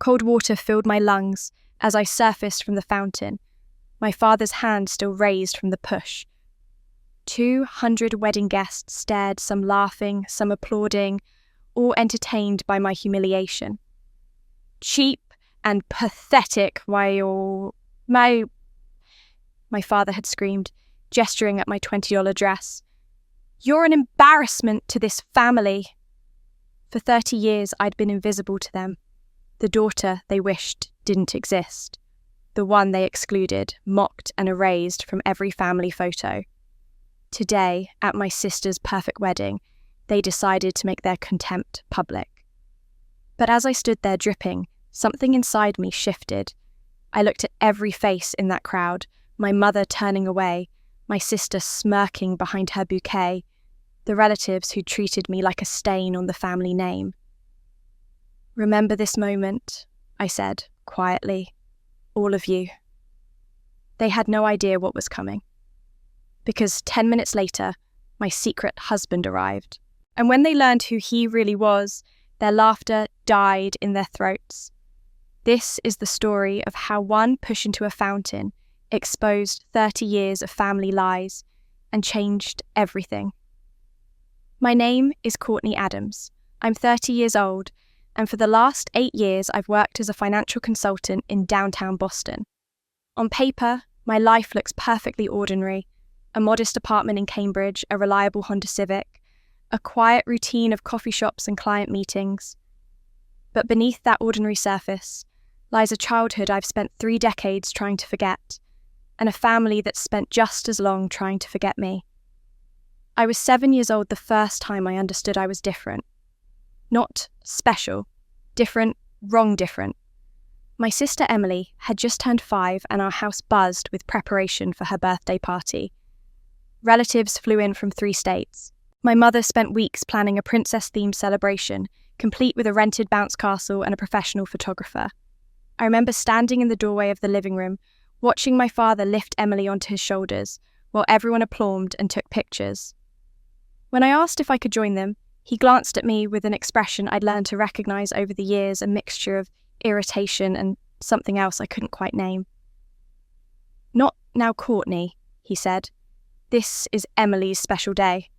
Cold water filled my lungs as I surfaced from the fountain, my father's hand still raised from the push. 200 wedding guests stared, some laughing, some applauding, all entertained by my humiliation. Cheap and pathetic, my father had screamed, gesturing at my $20 dress. You're an embarrassment to this family. For 30 years, I'd been invisible to them. The daughter they wished didn't exist. The one they excluded, mocked and erased from every family photo. Today, at my sister's perfect wedding, they decided to make their contempt public. But as I stood there dripping, something inside me shifted. I looked at every face in that crowd, my mother turning away, my sister smirking behind her bouquet, the relatives who treated me like a stain on the family name. Remember this moment, I said, quietly. All of you. They had no idea what was coming. Because 10 minutes later, my secret husband arrived. And when they learned who he really was, their laughter died in their throats. This is the story of how one push into a fountain exposed 30 years of family lies and changed everything. My name is Courtney Adams. I'm 30 years old, and for the last 8 years I've worked as a financial consultant in downtown Boston. On paper, my life looks perfectly ordinary. A modest apartment in Cambridge, a reliable Honda Civic, a quiet routine of coffee shops and client meetings. But beneath that ordinary surface lies a childhood I've spent 3 decades trying to forget, and a family that's spent just as long trying to forget me. I was 7 years old the first time I understood I was different. Not special, different, wrong different. My sister Emily had just turned 5 and our house buzzed with preparation for her birthday party. Relatives flew in from 3 states. My mother spent weeks planning a princess-themed celebration, complete with a rented bounce castle and a professional photographer. I remember standing in the doorway of the living room, watching my father lift Emily onto his shoulders, while everyone applauded and took pictures. When I asked if I could join them, he glanced at me with an expression I'd learned to recognize over the years, a mixture of irritation and something else I couldn't quite name. "Not now, Courtney," he said. "This is Emily's special day."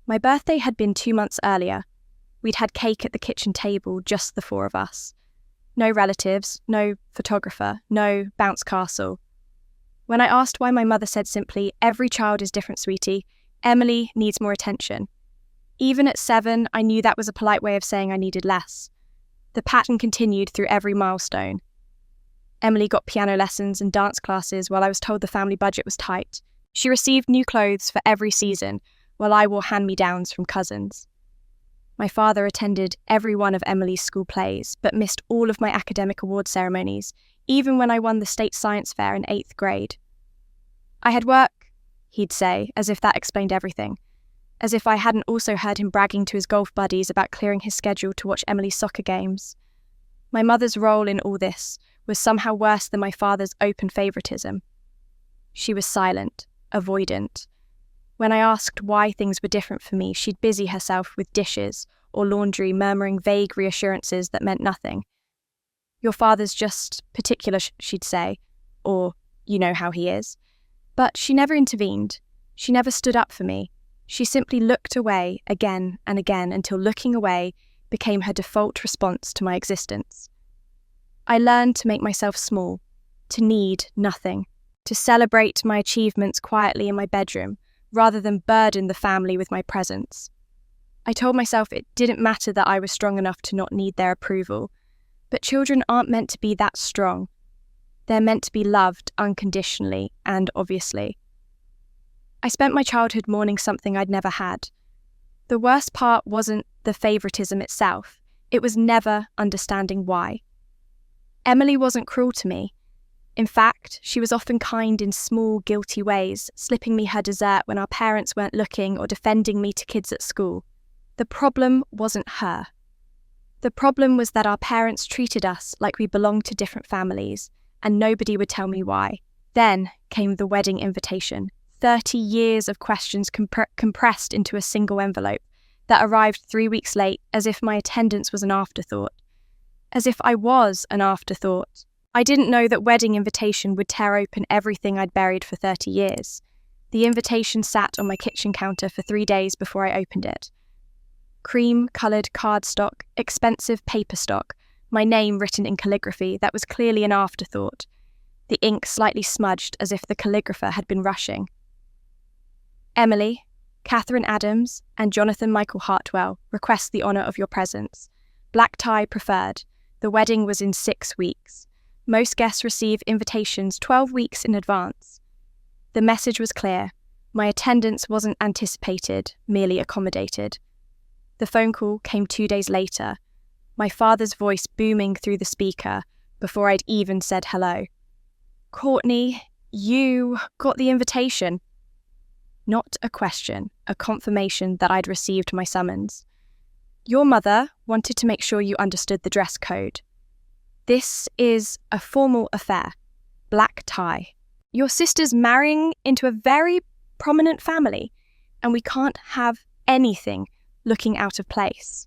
My birthday had been 2 months earlier. We'd had cake at the kitchen table, just the 4 of us. No relatives, no photographer, no bounce castle. When I asked why, my mother said simply, "Every child is different, sweetie. Emily needs more attention." Even at 7, I knew that was a polite way of saying I needed less. The pattern continued through every milestone. Emily got piano lessons and dance classes while I was told the family budget was tight. She received new clothes for every season, while I wore hand-me-downs from cousins. My father attended every one of Emily's school plays, but missed all of my academic award ceremonies, even when I won the state science fair in 8th grade. "I had work," he'd say, as if that explained everything. As if I hadn't also heard him bragging to his golf buddies about clearing his schedule to watch Emily's soccer games. My mother's role in all this was somehow worse than my father's open favoritism. She was silent, avoidant. When I asked why things were different for me, she'd busy herself with dishes or laundry, murmuring vague reassurances that meant nothing. "Your father's just particular," she'd say, or, "You know how he is." But she never intervened. She never stood up for me. She simply looked away again and again until looking away became her default response to my existence. I learned to make myself small, to need nothing, to celebrate my achievements quietly in my bedroom, rather than burden the family with my presence. I told myself it didn't matter that I was strong enough to not need their approval, but children aren't meant to be that strong. They're meant to be loved unconditionally and obviously. I spent my childhood mourning something I'd never had. The worst part wasn't the favoritism itself, it was never understanding why. Emily wasn't cruel to me. In fact, she was often kind in small, guilty ways, slipping me her dessert when our parents weren't looking or defending me to kids at school. The problem wasn't her. The problem was that our parents treated us like we belonged to different families, and nobody would tell me why. Then came the wedding invitation. 30 years of questions compressed into a single envelope that arrived 3 weeks late as if my attendance was an afterthought. as if I was an afterthought. I didn't know that wedding invitation would tear open everything I'd buried for 30 years. The invitation sat on my kitchen counter for 3 days before I opened it. Cream-coloured cardstock, expensive paper stock, my name written in calligraphy that was clearly an afterthought, the ink slightly smudged as if the calligrapher had been rushing. Emily, Catherine Adams, and Jonathan Michael Hartwell request the honour of your presence. Black tie preferred. The wedding was in 6 weeks. Most guests receive invitations 12 weeks in advance. The message was clear. My attendance wasn't anticipated, merely accommodated. The phone call came 2 days later, my father's voice booming through the speaker before I'd even said hello. "Courtney, you got the invitation." Not a question, a confirmation that I'd received my summons. "Your mother wanted to make sure you understood the dress code. This is a formal affair. Black tie. Your sister's marrying into a very prominent family, and we can't have anything looking out of place."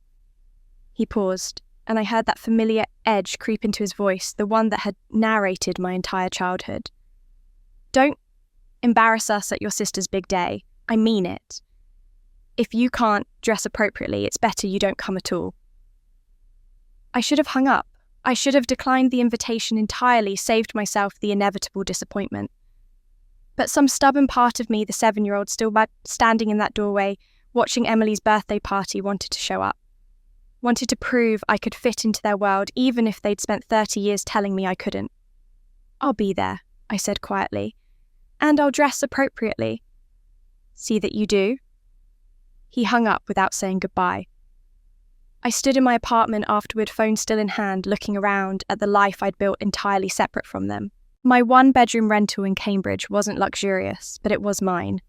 He paused, and I heard that familiar edge creep into his voice, the one that had narrated my entire childhood. "Don't embarrass us at your sister's big day. I mean it. If you can't dress appropriately, it's better you don't come at all." I should have hung up. I should have declined the invitation entirely, saved myself the inevitable disappointment. But some stubborn part of me, the 7-year-old still standing in that doorway, watching Emily's birthday party, wanted to show up. Wanted to prove I could fit into their world, even if they'd spent 30 years telling me I couldn't. "I'll be there," I said quietly. "And I'll dress appropriately." "See that you do." He hung up without saying goodbye. I stood in my apartment afterward, phone still in hand, looking around at the life I'd built entirely separate from them. My 1-bedroom rental in Cambridge wasn't luxurious, but it was mine.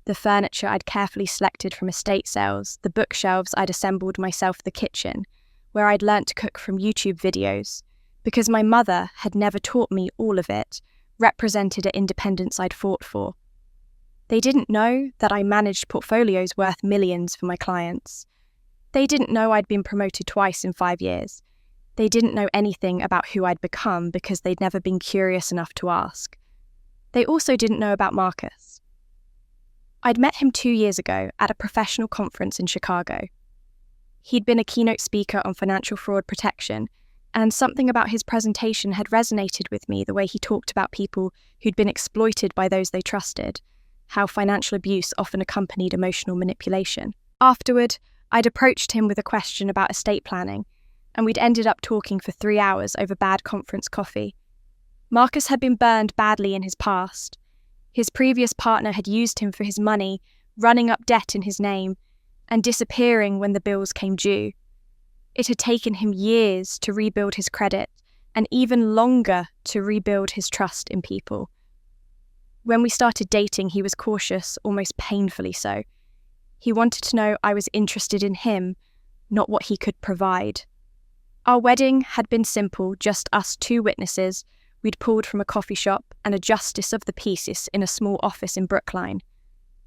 The furniture I'd carefully selected from estate sales, the bookshelves I'd assembled myself, the kitchen, where I'd learnt to cook from YouTube videos, because my mother had never taught me all of it, represented an independence I'd fought for. They didn't know that I managed portfolios worth millions for my clients. They didn't know I'd been promoted twice in 5 years. They didn't know anything about who I'd become because they'd never been curious enough to ask. They also didn't know about Marcus. I'd met him 2 years ago at a professional conference in Chicago. He'd been a keynote speaker on financial fraud protection, and something about his presentation had resonated with me, the way he talked about people who'd been exploited by those they trusted, how financial abuse often accompanied emotional manipulation. Afterward, I'd approached him with a question about estate planning, and we'd ended up talking for 3 hours over bad conference coffee. Marcus had been burned badly in his past. His previous partner had used him for his money, running up debt in his name, and disappearing when the bills came due. It had taken him years to rebuild his credit, and even longer to rebuild his trust in people. When we started dating, he was cautious, almost painfully so. He wanted to know I was interested in him, not what he could provide. Our wedding had been simple, just us 2 witnesses. We'd pulled from a coffee shop and a justice of the peace in a small office in Brookline.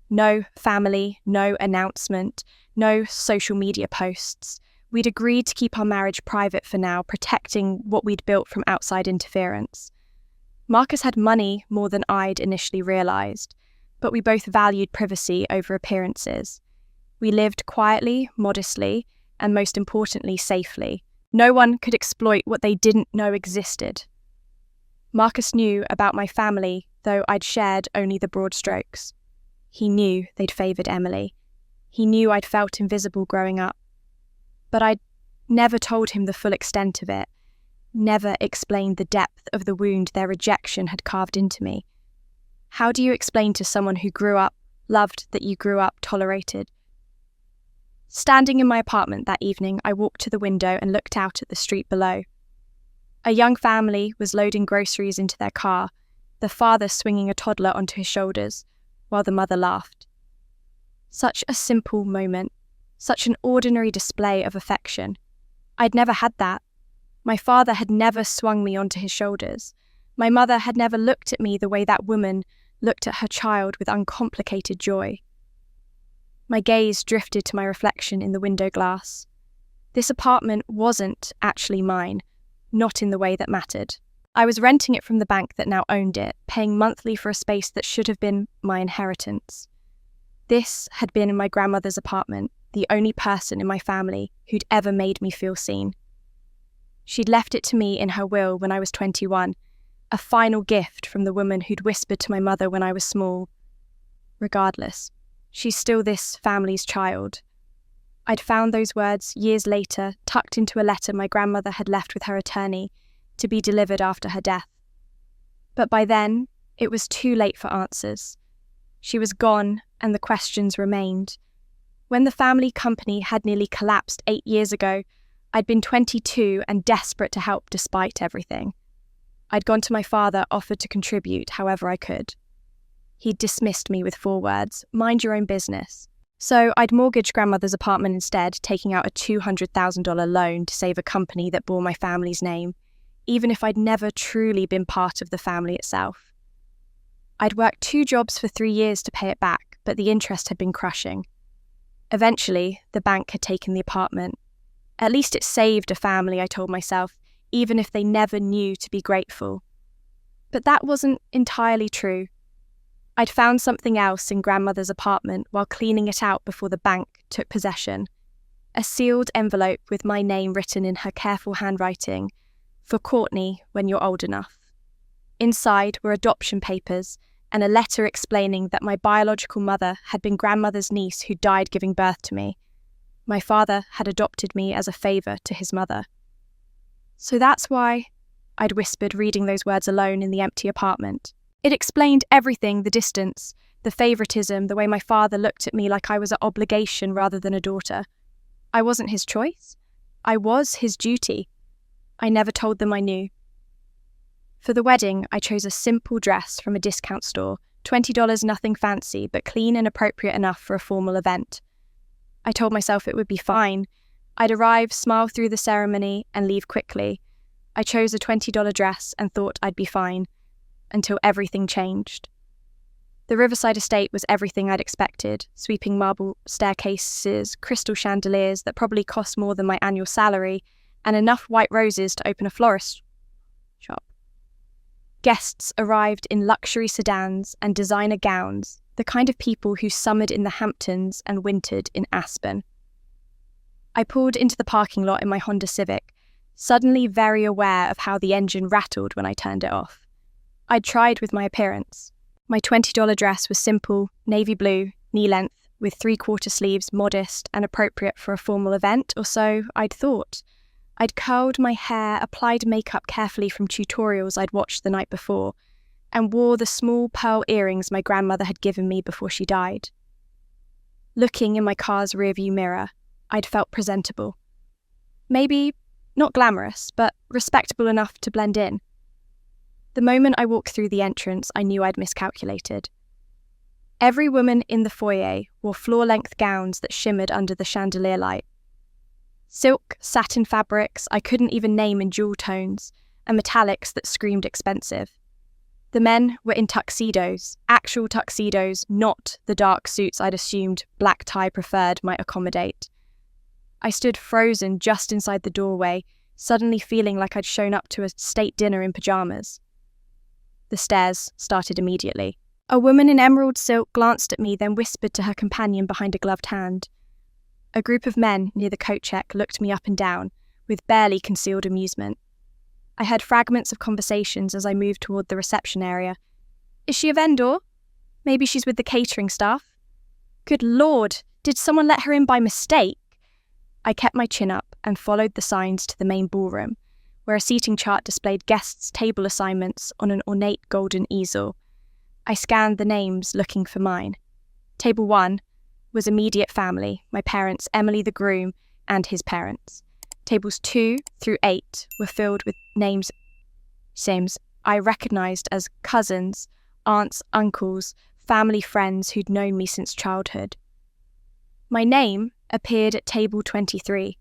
No family, no announcement, no social media posts. We'd agreed to keep our marriage private for now, protecting what we'd built from outside interference. Marcus had money more than I'd initially realised, but we both valued privacy over appearances. We lived quietly, modestly, and most importantly, safely. No one could exploit what they didn't know existed. Marcus knew about my family, though I'd shared only the broad strokes. He knew they'd favoured Emily. He knew I'd felt invisible growing up. But I'd never told him the full extent of it, never explained the depth of the wound their rejection had carved into me. How do you explain to someone who grew up, loved that you grew up, tolerated? Standing in my apartment that evening, I walked to the window and looked out at the street below. A young family was loading groceries into their car, the father swinging a toddler onto his shoulders, while the mother laughed. Such a simple moment, such an ordinary display of affection. I'd never had that. My father had never swung me onto his shoulders. My mother had never looked at me the way that woman looked at her child with uncomplicated joy. My gaze drifted to my reflection in the window glass. This apartment wasn't actually mine, not in the way that mattered. I was renting it from the bank that now owned it, paying monthly for a space that should have been my inheritance. This had been my grandmother's apartment, the only person in my family who'd ever made me feel seen. She'd left it to me in her will when I was 21, a final gift from the woman who'd whispered to my mother when I was small. Regardless, she's still this family's child. I'd found those words years later, tucked into a letter my grandmother had left with her attorney to be delivered after her death. But by then, it was too late for answers. She was gone, and the questions remained. When the family company had nearly collapsed 8 years ago, I'd been 22 and desperate to help despite everything. I'd gone to my father, offered to contribute however I could. He'd dismissed me with 4 words, "Mind your own business." So I'd mortgaged grandmother's apartment instead, taking out a $200,000 loan to save a company that bore my family's name, even if I'd never truly been part of the family itself. I'd worked 2 jobs for 3 years to pay it back, but the interest had been crushing. Eventually, the bank had taken the apartment. At least it saved a family, I told myself, even if they never knew to be grateful. But that wasn't entirely true. I'd found something else in grandmother's apartment while cleaning it out before the bank took possession. A sealed envelope with my name written in her careful handwriting, "For Courtney when you're old enough." Inside were adoption papers and a letter explaining that my biological mother had been grandmother's niece who died giving birth to me. My father had adopted me as a favour to his mother. "So that's why," I'd whispered, reading those words alone in the empty apartment. It explained everything: the distance, the favouritism, the way my father looked at me like I was an obligation rather than a daughter. I wasn't his choice. I was his duty. I never told them I knew. For the wedding, I chose a simple dress from a discount store, $20, nothing fancy, but clean and appropriate enough for a formal event. I told myself it would be fine. I'd arrive, smile through the ceremony, and leave quickly. I chose a $20 dress and thought I'd be fine, until everything changed. The Riverside estate was everything I'd expected: sweeping marble staircases, crystal chandeliers that probably cost more than my annual salary, and enough white roses to open a florist shop. Guests arrived in luxury sedans and designer gowns, the kind of people who summered in the Hamptons and wintered in Aspen. I pulled into the parking lot in my Honda Civic, suddenly very aware of how the engine rattled when I turned it off. I'd tried with my appearance. My $20 dress was simple, navy blue, knee-length, with 3/4 sleeves, modest and appropriate for a formal event, or so I'd thought. I'd curled my hair, applied makeup carefully from tutorials I'd watched the night before, and wore the small pearl earrings my grandmother had given me before she died. Looking in my car's rearview mirror, I'd felt presentable. Maybe not glamorous, but respectable enough to blend in. The moment I walked through the entrance, I knew I'd miscalculated. Every woman in the foyer wore floor-length gowns that shimmered under the chandelier light. Silk, satin fabrics I couldn't even name in jewel tones, and metallics that screamed expensive. The men were in tuxedos, actual tuxedos, not the dark suits I'd assumed black tie preferred might accommodate. I stood frozen just inside the doorway, suddenly feeling like I'd shown up to a state dinner in pyjamas. The stares started immediately. A woman in emerald silk glanced at me, then whispered to her companion behind a gloved hand. A group of men near the coat check looked me up and down, with barely concealed amusement. I heard fragments of conversations as I moved toward the reception area. "Is she a vendor? Maybe she's with the catering staff. Good Lord, did someone let her in by mistake?" I kept my chin up and followed the signs to the main ballroom, where a seating chart displayed guests' table assignments on an ornate golden easel. I scanned the names, looking for mine. Table 1 was immediate family, my parents, Emily the groom, and his parents. Tables 2 through 8 were filled with names I recognised as cousins, aunts, uncles, family friends who'd known me since childhood. My name appeared at table 23.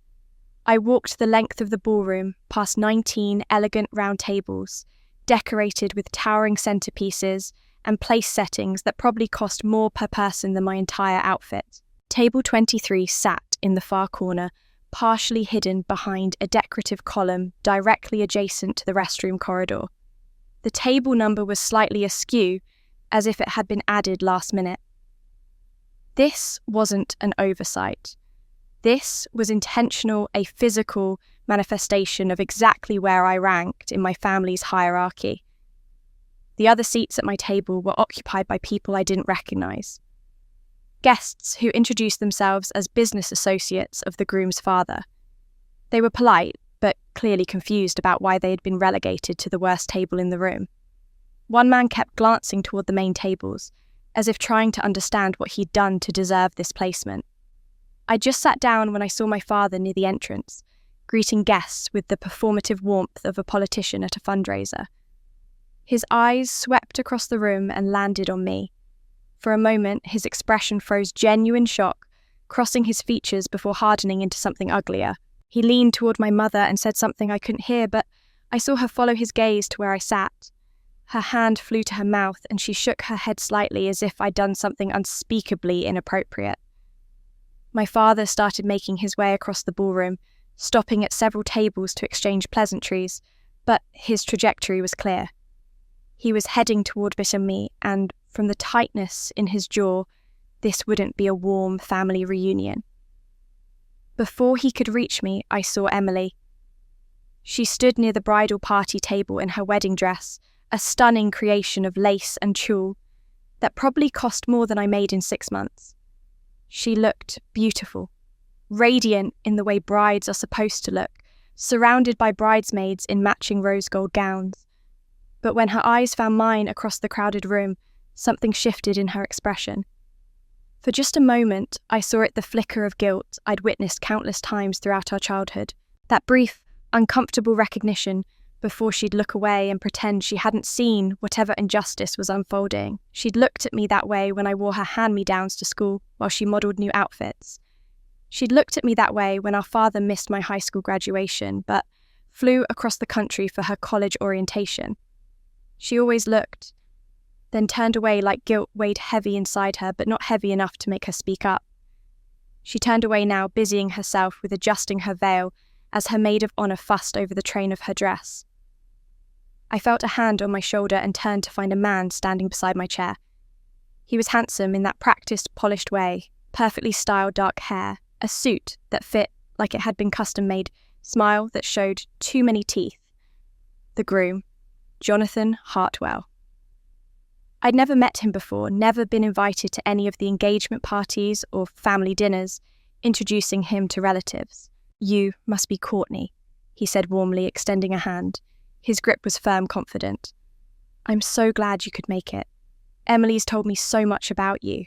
I walked the length of the ballroom, past 19 elegant round tables, decorated with towering centerpieces and place settings that probably cost more per person than my entire outfit. Table 23 sat in the far corner, partially hidden behind a decorative column directly adjacent to the restroom corridor. The table number was slightly askew, as if it had been added last minute. This wasn't an oversight. This was intentional, a physical manifestation of exactly where I ranked in my family's hierarchy. The other seats at my table were occupied by people I didn't recognize. Guests who introduced themselves as business associates of the groom's father. They were polite, but clearly confused about why they had been relegated to the worst table in the room. One man kept glancing toward the main tables, as if trying to understand what he'd done to deserve this placement. I just sat down when I saw my father near the entrance, greeting guests with the performative warmth of a politician at a fundraiser. His eyes swept across the room and landed on me. For a moment, his expression froze genuine shock, crossing his features before hardening into something uglier. He leaned toward my mother and said something I couldn't hear, but I saw her follow his gaze to where I sat. Her hand flew to her mouth and she shook her head slightly as if I'd done something unspeakably inappropriate. My father started making his way across the ballroom, stopping at several tables to exchange pleasantries, but his trajectory was clear. He was heading toward me, and from the tightness in his jaw, this wouldn't be a warm family reunion. Before he could reach me, I saw Emily. She stood near the bridal party table in her wedding dress, a stunning creation of lace and tulle that probably cost more than I made in 6 months. She looked beautiful, radiant in the way brides are supposed to look, surrounded by bridesmaids in matching rose gold gowns. But when her eyes found mine across the crowded room, something shifted in her expression. For just a moment, I saw it the flicker of guilt I'd witnessed countless times throughout our childhood, that brief, uncomfortable recognition before she'd look away and pretend she hadn't seen whatever injustice was unfolding. She'd looked at me that way when I wore her hand-me-downs to school while she modelled new outfits. She'd looked at me that way when our father missed my high school graduation, but flew across the country for her college orientation. She always looked, then turned away like guilt weighed heavy inside her, but not heavy enough to make her speak up. She turned away now, busying herself with adjusting her veil as her maid of honour fussed over the train of her dress. I felt a hand on my shoulder and turned to find a man standing beside my chair. He was handsome in that practiced, polished way, perfectly styled dark hair, a suit that fit like it had been custom-made, smile that showed too many teeth. The groom, Jonathan Hartwell. I'd never met him before, never been invited to any of the engagement parties or family dinners, introducing him to relatives. "You must be Courtney," he said warmly, extending a hand. His grip was firm, confident. "I'm so glad you could make it. Emily's told me so much about you."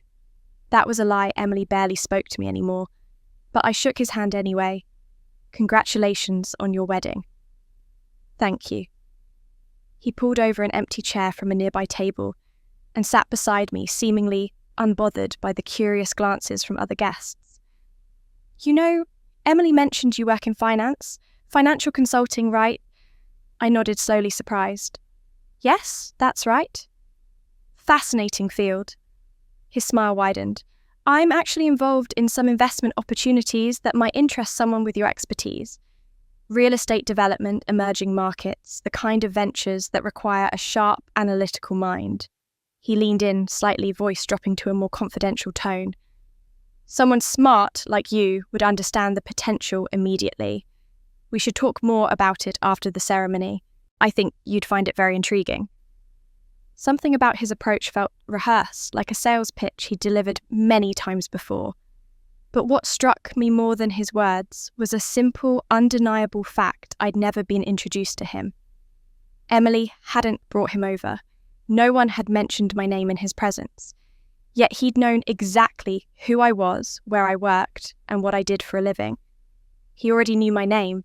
That was a lie. Emily barely spoke to me anymore, but I shook his hand anyway. "Congratulations on your wedding." "Thank you." He pulled over an empty chair from a nearby table and sat beside me, seemingly unbothered by the curious glances from other guests. "You know, Emily mentioned you work in finance, financial consulting, right?" I nodded slowly, surprised. "Yes, that's right." "Fascinating field." His smile widened. "I'm actually involved in some investment opportunities that might interest someone with your expertise. Real estate development, emerging markets, the kind of ventures that require a sharp, analytical mind." He leaned in slightly, voice dropping to a more confidential tone. "Someone smart like you would understand the potential immediately. We should talk more about it after the ceremony. I think you'd find it very intriguing." Something about his approach felt rehearsed, like a sales pitch he'd delivered many times before. But what struck me more than his words was a simple, undeniable fact I'd never been introduced to him. Emily hadn't brought him over. No one had mentioned my name in his presence. Yet he'd known exactly who I was, where I worked, and what I did for a living. He already knew my name.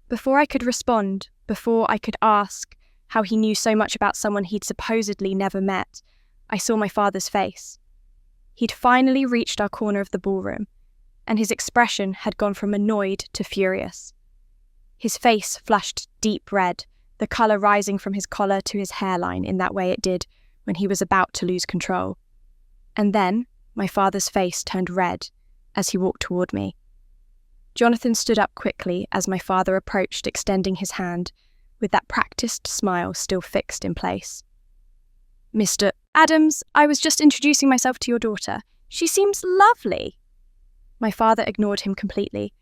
Before I could respond, before I could ask how he knew so much about someone he'd supposedly never met, I saw my father's face. He'd finally reached our corner of the ballroom, and his expression had gone from annoyed to furious. His face flushed deep red, the colour rising from his collar to his hairline in that way it did when he was about to lose control. And then my father's face turned red as he walked toward me. Jonathan stood up quickly as my father approached, extending his hand, with that practiced smile still fixed in place. "Mr. Adams, I was just introducing myself to your daughter. She seems lovely." My father ignored him completely.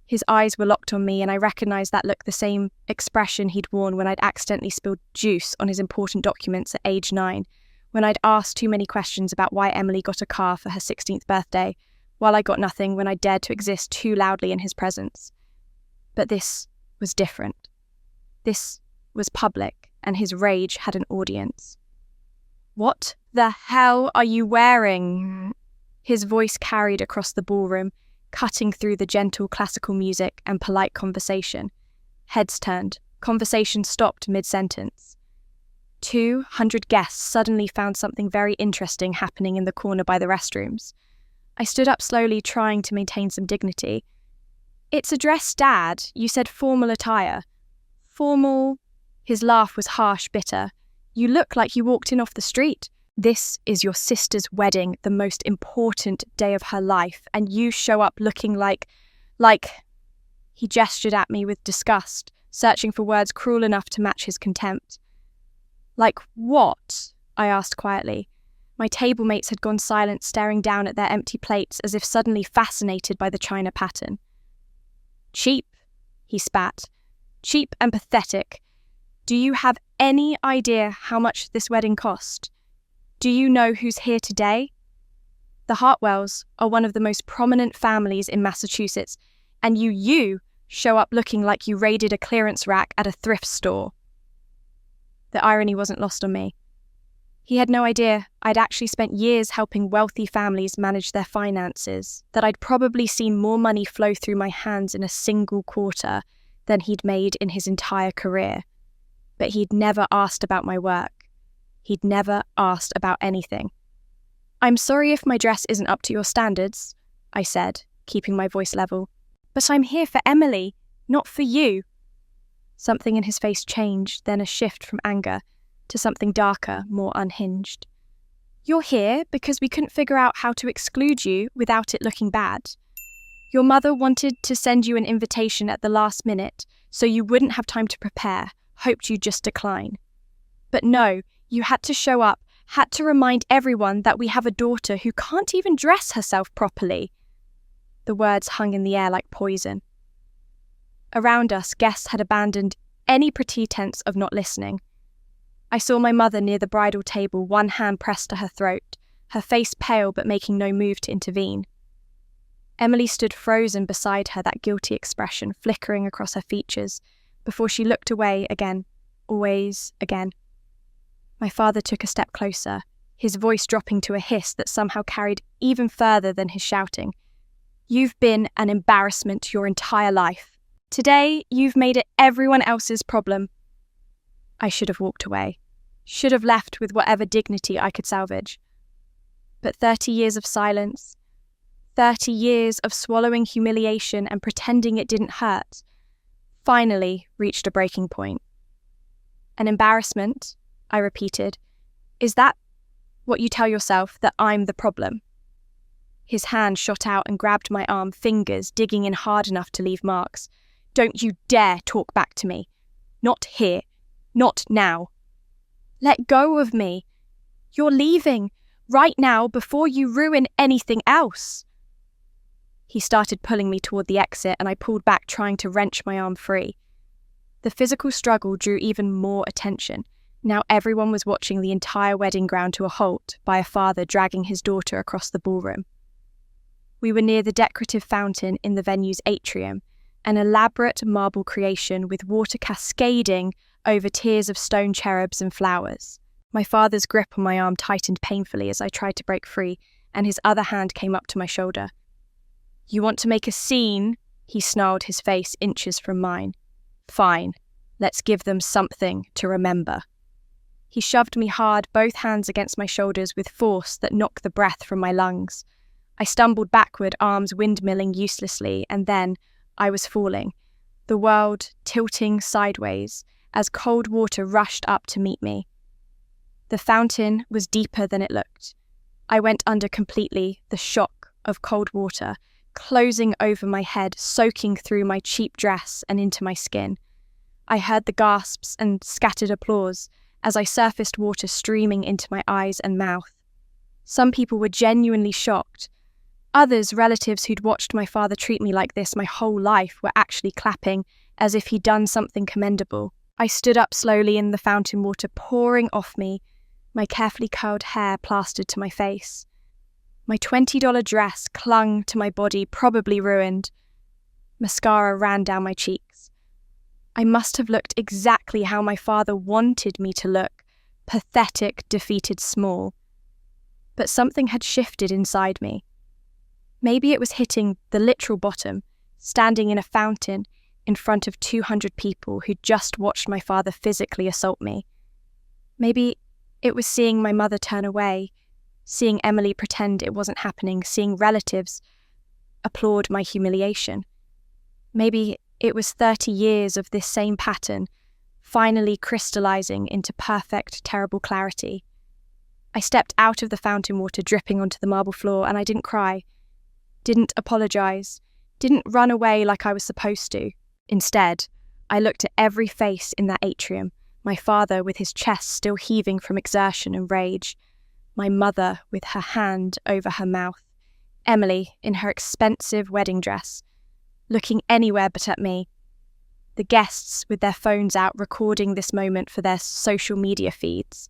His eyes were locked on me, and I recognized that look, the same expression he'd worn when I'd accidentally spilled juice on his important documents at age 9, when I'd asked too many questions about why Emily got a car for her 16th birthday, while I got nothing when I dared to exist too loudly in his presence. But this was different. This was public, and his rage had an audience. "What the hell are you wearing?" His voice carried across the ballroom, cutting through the gentle classical music and polite conversation. Heads turned. Conversation stopped mid-sentence. 200 guests suddenly found something very interesting happening in the corner by the restrooms. I stood up slowly, trying to maintain some dignity. "It's a dress, Dad. You said formal attire." "Formal?" His laugh was harsh, bitter. "You look like you walked in off the street. This is your sister's wedding, the most important day of her life, and you show up looking like... He gestured at me with disgust, searching for words cruel enough to match his contempt. "Like what?" I asked quietly. My table mates had gone silent, staring down at their empty plates as if suddenly fascinated by the china pattern. "Cheap," he spat. "Cheap and pathetic. Do you have any idea how much this wedding cost? Do you know who's here today? The Hartwells are one of the most prominent families in Massachusetts, and you show up looking like you raided a clearance rack at a thrift store." The irony wasn't lost on me. He had no idea I'd actually spent years helping wealthy families manage their finances, that I'd probably seen more money flow through my hands in a single quarter than he'd made in his entire career. But he'd never asked about my work. He'd never asked about anything. "I'm sorry if my dress isn't up to your standards," I said, keeping my voice level. "But I'm here for Emily, not for you." Something in his face changed, then a shift from anger to something darker, more unhinged. "You're here because we couldn't figure out how to exclude you without it looking bad. Your mother wanted to send you an invitation at the last minute, so you wouldn't have time to prepare, hoped you'd just decline. But no, you had to show up, had to remind everyone that we have a daughter who can't even dress herself properly." The words hung in the air like poison. Around us, guests had abandoned any pretense of not listening. I saw my mother near the bridal table, one hand pressed to her throat, her face pale but making no move to intervene. Emily stood frozen beside her, that guilty expression flickering across her features, before she looked away again, always again. My father took a step closer, his voice dropping to a hiss that somehow carried even further than his shouting. "You've been an embarrassment your entire life. Today, you've made it everyone else's problem." I should have walked away, should have left with whatever dignity I could salvage. But 30 years of silence, 30 years of swallowing humiliation and pretending it didn't hurt, finally reached a breaking point. "An embarrassment," I repeated. "Is that what you tell yourself, that I'm the problem?" His hand shot out and grabbed my arm, fingers digging in hard enough to leave marks. "Don't you dare talk back to me. Not here. Not now. Let go of me. You're leaving, right now, before you ruin anything else." He started pulling me toward the exit, and I pulled back, trying to wrench my arm free. The physical struggle drew even more attention. Now everyone was watching the entire wedding ground to a halt by a father dragging his daughter across the ballroom. We were near the decorative fountain in the venue's atrium, an elaborate marble creation with water cascading over tiers of stone cherubs and flowers. My father's grip on my arm tightened painfully as I tried to break free, and his other hand came up to my shoulder. "You want to make a scene?" He snarled, his face inches from mine. "Fine. Let's give them something to remember." He shoved me hard, both hands against my shoulders with force that knocked the breath from my lungs. I stumbled backward, arms windmilling uselessly, and then I was falling, the world tilting sideways as cold water rushed up to meet me. The fountain was deeper than it looked. I went under completely, the shock of cold water, closing over my head, soaking through my cheap dress and into my skin. I heard the gasps and scattered applause as I surfaced water streaming into my eyes and mouth. Some people were genuinely shocked. Others, relatives who'd watched my father treat me like this my whole life, were actually clapping as if he'd done something commendable. I stood up slowly in the fountain water pouring off me, my carefully curled hair plastered to my face. My $20 dress clung to my body, probably ruined. Mascara ran down my cheeks. I must have looked exactly how my father wanted me to look, pathetic, defeated, small. But something had shifted inside me. Maybe it was hitting the literal bottom, standing in a fountain in front of 200 people who'd just watched my father physically assault me. Maybe it was seeing my mother turn away, seeing Emily pretend it wasn't happening, seeing relatives applaud my humiliation. Maybe it was 30 years of this same pattern, finally crystallizing into perfect, terrible clarity. I stepped out of the fountain water dripping onto the marble floor, and I didn't cry, didn't apologize, didn't run away like I was supposed to. Instead, I looked at every face in that atrium, my father with his chest still heaving from exertion and rage, my mother with her hand over her mouth, Emily in her expensive wedding dress, looking anywhere but at me, the guests with their phones out recording this moment for their social media feeds,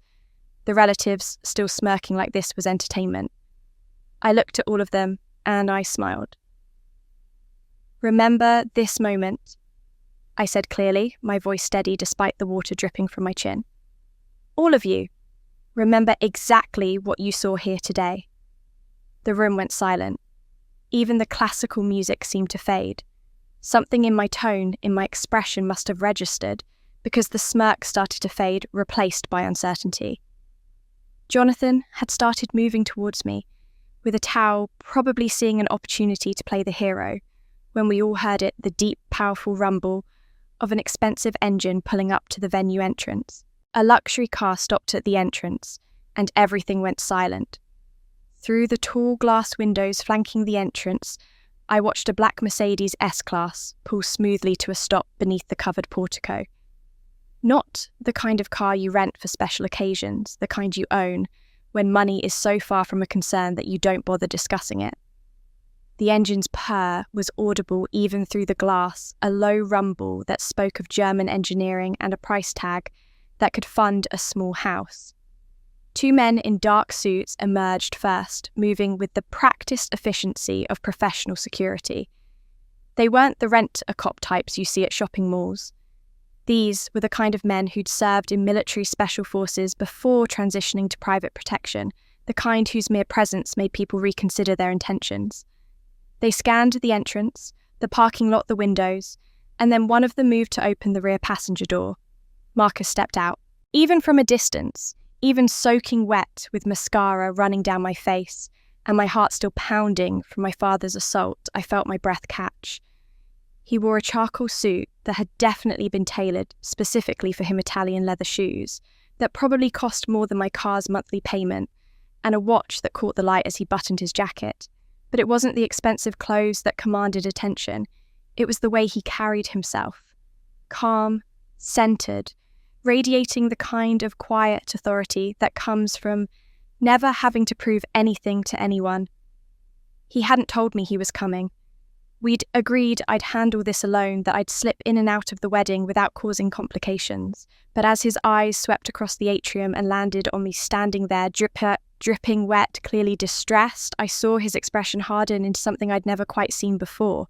the relatives still smirking like this was entertainment. I looked at all of them and I smiled. "Remember this moment," I said clearly, my voice steady despite the water dripping from my chin. "All of you, remember exactly what you saw here today." The room went silent. Even the classical music seemed to fade. Something in my tone, in my expression must have registered, because the smirk started to fade, replaced by uncertainty. Jonathan had started moving towards me, with a towel, probably seeing an opportunity to play the hero, when we all heard it, the deep, powerful rumble of an expensive engine pulling up to the venue entrance. A luxury car stopped at the entrance, and everything went silent. Through the tall glass windows flanking the entrance, I watched a black Mercedes S-Class pull smoothly to a stop beneath the covered portico. Not the kind of car you rent for special occasions, the kind you own, when money is so far from a concern that you don't bother discussing it. The engine's purr was audible even through the glass, a low rumble that spoke of German engineering and a price tag that could fund a small house. Two men in dark suits emerged first, moving with the practiced efficiency of professional security. They weren't the rent-a-cop types you see at shopping malls. These were the kind of men who'd served in military special forces before transitioning to private protection, the kind whose mere presence made people reconsider their intentions. They scanned the entrance, the parking lot, the windows, and then one of them moved to open the rear passenger door. Marcus stepped out. Even from a distance, even soaking wet with mascara running down my face, and my heart still pounding from my father's assault, I felt my breath catch. He wore a charcoal suit that had definitely been tailored specifically for him, Italian leather shoes that probably cost more than my car's monthly payment, and a watch that caught the light as he buttoned his jacket. But it wasn't the expensive clothes that commanded attention. It was the way he carried himself. Calm, centered, radiating the kind of quiet authority that comes from never having to prove anything to anyone. He hadn't told me he was coming. We'd agreed I'd handle this alone, that I'd slip in and out of the wedding without causing complications. But as his eyes swept across the atrium and landed on me standing there, dripping wet, clearly distressed, I saw his expression harden into something I'd never quite seen before.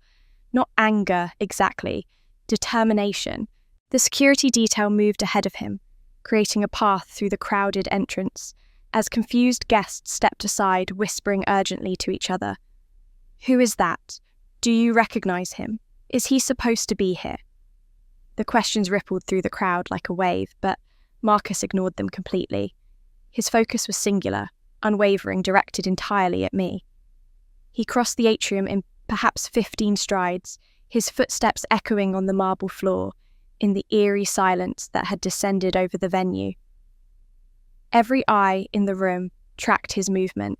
Not anger, exactly. Determination. The security detail moved ahead of him, creating a path through the crowded entrance, as confused guests stepped aside, whispering urgently to each other. "Who is that? Do you recognize him? Is he supposed to be here?" The questions rippled through the crowd like a wave, but Marcus ignored them completely. His focus was singular, unwavering, directed entirely at me. He crossed the atrium in perhaps 15 strides, his footsteps echoing on the marble floor, in the eerie silence that had descended over the venue. Every eye in the room tracked his movement.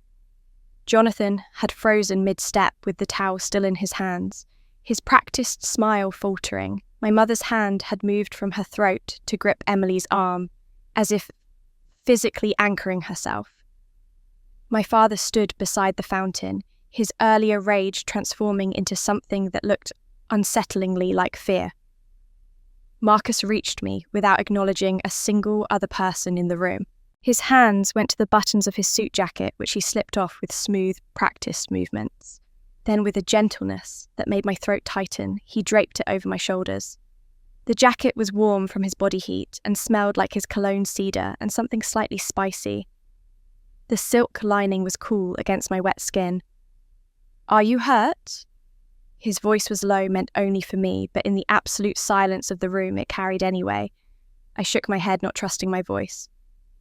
Jonathan had frozen mid-step with the towel still in his hands, his practiced smile faltering. My mother's hand had moved from her throat to grip Emily's arm, as if physically anchoring herself. My father stood beside the fountain, his earlier rage transforming into something that looked unsettlingly like fear. Marcus reached me without acknowledging a single other person in the room. His hands went to the buttons of his suit jacket, which he slipped off with smooth, practiced movements. Then, with a gentleness that made my throat tighten, he draped it over my shoulders. The jacket was warm from his body heat and smelled like his cologne cedar and something slightly spicy. The silk lining was cool against my wet skin. "Are you hurt?" His voice was low, meant only for me, but in the absolute silence of the room it carried anyway. I shook my head, not trusting my voice.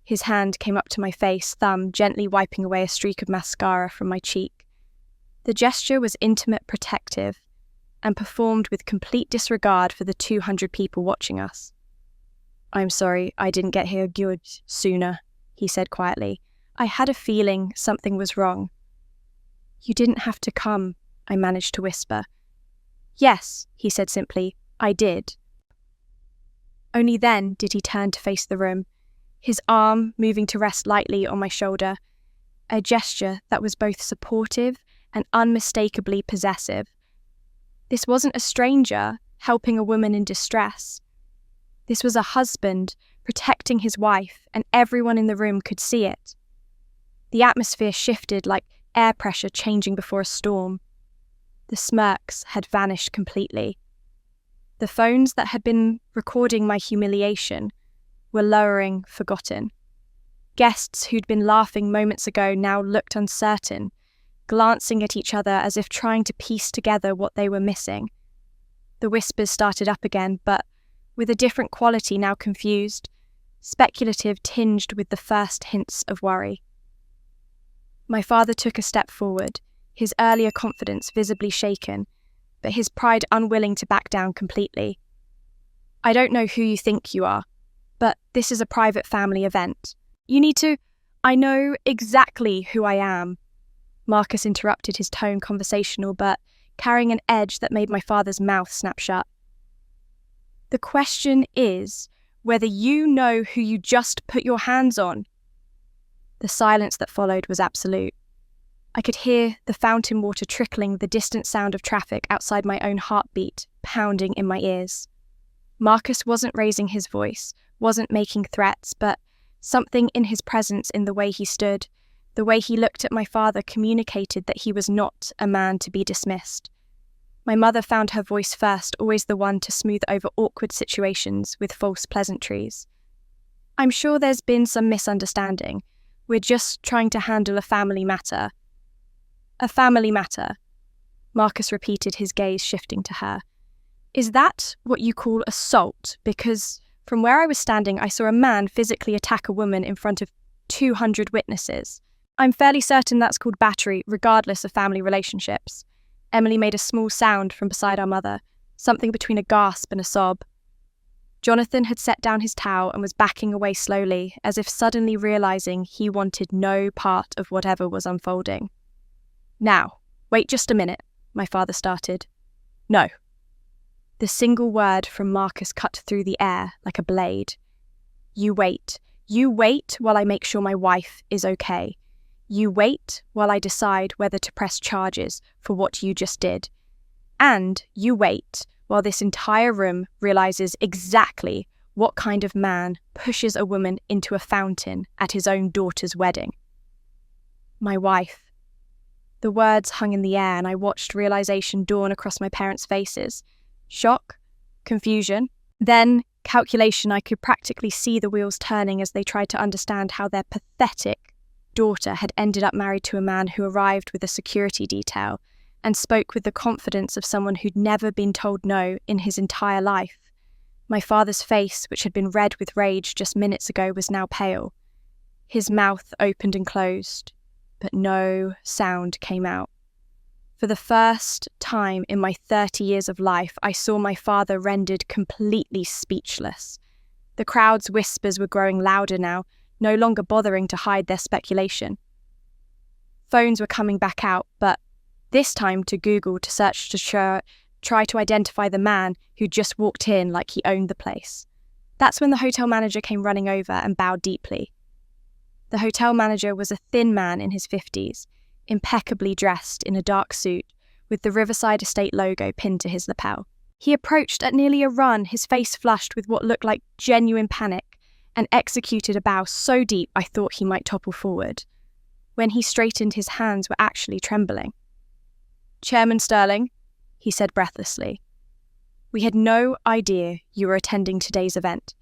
His hand came up to my face, thumb gently wiping away a streak of mascara from my cheek. The gesture was intimate, protective, and performed with complete disregard for the 200 people watching us. "I'm sorry, I didn't get here good sooner," he said quietly. I had a feeling something was wrong. "You didn't have to come," I managed to whisper. "Yes," he said simply, "I did." Only then did he turn to face the room, his arm moving to rest lightly on my shoulder, a gesture that was both supportive and unmistakably possessive. This wasn't a stranger helping a woman in distress. This was a husband protecting his wife, and everyone in the room could see it. The atmosphere shifted like air pressure changing before a storm. The smirks had vanished completely. The phones that had been recording my humiliation were lowering, forgotten. Guests who'd been laughing moments ago now looked uncertain, glancing at each other as if trying to piece together what they were missing. The whispers started up again, but with a different quality, now confused, speculative, tinged with the first hints of worry. My father took a step forward, his earlier confidence visibly shaken, but his pride unwilling to back down completely. "I don't know who you think you are, but this is a private family event. You need to—" "I know exactly who I am." Marcus interrupted, his tone conversational, but carrying an edge that made my father's mouth snap shut. "The question is whether you know who you just put your hands on." The silence that followed was absolute. I could hear the fountain water trickling, the distant sound of traffic outside my own heartbeat pounding in my ears. Marcus wasn't raising his voice, wasn't making threats, but something in his presence, in the way he stood, the way he looked at my father, communicated that he was not a man to be dismissed. My mother found her voice first, always the one to smooth over awkward situations with false pleasantries. "I'm sure there's been some misunderstanding. We're just trying to handle a family matter." "A family matter," Marcus repeated, his gaze shifting to her. "Is that what you call assault? Because from where I was standing, I saw a man physically attack a woman in front of 200 witnesses. I'm fairly certain that's called battery, regardless of family relationships." Emily made a small sound from beside our mother, something between a gasp and a sob. Jonathan had set down his towel and was backing away slowly, as if suddenly realizing he wanted no part of whatever was unfolding. "Now, wait just a minute," my father started. "No." The single word from Marcus cut through the air like a blade. "You wait. You wait while I make sure my wife is okay. You wait while I decide whether to press charges for what you just did. And you wait while this entire room realizes exactly what kind of man pushes a woman into a fountain at his own daughter's wedding." My wife. The words hung in the air, and I watched realization dawn across my parents' faces. Shock, confusion, then calculation. I could practically see the wheels turning as they tried to understand how their pathetic daughter had ended up married to a man who arrived with a security detail and spoke with the confidence of someone who'd never been told no in his entire life. My father's face, which had been red with rage just minutes ago, was now pale. His mouth opened and closed, but no sound came out. For the first time in my 30 years of life, I saw my father rendered completely speechless. The crowd's whispers were growing louder now, no longer bothering to hide their speculation. Phones were coming back out, but this time to Google to search to try to identify the man who just walked in like he owned the place. That's when the hotel manager came running over and bowed deeply. The hotel manager was a thin man in his 50s, impeccably dressed in a dark suit with the Riverside Estate logo pinned to his lapel. He approached at nearly a run, his face flushed with what looked like genuine panic, and executed a bow so deep I thought he might topple forward. When he straightened, his hands were actually trembling. "Chairman Sterling," he said breathlessly, "we had no idea you were attending today's event.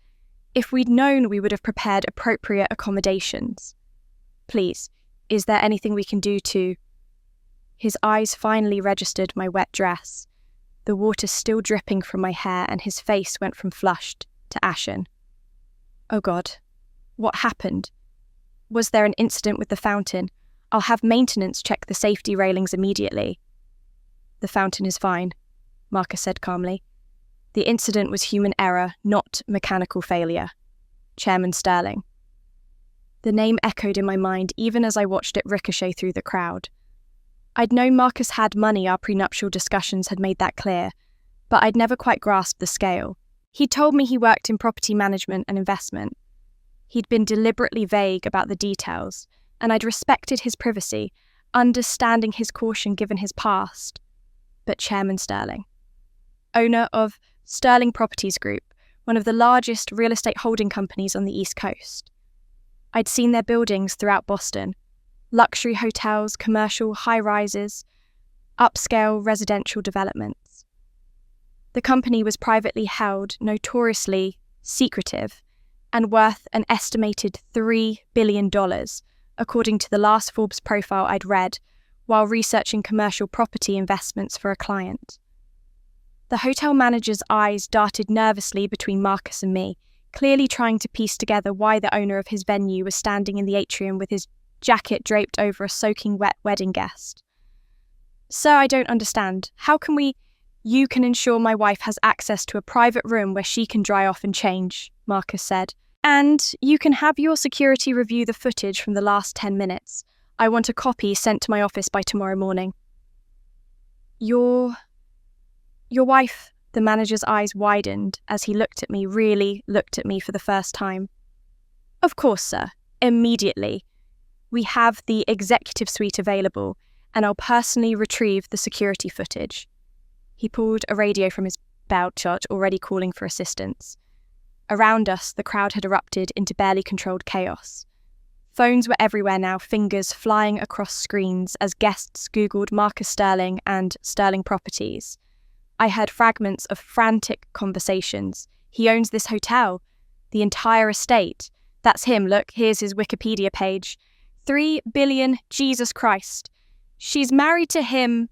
If we'd known, we would have prepared appropriate accommodations. Please, is there anything we can do to—" His eyes finally registered my wet dress, the water still dripping from my hair, and his face went from flushed to ashen. Oh God, what happened? Was there an incident with the fountain? I'll have maintenance check the safety railings immediately. "The fountain is fine," Marcus said calmly. "The incident was human error, not mechanical failure. Chairman Sterling." The name echoed in my mind even as I watched it ricochet through the crowd. I'd known Marcus had money, our prenuptial discussions had made that clear, but I'd never quite grasped the scale. He'd told me he worked in property management and investment. He'd been deliberately vague about the details, and I'd respected his privacy, understanding his caution given his past. But Chairman Sterling, owner of Sterling Properties Group, one of the largest real estate holding companies on the East Coast. I'd seen their buildings throughout Boston, luxury hotels, commercial high-rises, upscale residential developments. The company was privately held, notoriously secretive, and worth an estimated $3 billion, according to the last Forbes profile I'd read while researching commercial property investments for a client. The hotel manager's eyes darted nervously between Marcus and me, clearly trying to piece together why the owner of his venue was standing in the atrium with his jacket draped over a soaking wet wedding guest. "Sir, I don't understand. How can You can ensure my wife has access to a private room where she can dry off and change," Marcus said. "And you can have your security review the footage from the last 10 minutes. I want a copy sent to my office by tomorrow morning." Your wife," the manager's eyes widened as he really looked at me for the first time. "Of course, sir. Immediately. We have the executive suite available, and I'll personally retrieve the security footage." He pulled a radio from his belt shot, already calling for assistance. Around us, the crowd had erupted into barely controlled chaos. Phones were everywhere now, fingers flying across screens as guests Googled Marcus Sterling and Sterling Properties. I heard fragments of frantic conversations. "He owns this hotel. The entire estate. That's him, look, here's his Wikipedia page. 3 billion, Jesus Christ. She's married to him."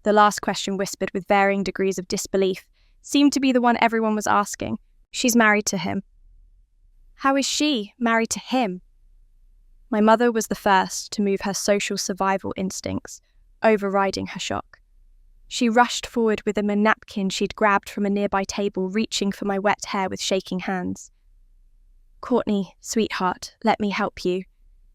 The last question, whispered with varying degrees of disbelief, seemed to be the one everyone was asking. "She's married to him." How is she married to him? My mother was the first to move her social survival instincts, overriding her shock. She rushed forward with a napkin she'd grabbed from a nearby table, reaching for my wet hair with shaking hands. "Courtney, sweetheart, let me help you.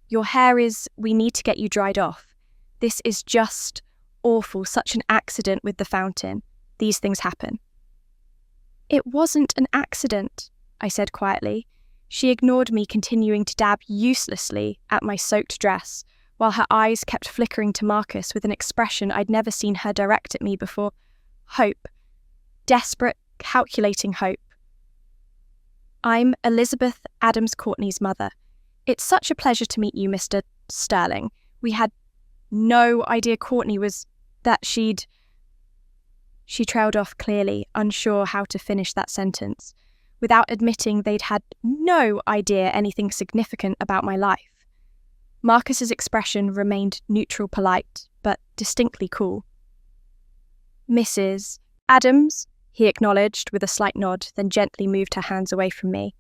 We need to get you dried off. This is just awful, such an accident with the fountain. These things happen." "It wasn't an accident," I said quietly. She ignored me, continuing to dab uselessly at my soaked dress, while her eyes kept flickering to Marcus with an expression I'd never seen her direct at me before. Hope. Desperate, calculating hope. "I'm Elizabeth Adams Courtney's mother. It's such a pleasure to meet you, Mr. Sterling. We had no idea Courtney was that she'd—" She trailed off clearly, unsure how to finish that sentence, without admitting they'd had no idea anything significant about my life. Marcus's expression remained neutral, polite, but distinctly cool. "Mrs. Adams," he acknowledged with a slight nod, then gently moved her hands away from me.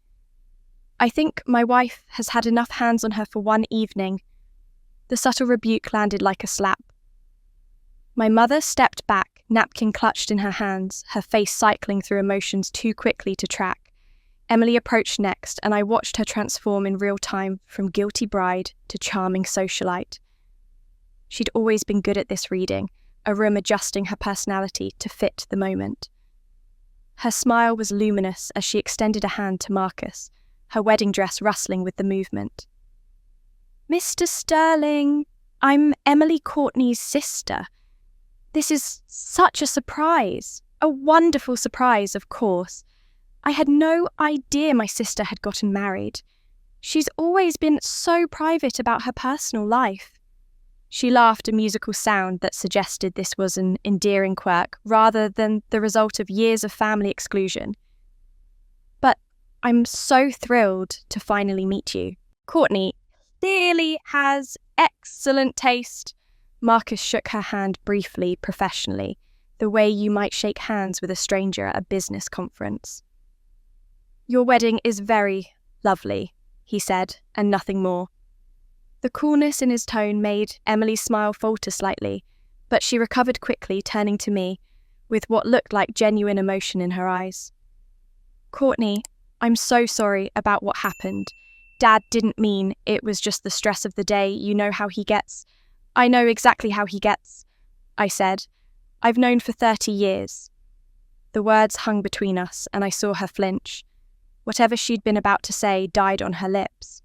"I think my wife has had enough hands on her for one evening." The subtle rebuke landed like a slap. My mother stepped back, napkin clutched in her hands, her face cycling through emotions too quickly to track. Emily approached next, and I watched her transform in real time from guilty bride to charming socialite. She'd always been good at this reading, a room adjusting her personality to fit the moment. Her smile was luminous as she extended a hand to Marcus, her wedding dress rustling with the movement. "Mr. Sterling, I'm Emily Courtney's sister. This is such a surprise. A wonderful surprise, of course. I had no idea my sister had gotten married. She's always been so private about her personal life." She laughed, a musical sound that suggested this was an endearing quirk rather than the result of years of family exclusion. "But I'm so thrilled to finally meet you. Courtney clearly has excellent taste." Marcus shook her hand briefly, professionally, the way you might shake hands with a stranger at a business conference. "Your wedding is very lovely," he said, and nothing more. The coolness in his tone made Emily's smile falter slightly, but she recovered quickly, turning to me, with what looked like genuine emotion in her eyes. "Courtney, I'm so sorry about what happened. Dad didn't mean it was just the stress of the day. You know how he gets." "I know exactly how he gets," I said. "I've known for 30 years. The words hung between us, and I saw her flinch. Whatever she'd been about to say died on her lips.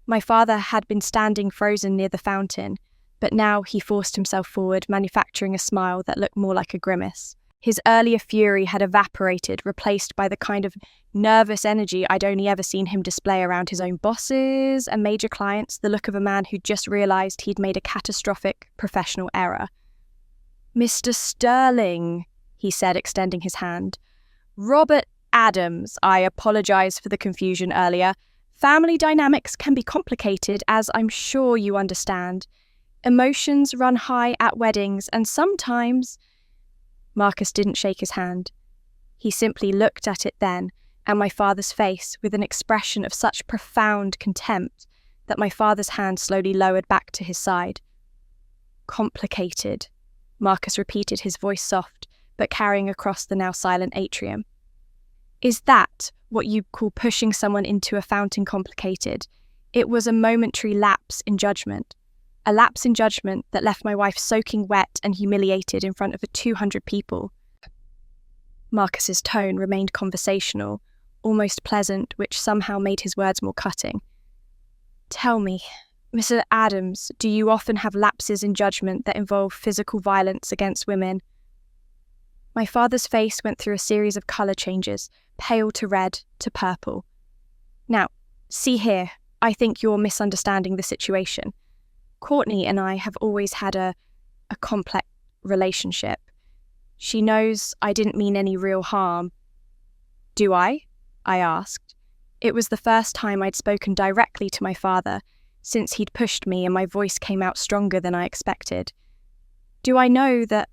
My father had been standing frozen near the fountain, but now he forced himself forward, manufacturing a smile that looked more like a grimace. His earlier fury had evaporated, replaced by the kind of nervous energy I'd only ever seen him display around his own bosses and major clients, the look of a man who'd just realised he'd made a catastrophic professional error. "Mr. Sterling," he said, extending his hand. "Robert Adams, I apologise for the confusion earlier. Family dynamics can be complicated, as I'm sure you understand. Emotions run high at weddings, and sometimes—" Marcus didn't shake his hand. He simply looked at it then, and my father's face, with an expression of such profound contempt that my father's hand slowly lowered back to his side. "Complicated," Marcus repeated, his voice soft, but carrying across the now silent atrium. "Is that what you call pushing someone into a fountain complicated? It was a momentary lapse in judgment. A lapse in judgment that left my wife soaking wet and humiliated in front of 200 people." Marcus's tone remained conversational, almost pleasant, which somehow made his words more cutting. "Tell me, Mr. Adams, do you often have lapses in judgment that involve physical violence against women?" My father's face went through a series of colour changes, pale to red to purple. "Now, see here, I think you're misunderstanding the situation. Courtney and I have always had a complex relationship. She knows I didn't mean any real harm." "Do I?" I asked. It was the first time I'd spoken directly to my father since he'd pushed me, and my voice came out stronger than I expected. "Do I know that—"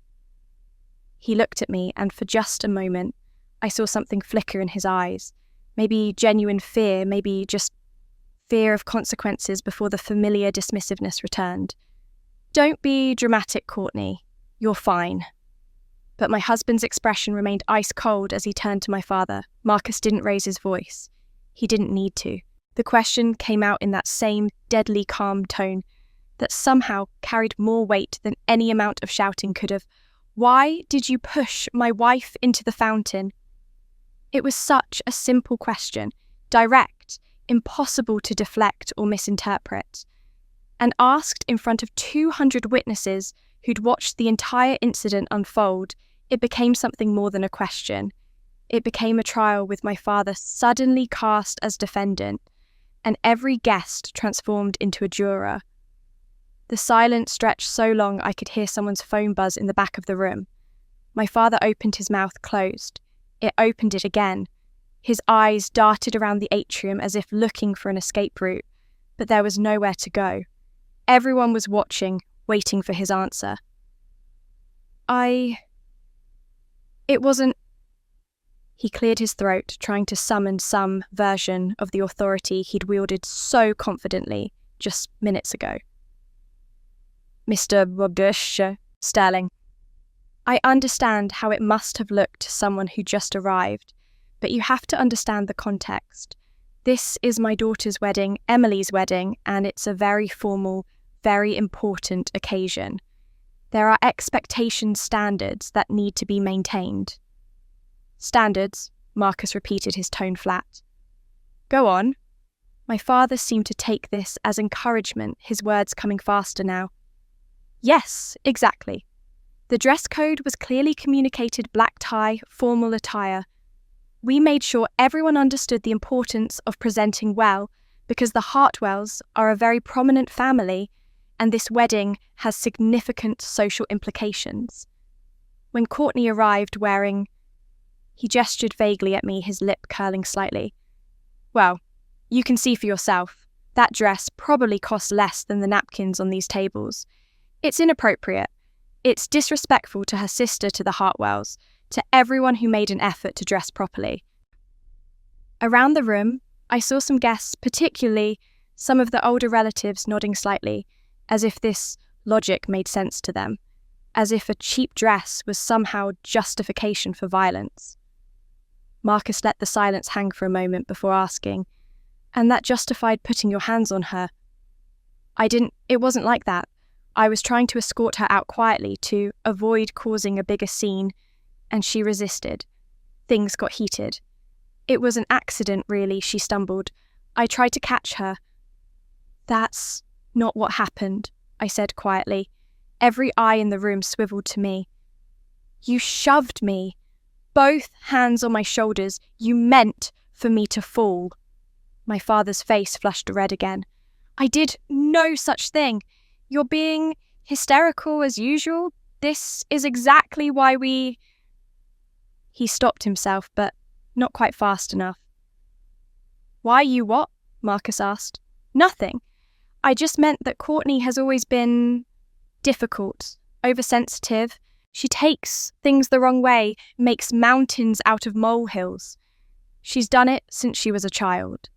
He looked at me, and for just a moment, I saw something flicker in his eyes. Maybe genuine fear, maybe just fear of consequences before the familiar dismissiveness returned. "Don't be dramatic, Courtney. You're fine." But my husband's expression remained ice cold as he turned to my father. Marcus didn't raise his voice. He didn't need to. The question came out in that same deadly calm tone that somehow carried more weight than any amount of shouting could have. "Why did you push my wife into the fountain?" It was such a simple question, direct, impossible to deflect or misinterpret. And asked in front of 200 witnesses who'd watched the entire incident unfold, it became something more than a question. It became a trial with my father suddenly cast as defendant, and every guest transformed into a juror. The silence stretched so long I could hear someone's phone buzz in the back of the room. My father opened his mouth closed. It opened it again. His eyes darted around the atrium as if looking for an escape route, but there was nowhere to go. Everyone was watching, waiting for his answer. It wasn't... He cleared his throat, trying to summon some version of the authority he'd wielded so confidently just minutes ago. "Mr. Sterling, I understand how it must have looked to someone who just arrived, but you have to understand the context. This is my daughter's wedding, Emily's wedding, and it's a very formal, very important occasion. There are expectation standards that need to be maintained. Standards, Marcus repeated, his tone flat. Go on. My father seemed to take this as encouragement, his words coming faster now. Yes, exactly. The dress code was clearly communicated: black tie, formal attire. We made sure everyone understood the importance of presenting well, because the Hartwells are a very prominent family, and this wedding has significant social implications. When Courtney arrived wearing... He gestured vaguely at me, his lip curling slightly. Well, you can see for yourself. That dress probably cost less than the napkins on these tables. It's inappropriate. It's disrespectful to her sister, to the Hartwells, to everyone who made an effort to dress properly. Around the room, I saw some guests, particularly some of the older relatives, nodding slightly, as if this logic made sense to them, as if a cheap dress was somehow justification for violence. Marcus let the silence hang for a moment before asking, and that justified putting your hands on her? It wasn't like that. I was trying to escort her out quietly to avoid causing a bigger scene, and she resisted. Things got heated. It was an accident, really, she stumbled. I tried to catch her. That's not what happened, I said quietly. Every eye in the room swiveled to me. You shoved me. Both hands on my shoulders. You meant for me to fall. My father's face flushed red again. I did no such thing. You're being hysterical as usual. This is exactly why we... He stopped himself, but not quite fast enough. Why you what? Marcus asked. Nothing. I just meant that Courtney has always been difficult, oversensitive. She takes things the wrong way, makes mountains out of molehills. She's done it since she was a child.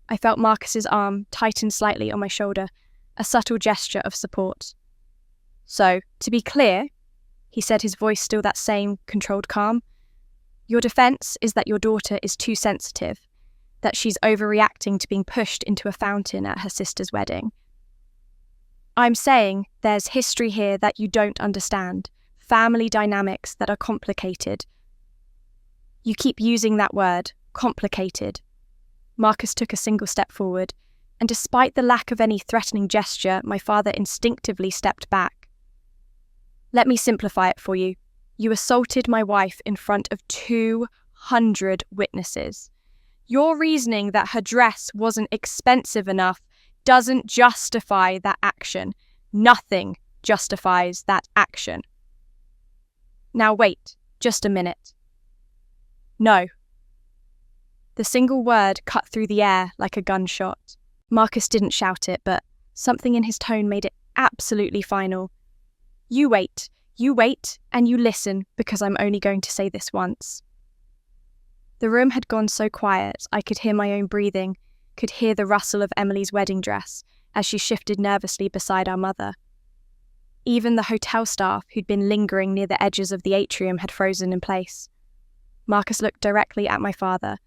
I felt Marcus's arm tighten slightly on my shoulder, a subtle gesture of support. So, to be clear, he said, his voice still that same controlled calm, your defense is that your daughter is too sensitive, that she's overreacting to being pushed into a fountain at her sister's wedding. I'm saying there's history here that you don't understand, family dynamics that are complicated. You keep using that word, complicated. Marcus took a single step forward, and despite the lack of any threatening gesture, my father instinctively stepped back. Let me simplify it for you. You assaulted my wife in front of 200 witnesses. Your reasoning that her dress wasn't expensive enough doesn't justify that action. Nothing justifies that action. Now wait, just a minute. No. The single word cut through the air like a gunshot. Marcus didn't shout it, but something in his tone made it absolutely final. You wait, and you listen, because I'm only going to say this once. The room had gone so quiet I could hear my own breathing, could hear the rustle of Emily's wedding dress as she shifted nervously beside our mother. Even the hotel staff who'd been lingering near the edges of the atrium had frozen in place. Marcus looked directly at my father,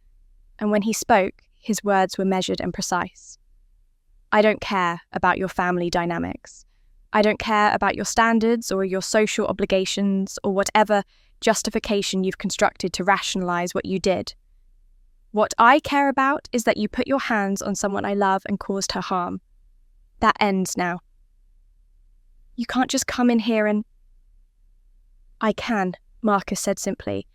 and when he spoke, his words were measured and precise. I don't care about your family dynamics. I don't care about your standards or your social obligations or whatever justification you've constructed to rationalize what you did. What I care about is that you put your hands on someone I love and caused her harm. That ends now. You can't just come in here and... I can, Marcus said simply.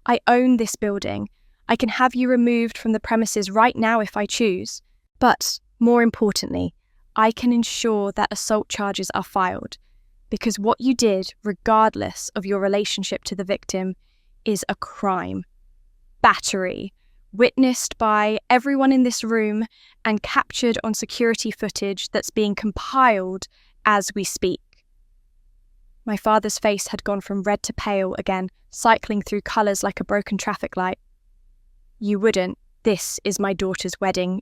I own this building. I can have you removed from the premises right now if I choose. But, more importantly, I can ensure that assault charges are filed, because what you did, regardless of your relationship to the victim, is a crime. Battery, witnessed by everyone in this room and captured on security footage that's being compiled as we speak. My father's face had gone from red to pale again, cycling through colours like a broken traffic light. You wouldn't. This is my daughter's wedding.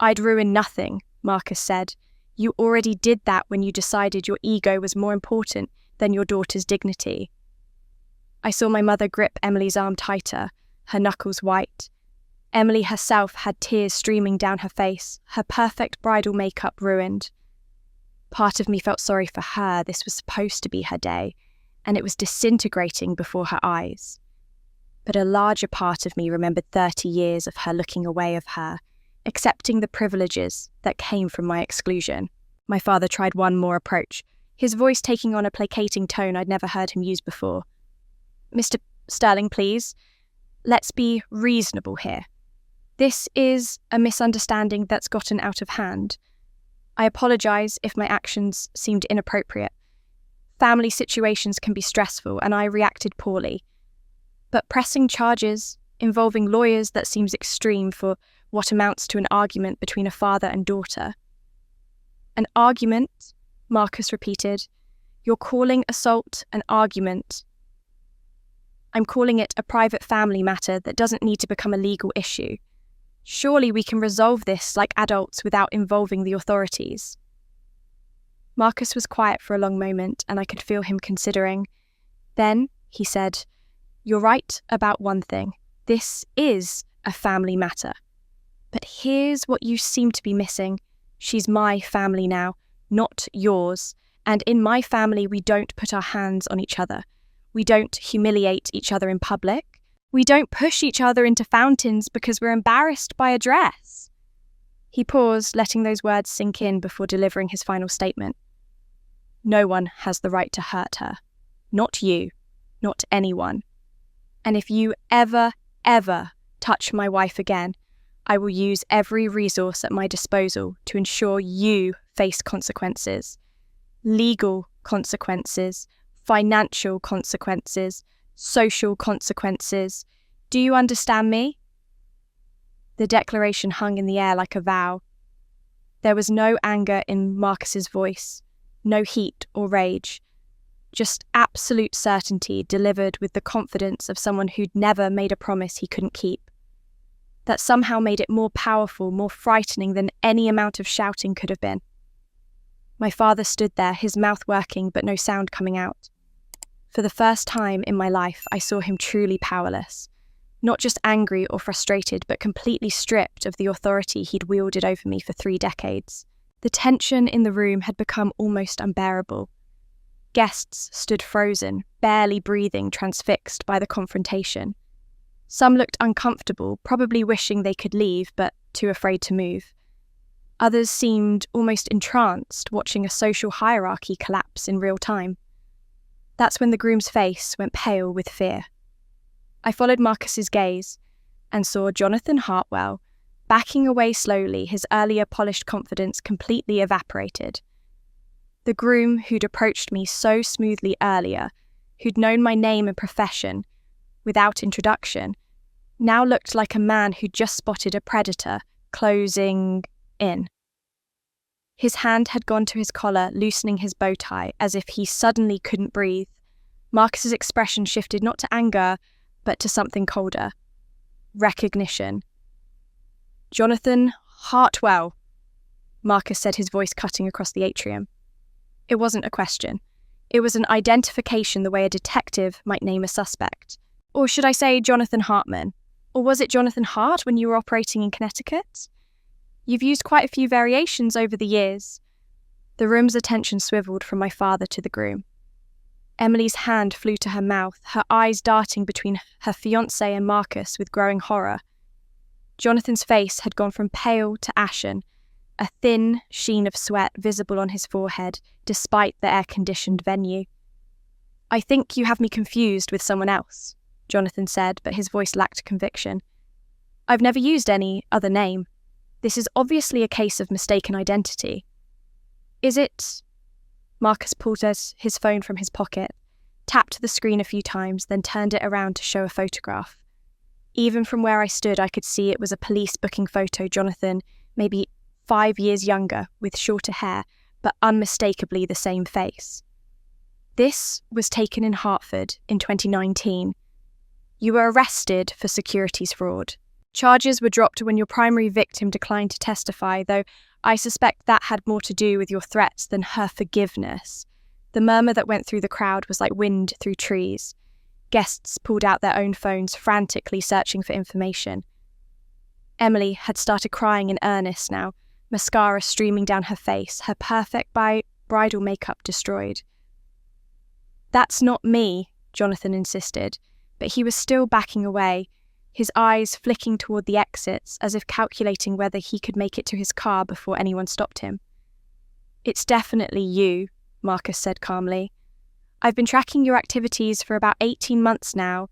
I'd ruin nothing, Marcus said. You already did that when you decided your ego was more important than your daughter's dignity. I saw my mother grip Emily's arm tighter, her knuckles white. Emily herself had tears streaming down her face, her perfect bridal makeup ruined. Part of me felt sorry for her. This was supposed to be her day, and it was disintegrating before her eyes. But a larger part of me remembered 30 years of her looking away of her, accepting the privileges that came from my exclusion. My father tried one more approach, his voice taking on a placating tone I'd never heard him use before. "Mr. Sterling, please, let's be reasonable here. This is a misunderstanding that's gotten out of hand. I apologise if my actions seemed inappropriate. Family situations can be stressful, and I reacted poorly. But pressing charges involving lawyers, that seems extreme for what amounts to an argument between a father and daughter." "An argument?" Marcus repeated. "You're calling assault an argument?" "I'm calling it a private family matter that doesn't need to become a legal issue. Surely we can resolve this like adults without involving the authorities." Marcus was quiet for a long moment, and I could feel him considering. Then he said, "You're right about one thing. This is a family matter. But here's what you seem to be missing. She's my family now, not yours. And in my family, we don't put our hands on each other. We don't humiliate each other in public. We don't push each other into fountains because we're embarrassed by a dress." He paused, letting those words sink in before delivering his final statement. "No one has the right to hurt her. Not you. Not anyone. And if you ever touch my wife again, I will use every resource at my disposal to ensure you face consequences. Legal consequences, financial consequences, social consequences. Do you understand me?" The declaration hung in the air like a vow. There was no anger in Marcus's voice, no heat or rage, just absolute certainty delivered with the confidence of someone who'd never made a promise he couldn't keep. That somehow made it more powerful, more frightening than any amount of shouting could have been. My father stood there, his mouth working but no sound coming out. For the first time in my life, I saw him truly powerless. Not just angry or frustrated, but completely stripped of the authority he'd wielded over me for 3 decades. The tension in the room had become almost unbearable. Guests stood frozen, barely breathing, transfixed by the confrontation. Some looked uncomfortable, probably wishing they could leave, but too afraid to move. Others seemed almost entranced, watching a social hierarchy collapse in real time. That's when the groom's face went pale with fear. I followed Marcus's gaze and saw Jonathan Hartwell backing away slowly, his earlier polished confidence completely evaporated. The groom who'd approached me so smoothly earlier, who'd known my name and profession without introduction, now looked like a man who'd just spotted a predator closing in. His hand had gone to his collar, loosening his bow tie, as if he suddenly couldn't breathe. Marcus's expression shifted not to anger, but to something colder. Recognition. "Jonathan Hartwell," Marcus said, his voice cutting across the atrium. It wasn't a question. It was an identification the way a detective might name a suspect. Or should I say Jonathan Hartman? Or was it Jonathan Hart when you were operating in Connecticut? You've used quite a few variations over the years. The room's attention swiveled from my father to the groom. Emily's hand flew to her mouth, her eyes darting between her fiancé and Marcus with growing horror. Jonathan's face had gone from pale to ashen, a thin sheen of sweat visible on his forehead, despite the air-conditioned venue. "I think you have me confused with someone else," Jonathan said, but his voice lacked conviction. "I've never used any other name. This is obviously a case of mistaken identity." "Is it?" Marcus pulled his phone from his pocket, tapped the screen a few times, then turned it around to show a photograph. Even from where I stood, I could see it was a police booking photo. Jonathan, maybe 5 years younger, with shorter hair, but unmistakably the same face. This was taken in Hartford in 2019. You were arrested for securities fraud. Charges were dropped when your primary victim declined to testify, though I suspect that had more to do with your threats than her forgiveness. The murmur that went through the crowd was like wind through trees. Guests pulled out their own phones, frantically searching for information. Emily had started crying in earnest now, mascara streaming down her face, her perfect bridal makeup destroyed. "That's not me," Jonathan insisted, but he was still backing away, his eyes flicking toward the exits as if calculating whether he could make it to his car before anyone stopped him. "It's definitely you," Marcus said calmly. "I've been tracking your activities for about 18 months now,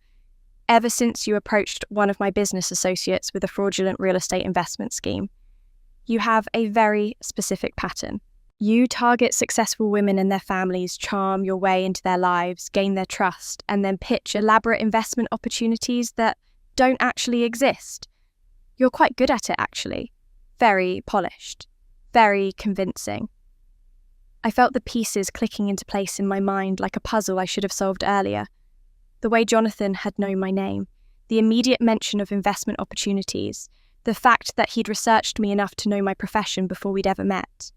ever since you approached one of my business associates with a fraudulent real estate investment scheme. You have a very specific pattern. You target successful women and their families, charm your way into their lives, gain their trust, and then pitch elaborate investment opportunities that don't actually exist. You're quite good at it, actually. Very polished. Very convincing." I felt the pieces clicking into place in my mind like a puzzle I should have solved earlier. The way Jonathan had known my name, the immediate mention of investment opportunities, the fact that he'd researched me enough to know my profession before we'd ever met.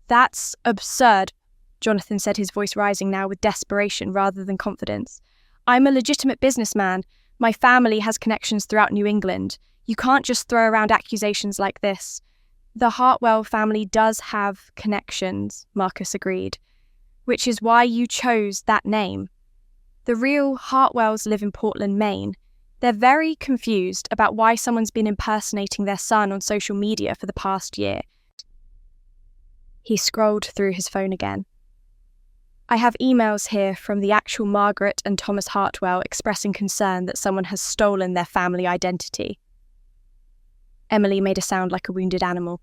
"That's absurd," Jonathan said, his voice rising now with desperation rather than confidence. "I'm a legitimate businessman. My family has connections throughout New England. You can't just throw around accusations like this." "The Hartwell family does have connections," Marcus agreed, "which is why you chose that name. The real Hartwells live in Portland, Maine. They're very confused about why someone's been impersonating their son on social media for the past year." He scrolled through his phone again. "I have emails here from the actual Margaret and Thomas Hartwell expressing concern that someone has stolen their family identity." Emily made a sound like a wounded animal.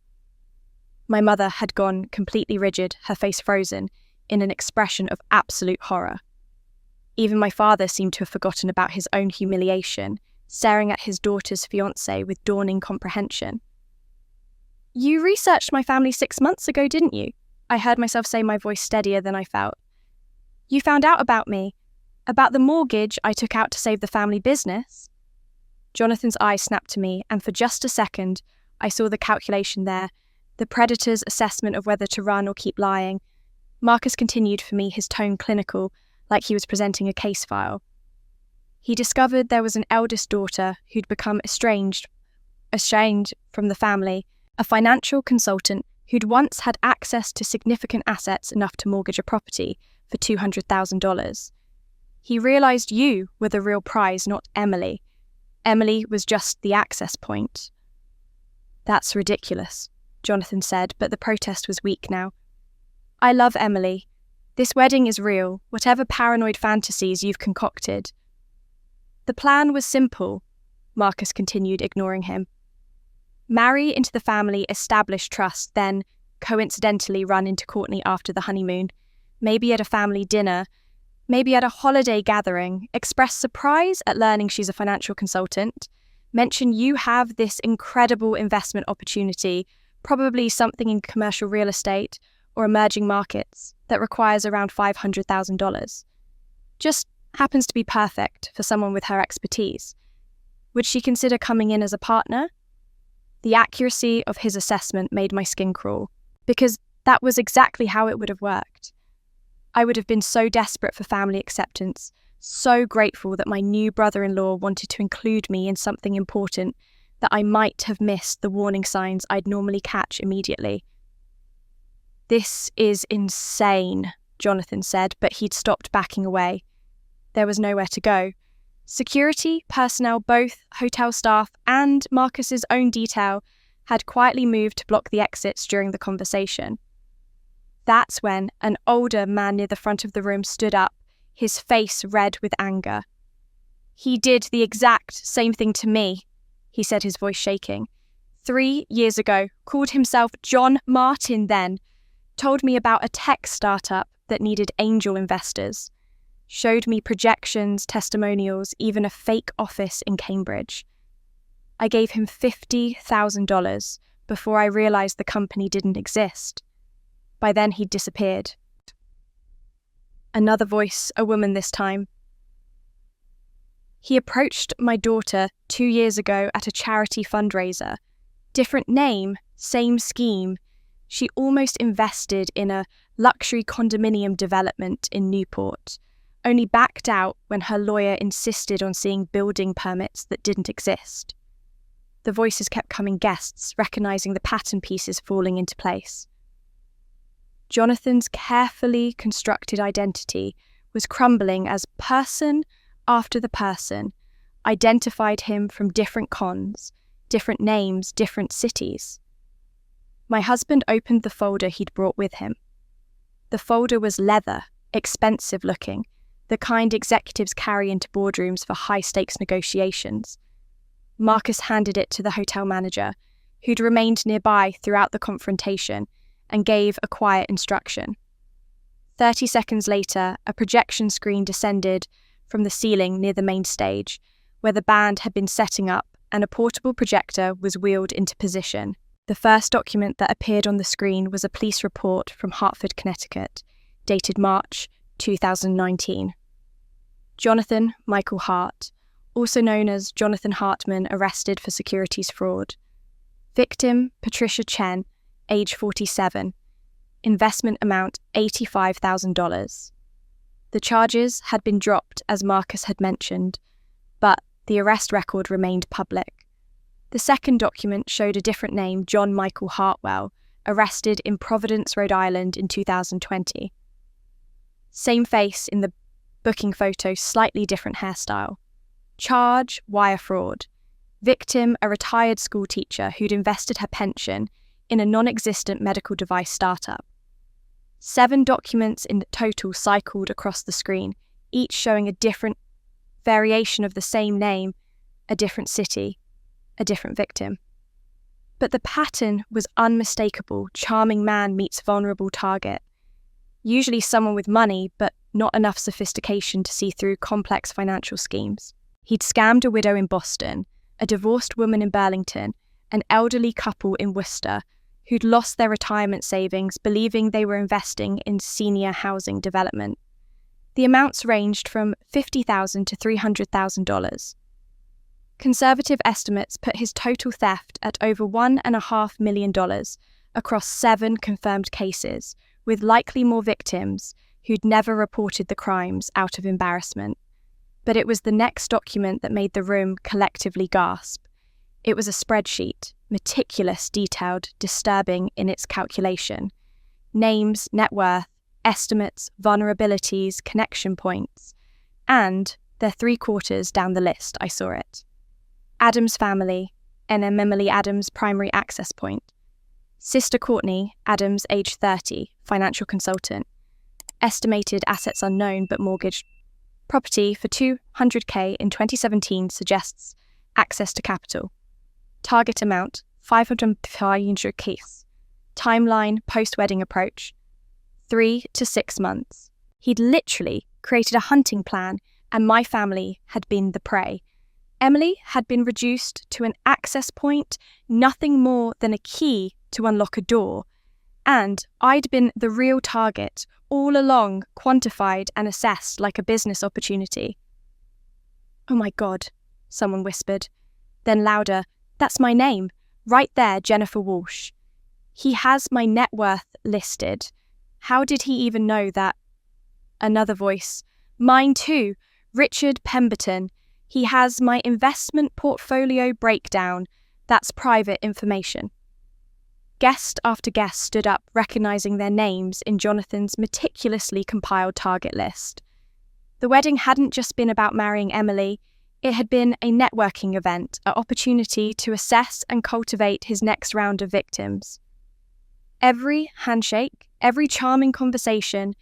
My mother had gone completely rigid, her face frozen, in an expression of absolute horror. Even my father seemed to have forgotten about his own humiliation, staring at his daughter's fiancé with dawning comprehension. "You researched my family 6 months ago, didn't you?" I heard myself say, my voice steadier than I felt. "You found out about me, about the mortgage I took out to save the family business?" Jonathan's eyes snapped to me, and for just a second, I saw the calculation there, the predator's assessment of whether to run or keep lying. Marcus continued for me, his tone clinical, like he was presenting a case file. He discovered there was an eldest daughter who'd become estranged from the family, a financial consultant who'd once had access to significant assets enough to mortgage a property for $200,000. He realised you were the real prize, not Emily. Emily was just the access point. "That's ridiculous," Jonathan said, but the protest was weak now. "I love Emily. This wedding is real, whatever paranoid fantasies you've concocted." "The plan was simple," Marcus continued, ignoring him. "Marry into the family, establish trust, then, coincidentally, run into Courtney after the honeymoon, maybe at a family dinner, maybe at a holiday gathering, express surprise at learning she's a financial consultant, mention you have this incredible investment opportunity, probably something in commercial real estate or emerging markets, that requires around $500,000. Just happens to be perfect for someone with her expertise. Would she consider coming in as a partner?" The accuracy of his assessment made my skin crawl, because that was exactly how it would have worked. I would have been so desperate for family acceptance, so grateful that my new brother-in-law wanted to include me in something important, that I might have missed the warning signs I'd normally catch immediately. "This is insane," Jonathan said, but he'd stopped backing away. There was nowhere to go. Security, personnel, both hotel staff and Marcus's own detail, had quietly moved to block the exits during the conversation. That's when an older man near the front of the room stood up, his face red with anger. "He did the exact same thing to me," he said, his voice shaking. 3 years ago, called himself John Martin then, told me about a tech startup that needed angel investors, showed me projections, testimonials, even a fake office in Cambridge. I gave him $50,000 before I realised the company didn't exist. By then he'd disappeared. Another voice, a woman this time. "He approached my daughter 2 years ago at a charity fundraiser. Different name, same scheme. She almost invested in a luxury condominium development in Newport, only backed out when her lawyer insisted on seeing building permits that didn't exist." The voices kept coming, guests, recognising the pattern pieces falling into place. Jonathan's carefully constructed identity was crumbling as person after the person identified him from different cons, different names, different cities. My husband opened the folder he'd brought with him. The folder was leather, expensive looking, the kind executives carry into boardrooms for high-stakes negotiations. Marcus handed it to the hotel manager, who'd remained nearby throughout the confrontation, and gave a quiet instruction. 30 seconds later, a projection screen descended from the ceiling near the main stage, where the band had been setting up, and a portable projector was wheeled into position. The first document that appeared on the screen was a police report from Hartford, Connecticut, dated March 2019. Jonathan Michael Hart, also known as Jonathan Hartman, arrested for securities fraud. Victim Patricia Chen, age 47. Investment amount $85,000. The charges had been dropped as Marcus had mentioned, but the arrest record remained public. The second document showed a different name, John Michael Hartwell, arrested in Providence, Rhode Island in 2020. Same face in the booking photo, slightly different hairstyle. Charge, wire fraud. Victim, a retired school teacher who'd invested her pension in a non-existent medical device startup. 7 documents in total cycled across the screen, each showing a different variation of the same name, a different city, a different victim. But the pattern was unmistakable. Charming man meets vulnerable target. Usually someone with money, but not enough sophistication to see through complex financial schemes. He'd scammed a widow in Boston, a divorced woman in Burlington, an elderly couple in Worcester who'd lost their retirement savings believing they were investing in senior housing development. The amounts ranged from $50,000 to $300,000. Conservative estimates put his total theft at over $1.5 million across 7 confirmed cases, with likely more victims who'd never reported the crimes out of embarrassment. But it was the next document that made the room collectively gasp. It was a spreadsheet, meticulous, detailed, disturbing in its calculation. Names, net worth, estimates, vulnerabilities, connection points. And they're 3/4 down the list, I saw it. Adams family, and Emily Adams' primary access point. Sister Courtney, Adams, age 30, financial consultant. Estimated assets unknown but mortgaged. Property for $200K in 2017 suggests access to capital. Target amount, $500K. Timeline, post-wedding approach, 3 to 6 months. He'd literally created a hunting plan, and my family had been the prey. Emily had been reduced to an access point, nothing more than a key to unlock a door. And I'd been the real target, all along quantified and assessed like a business opportunity. "Oh my God," someone whispered. Then louder, "That's my name. Right there, Jennifer Walsh. He has my net worth listed. How did he even know that?" Another voice, "Mine too, Richard Pemberton. He has my investment portfolio breakdown. That's private information." Guest after guest stood up, recognizing their names in Jonathan's meticulously compiled target list. The wedding hadn't just been about marrying Emily, it had been a networking event, an opportunity to assess and cultivate his next round of victims. Every handshake, every charming conversation,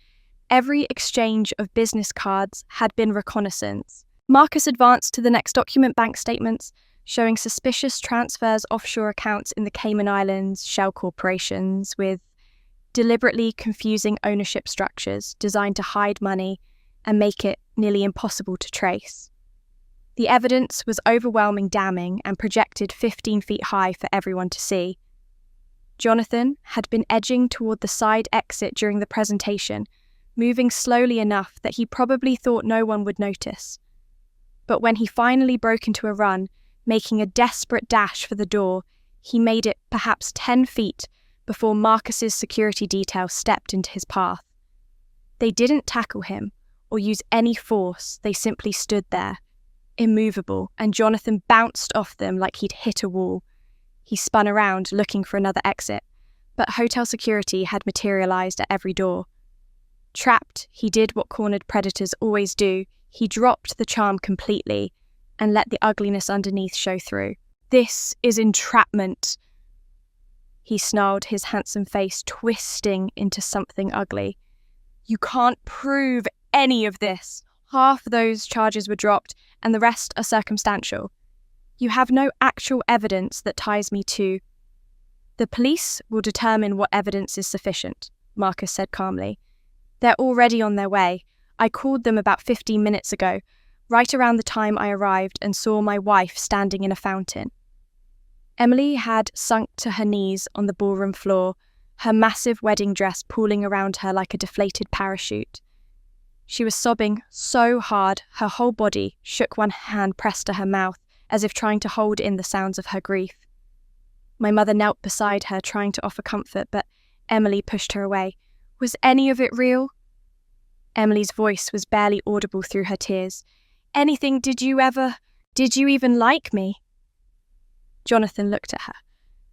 every exchange of business cards had been reconnaissance. Marcus advanced to the next document, bank statements, showing suspicious transfers offshore accounts in the Cayman Islands, shell corporations, with deliberately confusing ownership structures designed to hide money and make it nearly impossible to trace. The evidence was overwhelming, damning, and projected 15 feet high for everyone to see. Jonathan had been edging toward the side exit during the presentation, moving slowly enough that he probably thought no one would notice. But when he finally broke into a run, making a desperate dash for the door, he made it perhaps 10 feet before Marcus's security detail stepped into his path. They didn't tackle him or use any force, they simply stood there, immovable, and Jonathan bounced off them like he'd hit a wall. He spun around, looking for another exit, But hotel security had materialized at every door. Trapped, he did what cornered predators always do. He dropped the charm completely and let the ugliness underneath show through. "This is entrapment," he snarled, his handsome face twisting into something ugly. "You can't prove any of this. Half those charges were dropped and the rest are circumstantial. You have no actual evidence that ties me to—" "The police will determine what evidence is sufficient," Marcus said calmly. "They're already on their way. I called them about 15 minutes ago, right around the time I arrived and saw my wife standing in a fountain." Emily had sunk to her knees on the ballroom floor, her massive wedding dress pooling around her like a deflated parachute. She was sobbing so hard, her whole body shook, one hand pressed to her mouth, as if trying to hold in the sounds of her grief. My mother knelt beside her, trying to offer comfort, but Emily pushed her away. "Was any of it real?" Emily's voice was barely audible through her tears. "Anything? Did you even like me?" Jonathan looked at her,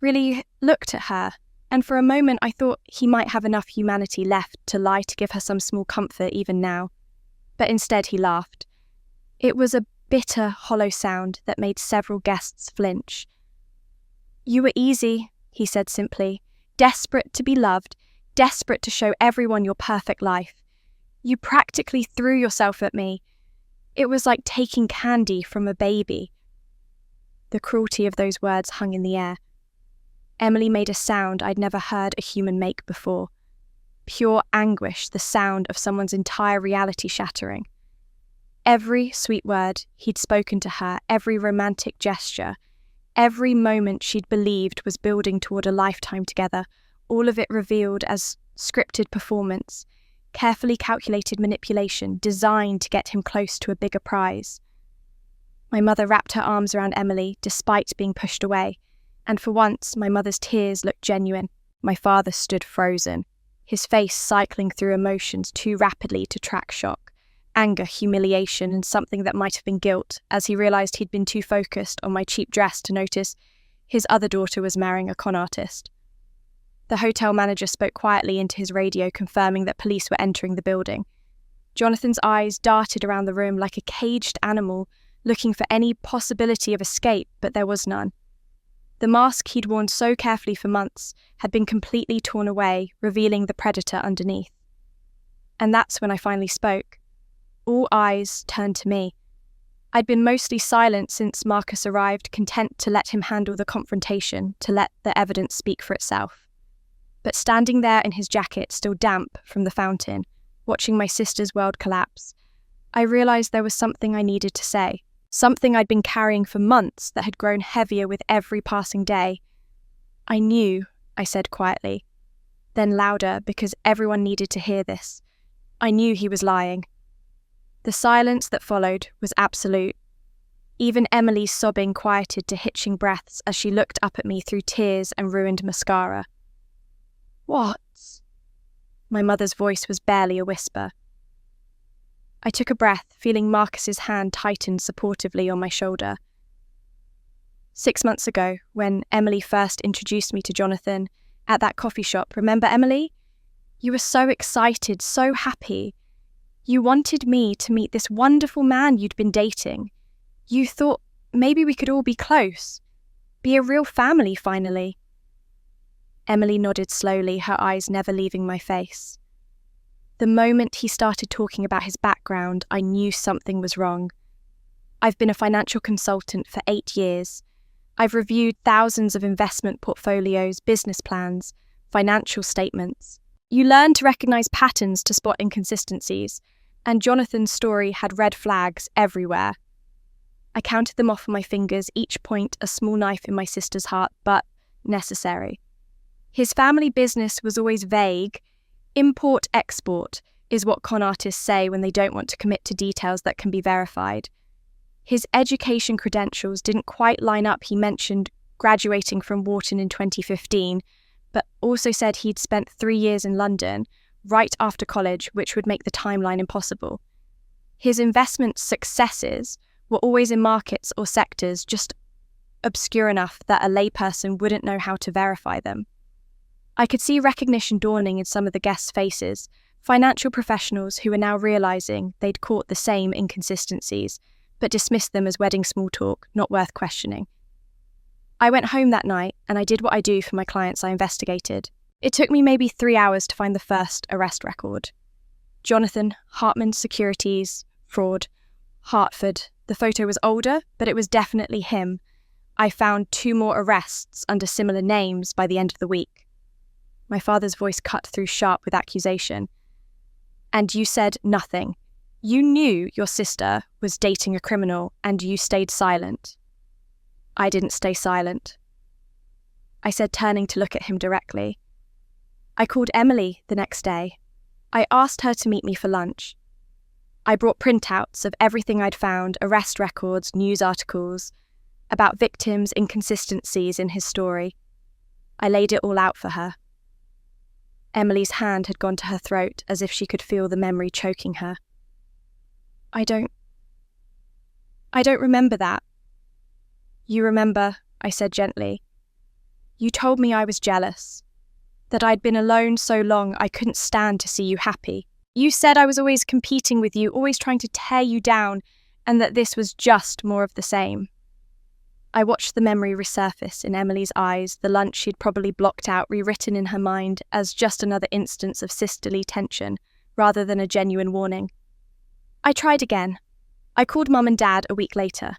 really looked at her, and for a moment I thought he might have enough humanity left to lie to give her some small comfort even now. But instead he laughed. It was a bitter, hollow sound that made several guests flinch. "You were easy," he said simply, "desperate to be loved, desperate to show everyone your perfect life. You practically threw yourself at me. It was like taking candy from a baby." The cruelty of those words hung in the air. Emily made a sound I'd never heard a human make before. Pure anguish, the sound of someone's entire reality shattering. Every sweet word he'd spoken to her, every romantic gesture, every moment she'd believed was building toward a lifetime together, all of it revealed as scripted performance, carefully calculated manipulation designed to get him close to a bigger prize. My mother wrapped her arms around Emily, despite being pushed away, and for once my mother's tears looked genuine. My father stood frozen, his face cycling through emotions too rapidly to track shock, anger, humiliation, and something that might have been guilt, as he realised he'd been too focused on my cheap dress to notice his other daughter was marrying a con artist. The hotel manager spoke quietly into his radio, confirming that police were entering the building. Jonathan's eyes darted around the room like a caged animal, looking for any possibility of escape, but there was none. The mask he'd worn so carefully for months had been completely torn away, revealing the predator underneath. And that's when I finally spoke. All eyes turned to me. I'd been mostly silent since Marcus arrived, content to let him handle the confrontation, to let the evidence speak for itself. But standing there in his jacket, still damp from the fountain, watching my sister's world collapse, I realised there was something I needed to say. Something I'd been carrying for months that had grown heavier with every passing day. "I knew," I said quietly, then louder because everyone needed to hear this. "I knew he was lying." The silence that followed was absolute. Even Emily's sobbing quieted to hitching breaths as she looked up at me through tears and ruined mascara. "What?" My mother's voice was barely a whisper. I took a breath, feeling Marcus's hand tighten supportively on my shoulder. 6 months ago, when Emily first introduced me to Jonathan at that coffee shop, remember, Emily? You were so excited, so happy. You wanted me to meet this wonderful man you'd been dating. You thought maybe we could all be close, be a real family finally. Emily nodded slowly, her eyes never leaving my face. The moment he started talking about his background, I knew something was wrong. I've been a financial consultant for 8 years. I've reviewed thousands of investment portfolios, business plans, financial statements. You learn to recognize patterns to spot inconsistencies, and Jonathan's story had red flags everywhere. I counted them off on my fingers, each point a small knife in my sister's heart, but necessary. His family business was always vague. Import-export is what con artists say when they don't want to commit to details that can be verified. His education credentials didn't quite line up. He mentioned graduating from Wharton in 2015, but also said he'd spent 3 years in London right after college, which would make the timeline impossible. His investment successes were always in markets or sectors just obscure enough that a layperson wouldn't know how to verify them. I could see recognition dawning in some of the guests' faces, financial professionals who were now realising they'd caught the same inconsistencies, but dismissed them as wedding small talk, not worth questioning. I went home that night and I did what I do for my clients I investigated. It took me maybe 3 hours to find the first arrest record. Jonathan, Hartman Securities, fraud, Hartford. The photo was older, but it was definitely him. I found 2 more arrests under similar names by the end of the week. My father's voice cut through sharp with accusation. And you said nothing. You knew your sister was dating a criminal and you stayed silent. I didn't stay silent. I said, turning to look at him directly. I called Emily the next day. I asked her to meet me for lunch. I brought printouts of everything I'd found, arrest records, news articles, about victims' inconsistencies in his story. I laid it all out for her. Emily's hand had gone to her throat as if she could feel the memory choking her. I don't remember that. You remember, I said gently. You told me I was jealous, that I'd been alone so long I couldn't stand to see you happy. You said I was always competing with you, always trying to tear you down, and that this was just more of the same. I watched the memory resurface in Emily's eyes, the lunch she'd probably blocked out, rewritten in her mind as just another instance of sisterly tension, rather than a genuine warning. I tried again. I called Mum and Dad a week later.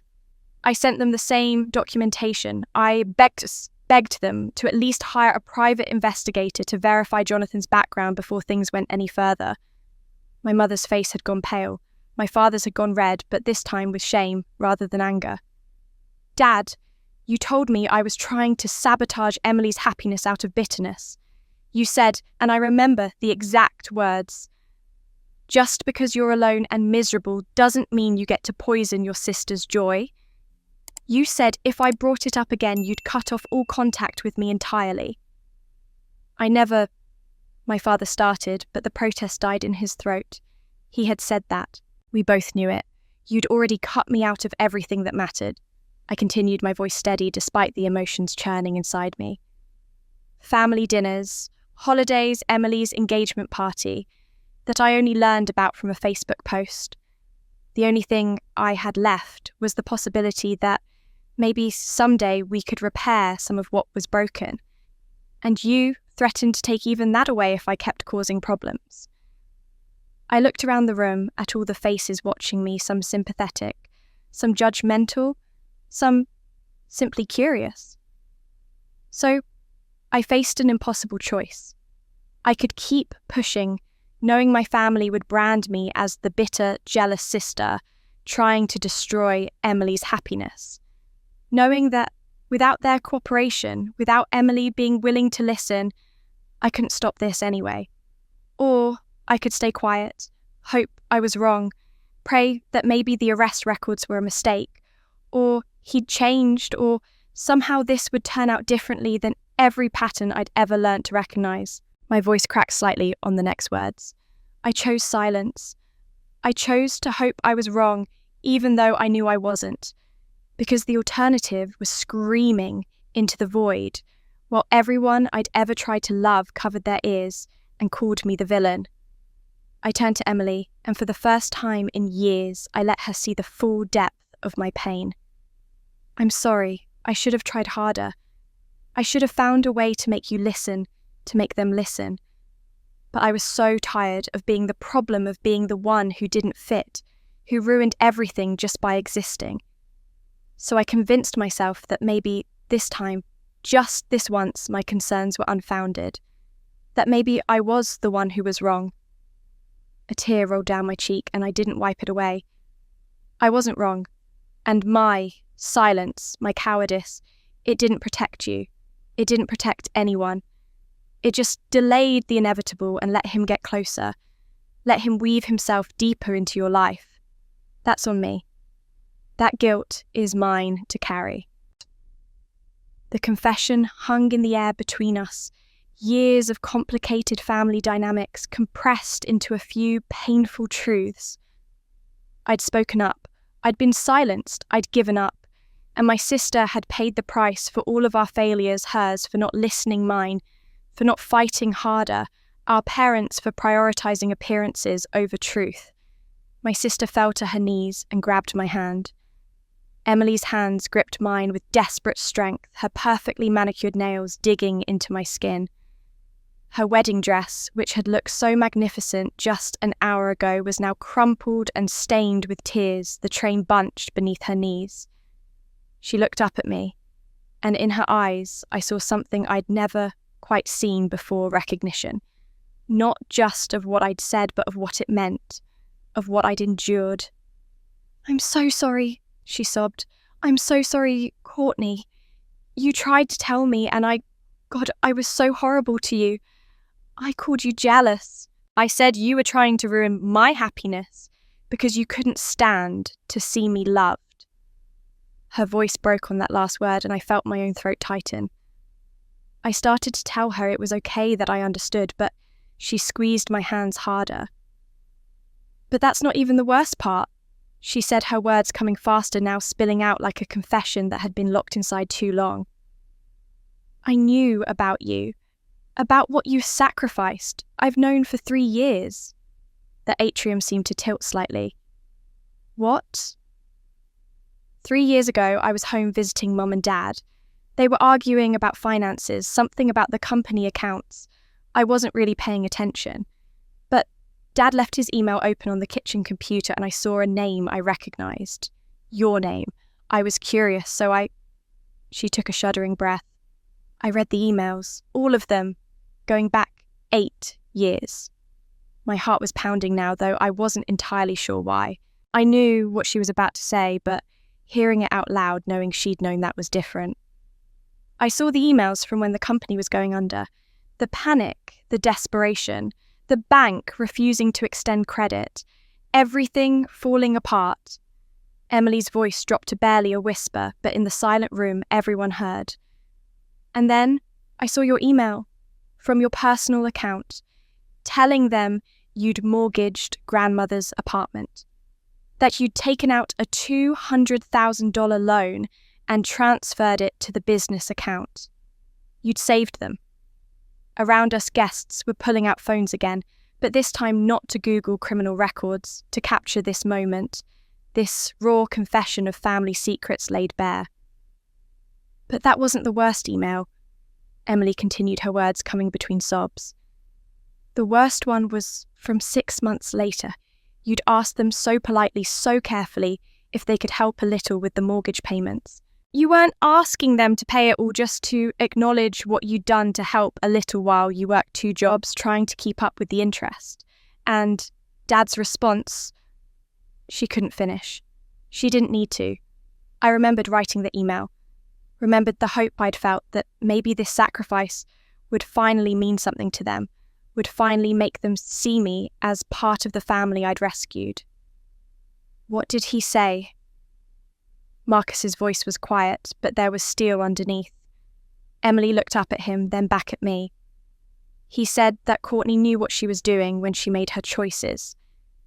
I sent them the same documentation. I begged them to at least hire a private investigator to verify Jonathan's background before things went any further. My mother's face had gone pale. My father's had gone red, but this time with shame rather than anger. Dad, you told me I was trying to sabotage Emily's happiness out of bitterness. You said, and I remember the exact words, just because you're alone and miserable doesn't mean you get to poison your sister's joy. You said if I brought it up again, you'd cut off all contact with me entirely. My father started, but the protest died in his throat. He had said that. We both knew it. You'd already cut me out of everything that mattered. I continued, my voice steady despite the emotions churning inside me. Family dinners, holidays, Emily's engagement party, that I only learned about from a Facebook post. The only thing I had left was the possibility that maybe someday we could repair some of what was broken. And you threatened to take even that away if I kept causing problems. I looked around the room at all the faces watching me, some sympathetic, some judgmental, some simply curious. So I faced an impossible choice. I could keep pushing, knowing my family would brand me as the bitter, jealous sister trying to destroy Emily's happiness. Knowing that without their cooperation, without Emily being willing to listen, I couldn't stop this anyway. Or I could stay quiet, hope I was wrong, pray that maybe the arrest records were a mistake, or he'd changed, or somehow this would turn out differently than every pattern I'd ever learnt to recognise. My voice cracked slightly on the next words. I chose silence. I chose to hope I was wrong, even though I knew I wasn't, because the alternative was screaming into the void, while everyone I'd ever tried to love covered their ears and called me the villain. I turned to Emily, and for the first time in years, I let her see the full depth of my pain. I'm sorry, I should have tried harder. I should have found a way to make you listen, to make them listen. But I was so tired of being the problem, of being the one who didn't fit, who ruined everything just by existing. So I convinced myself that maybe this time, just this once, my concerns were unfounded. That maybe I was the one who was wrong. A tear rolled down my cheek and I didn't wipe it away. I wasn't wrong. And my silence, my cowardice, it didn't protect you. It didn't protect anyone. It just delayed the inevitable and let him get closer. Let him weave himself deeper into your life. That's on me. That guilt is mine to carry. The confession hung in the air between us. Years of complicated family dynamics compressed into a few painful truths. I'd spoken up. I'd been silenced. I'd given up. And my sister had paid the price for all of our failures, hers for not listening, mine. for not fighting harder, our parents for prioritizing appearances over truth. My sister fell to her knees and grabbed my hand. Emily's hands gripped mine with desperate strength, her perfectly manicured nails digging into my skin. Her wedding dress, which had looked so magnificent just an hour ago, was now crumpled and stained with tears, the train bunched beneath her knees. She looked up at me, and in her eyes I saw something I'd never quite seen before: recognition. Not just of what I'd said, but of what it meant, of what I'd endured. "I'm so sorry," she sobbed. "I'm so sorry, Courtney. You tried to tell me, and I was so horrible to you. I called you jealous. I said you were trying to ruin my happiness because you couldn't stand to see me loved." Her voice broke on that last word, and I felt my own throat tighten. I started to tell her it was okay that I understood, but she squeezed my hands harder. "But that's not even the worst part," she said, her words coming faster, now spilling out like a confession that had been locked inside too long. "I knew about you, about what you sacrificed. I've known for 3 years. The atrium seemed to tilt slightly. "What?" 3 years ago, I was home visiting Mum and Dad. They were arguing about finances, something about the company accounts. I wasn't really paying attention. But Dad left his email open on the kitchen computer, and I saw a name I recognized. Your name. I was curious, so She took a shuddering breath. I read the emails, all of them, going back 8 years. My heart was pounding now, though I wasn't entirely sure why. I knew what she was about to say, but hearing it out loud, knowing she'd known, that was different. I saw the emails from when the company was going under. The panic, the desperation, the bank refusing to extend credit, everything falling apart. Emily's voice dropped to barely a whisper, but in the silent room, everyone heard. And then I saw your email from your personal account, telling them you'd mortgaged grandmother's apartment, that you'd taken out a $200,000 loan and transferred it to the business account. You'd saved them. Around us, guests were pulling out phones again, but this time not to Google criminal records, to capture this moment, this raw confession of family secrets laid bare. But that wasn't the worst email. Emily continued, her words coming between sobs. The worst one was from 6 months later. You'd asked them so politely, so carefully, if they could help a little with the mortgage payments. You weren't asking them to pay it all, just to acknowledge what you'd done to help a little while you worked 2 jobs trying to keep up with the interest. And Dad's response, she couldn't finish. She didn't need to. I remembered writing the email, remembered the hope I'd felt that maybe this sacrifice would finally mean something to them, would finally make them see me as part of the family I'd rescued. What did he say? Marcus's voice was quiet, but there was steel underneath. Emily looked up at him, then back at me. He said that Courtney knew what she was doing when she made her choices,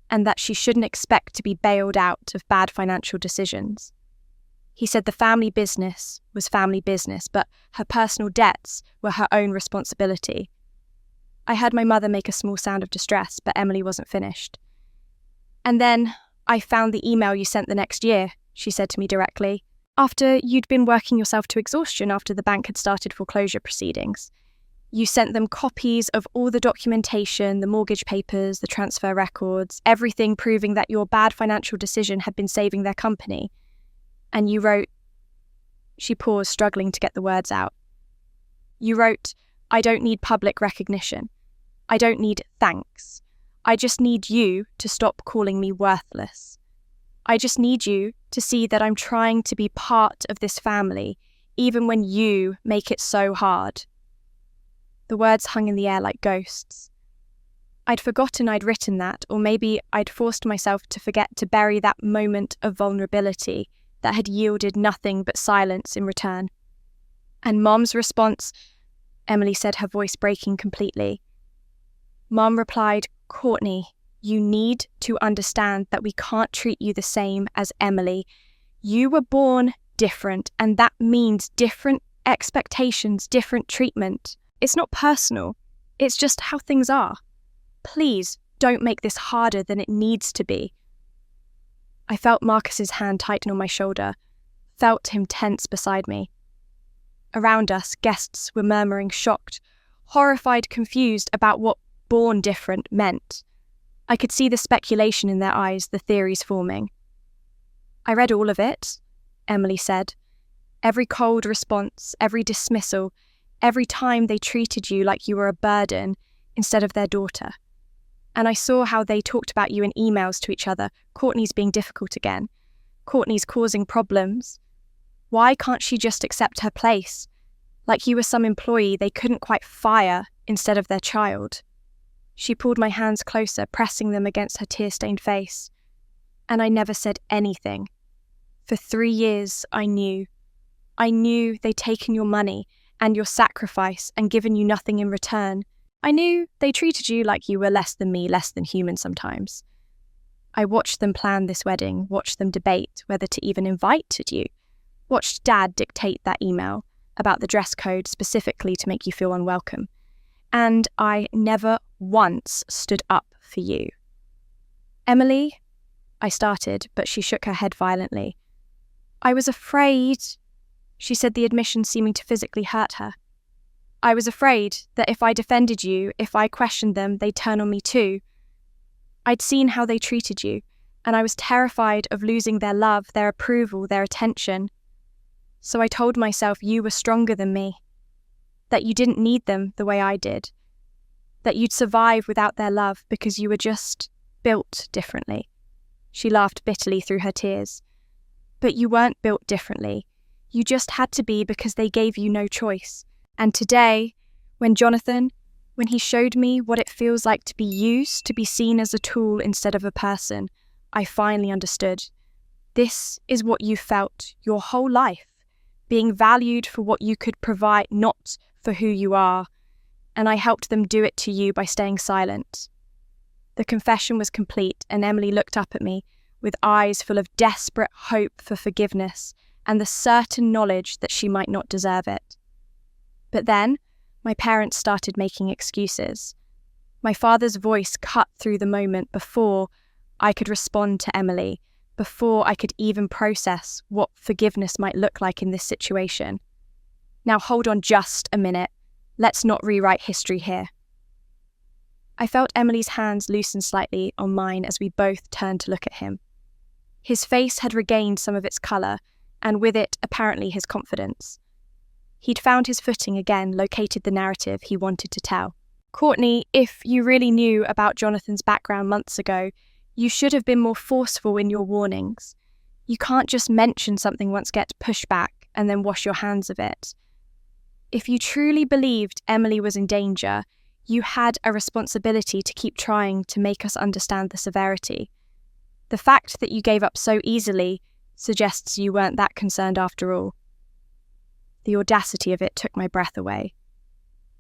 and that she shouldn't expect to be bailed out of bad financial decisions. He said the family business was family business, but her personal debts were her own responsibility. I heard my mother make a small sound of distress, but Emily wasn't finished. And then I found the email you sent the next year, she said to me directly, after you'd been working yourself to exhaustion after the bank had started foreclosure proceedings. You sent them copies of all the documentation, the mortgage papers, the transfer records, everything proving that your bad financial decision had been saving their company. And you wrote... She paused, struggling to get the words out. You wrote, I don't need public recognition. I don't need thanks. I just need you to stop calling me worthless. I just need you to see that I'm trying to be part of this family, even when you make it so hard. The words hung in the air like ghosts. I'd forgotten I'd written that, or maybe I'd forced myself to forget to bury that moment of vulnerability that had yielded nothing but silence in return. And Mom's response, Emily said, her voice breaking completely. Mom replied, Courtney, you need to understand that we can't treat you the same as Emily. You were born different, and that means different expectations, different treatment. It's not personal. It's just how things are. Please don't make this harder than it needs to be. I felt Marcus's hand tighten on my shoulder, felt him tense beside me. Around us, guests were murmuring, shocked, horrified, confused about what born different meant. I could see the speculation in their eyes, the theories forming. I read all of it, Emily said. Every cold response, every dismissal, every time they treated you like you were a burden instead of their daughter. And I saw how they talked about you in emails to each other. Courtney's being difficult again. Courtney's causing problems. Why can't she just accept her place? Like you were some employee they couldn't quite fire instead of their child. She pulled my hands closer, pressing them against her tear-stained face. And I never said anything. For 3 years, I knew. I knew they'd taken your money and your sacrifice and given you nothing in return. I knew they treated you like you were less than me, less than human sometimes. I watched them plan this wedding, watched them debate whether to even invite you, watched Dad dictate that email about the dress code specifically to make you feel unwelcome. And I never once stood up for you. Emily, I started, but she shook her head violently. I was afraid, she said, the admission seeming to physically hurt her. I was afraid that if I defended you, if I questioned them, they'd turn on me too. I'd seen how they treated you, and I was terrified of losing their love, their approval, their attention. So I told myself you were stronger than me, that you didn't need them the way I did, that you'd survive without their love because you were just built differently. She laughed bitterly through her tears. But you weren't built differently. You just had to be because they gave you no choice. And today, when he showed me what it feels like to be used, to be seen as a tool instead of a person, I finally understood. This is what you felt your whole life, being valued for what you could provide, not for who you are. And I helped them do it to you by staying silent. The confession was complete, and Emily looked up at me with eyes full of desperate hope for forgiveness and the certain knowledge that she might not deserve it. But then, my parents started making excuses. My father's voice cut through the moment before I could respond to Emily, before I could even process what forgiveness might look like in this situation. Now hold on just a minute. Let's not rewrite history here. I felt Emily's hands loosen slightly on mine as we both turned to look at him. His face had regained some of its colour, and with it, apparently, his confidence. He'd found his footing again, located the narrative he wanted to tell. Courtney, if you really knew about Jonathan's background months ago, you should have been more forceful in your warnings. You can't just mention something once, get pushback, and then wash your hands of it. If you truly believed Emily was in danger, you had a responsibility to keep trying to make us understand the severity. The fact that you gave up so easily suggests you weren't that concerned after all. The audacity of it took my breath away.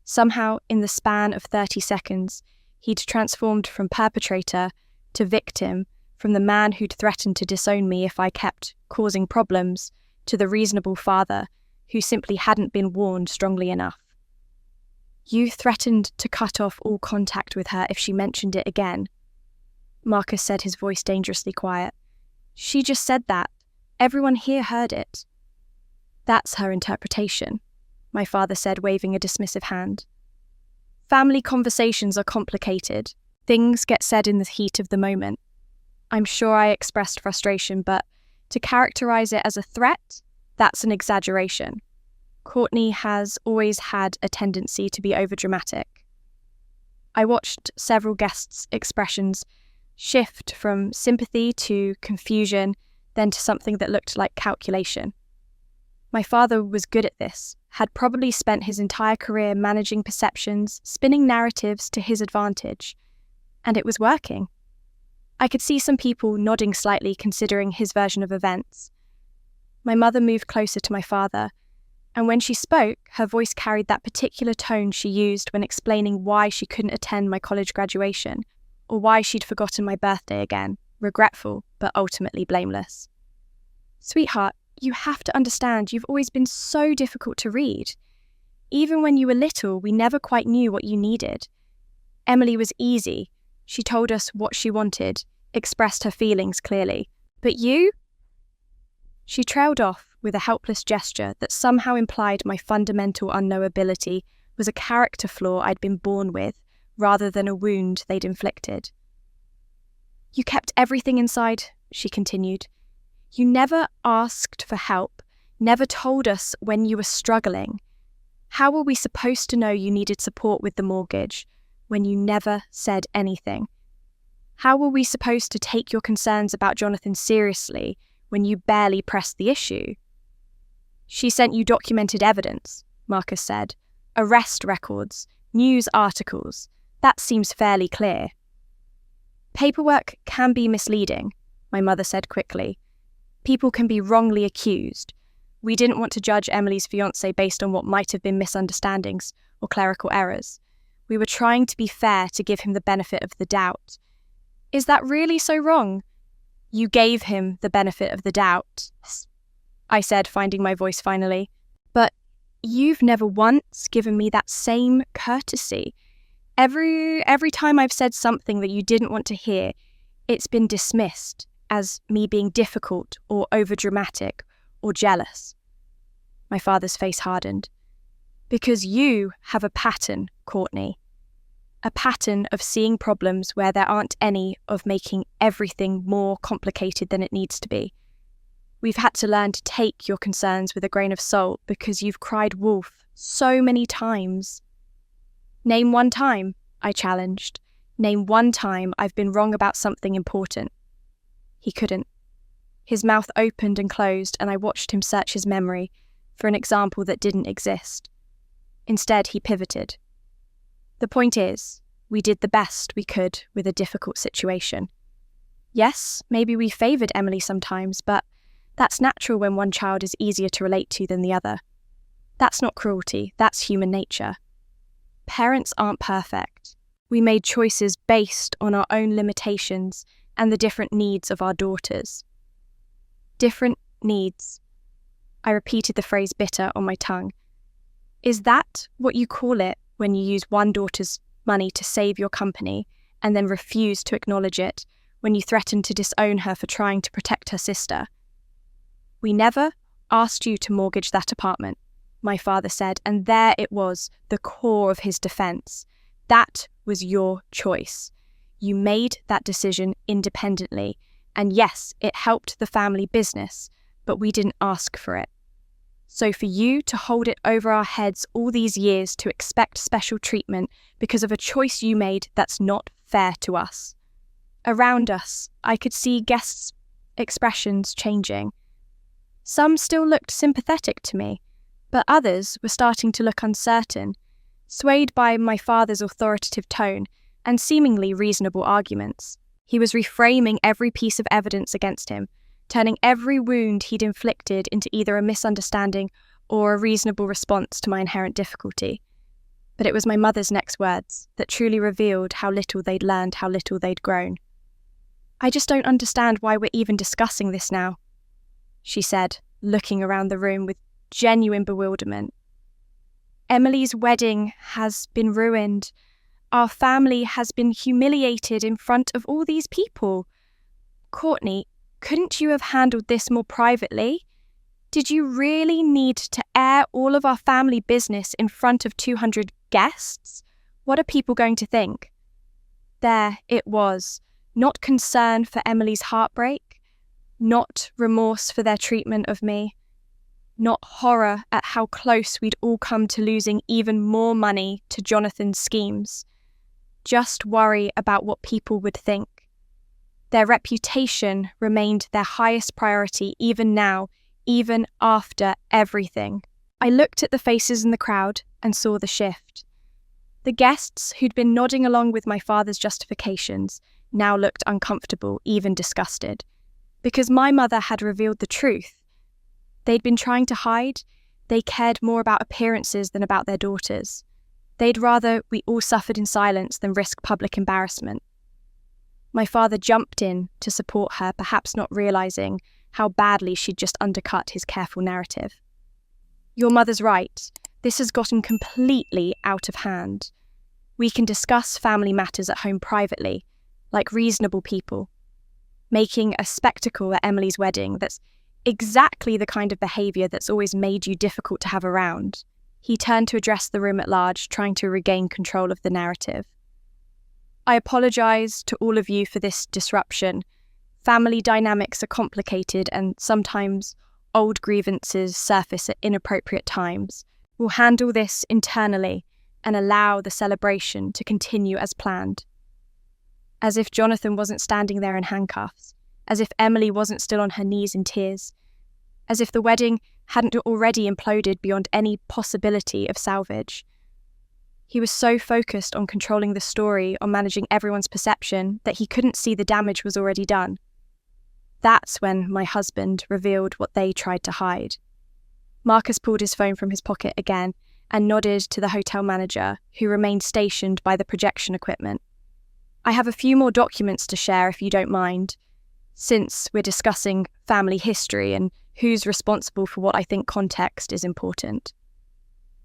Somehow, in the span of 30 seconds, he'd transformed from perpetrator to victim, from the man who'd threatened to disown me if I kept causing problems, to the reasonable father who simply hadn't been warned strongly enough. You threatened to cut off all contact with her if she mentioned it again. Marcus said, his voice dangerously quiet. She just said that. Everyone here heard it. That's her interpretation, my father said, waving a dismissive hand. Family conversations are complicated. Things get said in the heat of the moment. I'm sure I expressed frustration, but to characterize it as a threat, that's an exaggeration. Courtney has always had a tendency to be overdramatic. I watched several guests' expressions shift from sympathy to confusion, then to something that looked like calculation. My father was good at this, had probably spent his entire career managing perceptions, spinning narratives to his advantage, and it was working. I could see some people nodding slightly, considering his version of events. My mother moved closer to my father, and when she spoke, her voice carried that particular tone she used when explaining why she couldn't attend my college graduation, or why she'd forgotten my birthday again, regretful, but ultimately blameless. Sweetheart, you have to understand you've always been so difficult to read. Even when you were little, we never quite knew what you needed. Emily was easy. She told us what she wanted, expressed her feelings clearly. But you? She trailed off with a helpless gesture that somehow implied my fundamental unknowability was a character flaw I'd been born with, rather than a wound they'd inflicted. You kept everything inside, she continued. You never asked for help, never told us when you were struggling. How were we supposed to know you needed support with the mortgage when you never said anything? How were we supposed to take your concerns about Jonathan seriously when you barely pressed the issue? She sent you documented evidence, Marcus said. Arrest records, news articles. That seems fairly clear. Paperwork can be misleading, my mother said quickly. People can be wrongly accused. We didn't want to judge Emily's fiancé based on what might have been misunderstandings or clerical errors. We were trying to be fair to give him the benefit of the doubt. Is that really so wrong? You gave him the benefit of the doubt, I said, finding my voice finally. But you've never once given me that same courtesy. Every time I've said something that you didn't want to hear, it's been dismissed as me being difficult or overdramatic or jealous. My father's face hardened. Because you have a pattern, Courtney. A pattern of seeing problems where there aren't any, of making everything more complicated than it needs to be. We've had to learn to take your concerns with a grain of salt because you've cried wolf so many times. Name one time, I challenged. Name one time I've been wrong about something important. He couldn't. His mouth opened and closed, and I watched him search his memory for an example that didn't exist. Instead, he pivoted. The point is, we did the best we could with a difficult situation. Yes, maybe we favoured Emily sometimes, but that's natural when one child is easier to relate to than the other. That's not cruelty, that's human nature. Parents aren't perfect. We made choices based on our own limitations and the different needs of our daughters. Different needs. I repeated the phrase bitter on my tongue. Is that what you call it when you use one daughter's money to save your company and then refuse to acknowledge it when you threaten to disown her for trying to protect her sister? We never asked you to mortgage that apartment, my father said, and there it was, the core of his defence. That was your choice. You made that decision independently, and yes, it helped the family business, but we didn't ask for it. So for you to hold it over our heads all these years to expect special treatment because of a choice you made, that's not fair to us. Around us, I could see guests' expressions changing. Some still looked sympathetic to me, but others were starting to look uncertain, swayed by my father's authoritative tone and seemingly reasonable arguments. He was reframing every piece of evidence against him, turning every wound he'd inflicted into either a misunderstanding or a reasonable response to my inherent difficulty. But it was my mother's next words that truly revealed how little they'd learned, how little they'd grown. I just don't understand why we're even discussing this now, she said, looking around the room with genuine bewilderment. Emily's wedding has been ruined. Our family has been humiliated in front of all these people. Courtney, couldn't you have handled this more privately? Did you really need to air all of our family business in front of 200 guests? What are people going to think? There it was, not concern for Emily's heartbreak, not remorse for their treatment of me, not horror at how close we'd all come to losing even more money to Jonathan's schemes. Just worry about what people would think. Their reputation remained their highest priority even now, even after everything. I looked at the faces in the crowd and saw the shift. The guests who'd been nodding along with my father's justifications now looked uncomfortable, even disgusted, because my mother had revealed the truth. They'd been trying to hide. They cared more about appearances than about their daughters. They'd rather we all suffered in silence than risk public embarrassment. My father jumped in to support her, perhaps not realising how badly she'd just undercut his careful narrative. Your mother's right. This has gotten completely out of hand. We can discuss family matters at home privately, like reasonable people. Making a spectacle at Emily's wedding, that's exactly the kind of behaviour that's always made you difficult to have around. He turned to address the room at large, trying to regain control of the narrative. I apologise to all of you for this disruption. Family dynamics are complicated and sometimes old grievances surface at inappropriate times. We'll handle this internally and allow the celebration to continue as planned. As if Jonathan wasn't standing there in handcuffs, as if Emily wasn't still on her knees in tears, as if the wedding hadn't already imploded beyond any possibility of salvage. He was so focused on controlling the story, on managing everyone's perception, that he couldn't see the damage was already done. That's when my husband revealed what they tried to hide. Marcus pulled his phone from his pocket again and nodded to the hotel manager, who remained stationed by the projection equipment. I have a few more documents to share if you don't mind, since we're discussing family history and who's responsible for what I think context is important.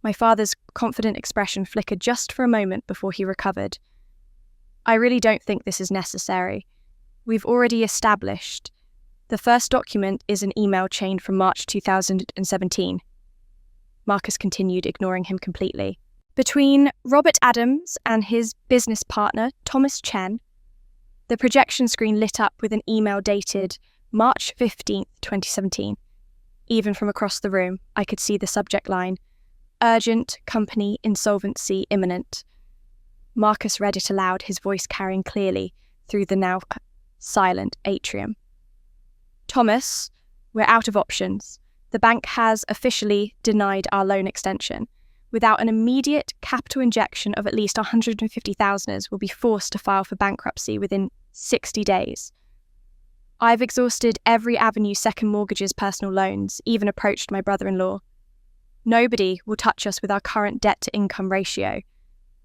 My father's confident expression flickered just for a moment before he recovered. I really don't think this is necessary. We've already established. The first document is an email chain from March 2017. Marcus continued, ignoring him completely. Between Robert Adams and his business partner, Thomas Chen. The projection screen lit up with an email dated March 15th, 2017. Even from across the room, I could see the subject line, Urgent Company Insolvency Imminent. Marcus read it aloud, his voice carrying clearly through the now silent atrium. Thomas, we're out of options. The bank has officially denied our loan extension. Without an immediate capital injection of at least $150,000, we'll be forced to file for bankruptcy within 60 days. I've exhausted every avenue, second mortgages, personal loans, even approached my brother-in-law. Nobody will touch us with our current debt-to-income ratio.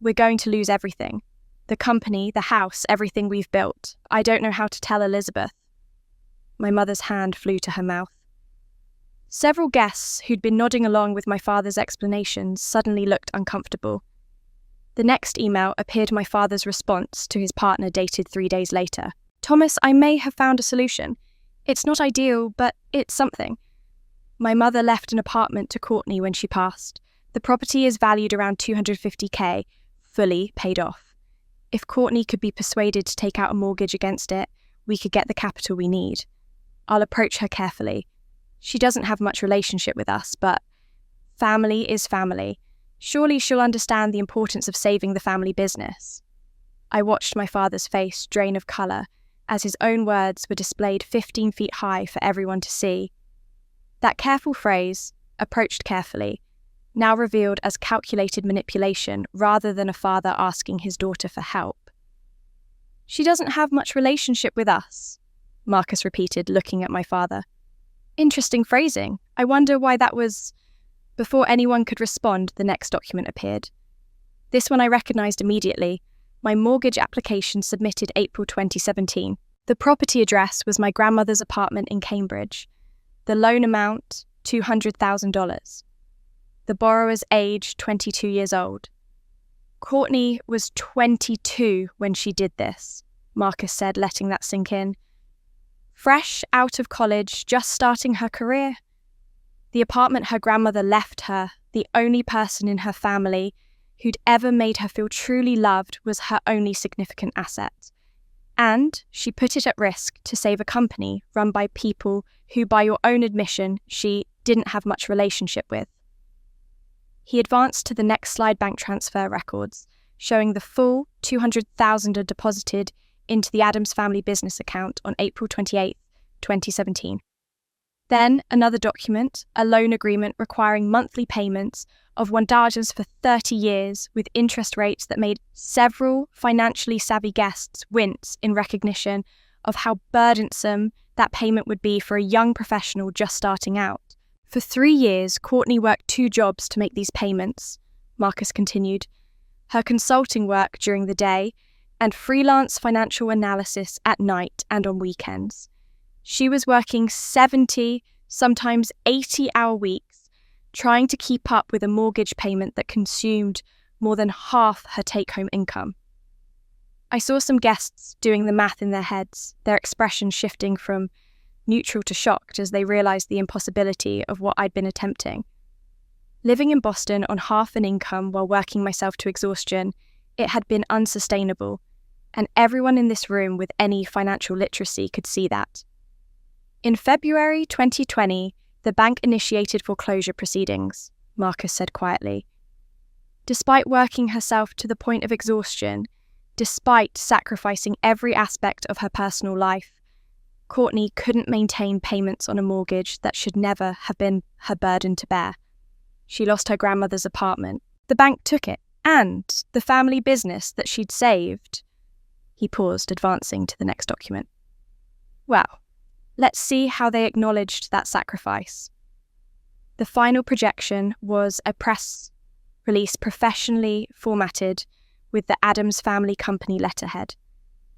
We're going to lose everything. The company, the house, everything we've built. I don't know how to tell Elizabeth. My mother's hand flew to her mouth. Several guests who'd been nodding along with my father's explanations suddenly looked uncomfortable. The next email appeared my father's response to his partner, dated 3 days later. Thomas, I may have found a solution. It's not ideal, but it's something. My mother left an apartment to Courtney when she passed. The property is valued around $250,000, fully paid off. If Courtney could be persuaded to take out a mortgage against it, we could get the capital we need. I'll approach her carefully. She doesn't have much relationship with us, but family is family. Surely she'll understand the importance of saving the family business. I watched my father's face drain of colour as his own words were displayed 15 feet high for everyone to see. That careful phrase, approached carefully, now revealed as calculated manipulation rather than a father asking his daughter for help. She doesn't have much relationship with us, Marcus repeated, looking at my father. Interesting phrasing. I wonder why that was... Before anyone could respond, the next document appeared. This one I recognised immediately. My mortgage application submitted April 2017. The property address was my grandmother's apartment in Cambridge. The loan amount, $200,000. The borrower's age, 22 years old. Courtney was 22 when she did this, Marcus said, letting that sink in. Fresh out of college, just starting her career. The apartment her grandmother left her, the only person in her family who'd ever made her feel truly loved, was her only significant asset. And she put it at risk to save a company run by people who, by your own admission, she didn't have much relationship with. He advanced to the next slide, bank transfer records, showing the full $200,000 deposited into the Adams family business account on April 28, 2017. Then another document, a loan agreement requiring monthly payments of $1 for 30 years with interest rates that made several financially savvy guests wince in recognition of how burdensome that payment would be for a young professional just starting out. For 3 years, Courtney worked 2 jobs to make these payments, Marcus continued. Her consulting work during the day and freelance financial analysis at night and on weekends. She was working 70, sometimes 80-hour weeks trying to keep up with a mortgage payment that consumed more than half her take-home income. I saw some guests doing the math in their heads, their expressions shifting from neutral to shocked as they realised the impossibility of what I'd been attempting. Living in Boston on half an income while working myself to exhaustion, it had been unsustainable, and everyone in this room with any financial literacy could see that. In February 2020, the bank initiated foreclosure proceedings, Marcus said quietly. Despite working herself to the point of exhaustion, despite sacrificing every aspect of her personal life, Courtney couldn't maintain payments on a mortgage that should never have been her burden to bear. She lost her grandmother's apartment. The bank took it, and the family business that she'd saved. He paused, advancing to the next document. Well, let's see how they acknowledged that sacrifice. The final projection was a press release professionally formatted with the Addams Family Company letterhead,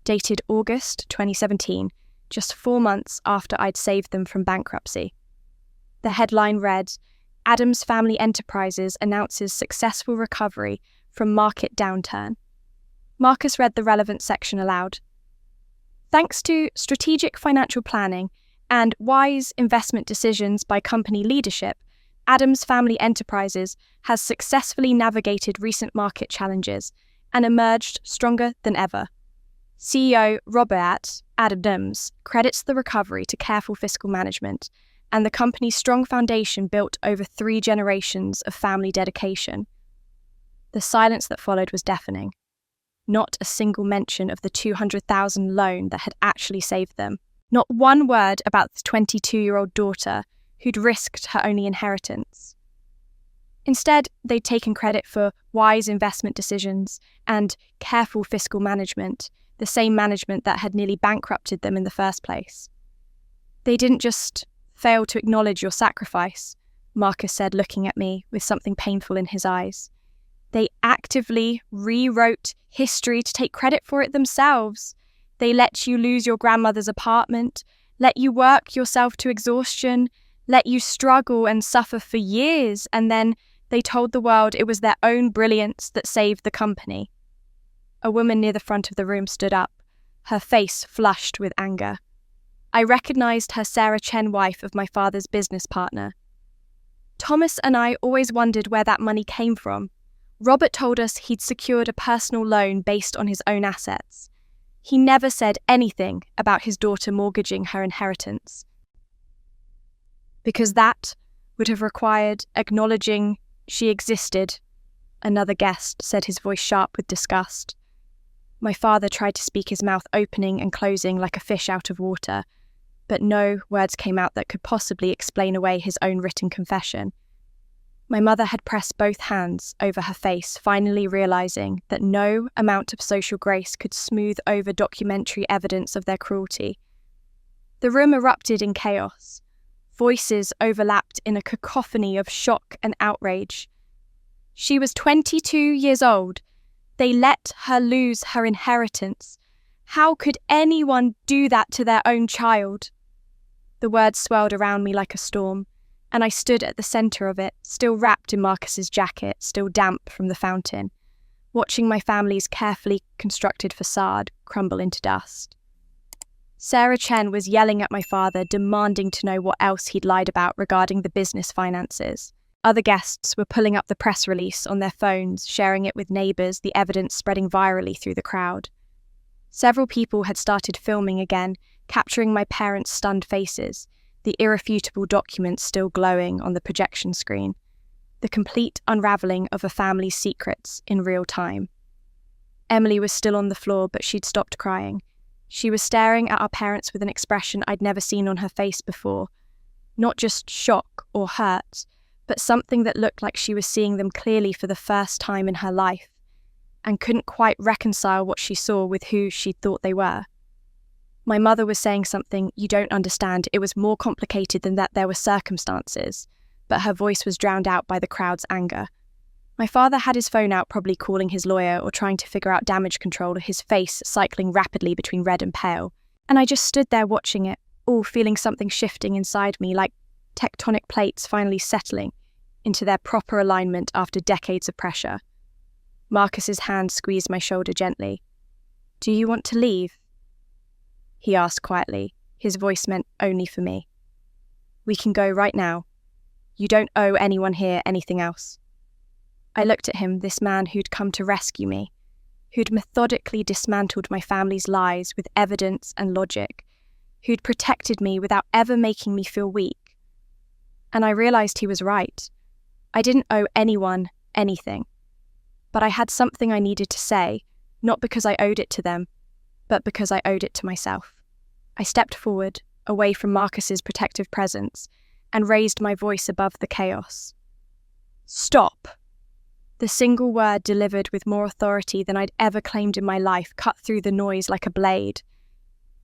dated August 2017, just 4 months after I'd saved them from bankruptcy. The headline read, Addams Family Enterprises announces successful recovery from market downturn. Marcus read the relevant section aloud. Thanks to strategic financial planning and wise investment decisions by company leadership, Addams Family Enterprises has successfully navigated recent market challenges and emerged stronger than ever. CEO Robert Adams credits the recovery to careful fiscal management and the company's strong foundation built over 3 generations of family dedication. The silence that followed was deafening. Not a single mention of the $200,000 loan that had actually saved them. Not one word about the 22-year-old daughter who'd risked her only inheritance. Instead, they'd taken credit for wise investment decisions and careful fiscal management, the same management that had nearly bankrupted them in the first place. They didn't just fail to acknowledge your sacrifice, Marcus said, looking at me with something painful in his eyes. They actively rewrote history to take credit for it themselves. They let you lose your grandmother's apartment, let you work yourself to exhaustion, let you struggle and suffer for years, and then they told the world it was their own brilliance that saved the company. A woman near the front of the room stood up, her face flushed with anger. I recognized her Sarah Chen, wife of my father's business partner. Thomas and I always wondered where that money came from. Robert told us he'd secured a personal loan based on his own assets. He never said anything about his daughter mortgaging her inheritance. Because that would have required acknowledging she existed, another guest said, his voice sharp with disgust. My father tried to speak, his mouth opening and closing like a fish out of water, but no words came out that could possibly explain away his own written confession. My mother had pressed both hands over her face, finally realising that no amount of social grace could smooth over documentary evidence of their cruelty. The room erupted in chaos. Voices overlapped in a cacophony of shock and outrage. She was 22 years old. They let her lose her inheritance. How could anyone do that to their own child? The words swirled around me like a storm, and I stood at the centre of it, still wrapped in Marcus's jacket, still damp from the fountain, watching my family's carefully constructed facade crumble into dust. Sarah Chen was yelling at my father, demanding to know what else he'd lied about regarding the business finances. Other guests were pulling up the press release on their phones, sharing it with neighbours, the evidence spreading virally through the crowd. Several people had started filming again, capturing my parents' stunned faces, the irrefutable documents still glowing on the projection screen, the complete unravelling of a family's secrets in real time. Emily was still on the floor, but she'd stopped crying. She was staring at our parents with an expression I'd never seen on her face before, not just shock or hurt, but something that looked like she was seeing them clearly for the first time in her life, and couldn't quite reconcile what she saw with who she'd thought they were. My mother was saying something, "You don't understand, it was more complicated than that, there were circumstances," but her voice was drowned out by the crowd's anger. My father had his phone out, probably calling his lawyer or trying to figure out damage control, his face cycling rapidly between red and pale, and I just stood there watching it, all feeling something shifting inside me, like tectonic plates finally settling into their proper alignment after decades of pressure. Marcus's hand squeezed my shoulder gently. "Do you want to leave?" he asked quietly, his voice meant only for me. "We can go right now. You don't owe anyone here anything else." I looked at him, this man who'd come to rescue me, who'd methodically dismantled my family's lies with evidence and logic, who'd protected me without ever making me feel weak. And I realized he was right. I didn't owe anyone anything. But I had something I needed to say, not because I owed it to them, but because I owed it to myself. I stepped forward, away from Marcus's protective presence, and raised my voice above the chaos. "Stop!" The single word delivered with more authority than I'd ever claimed in my life cut through the noise like a blade.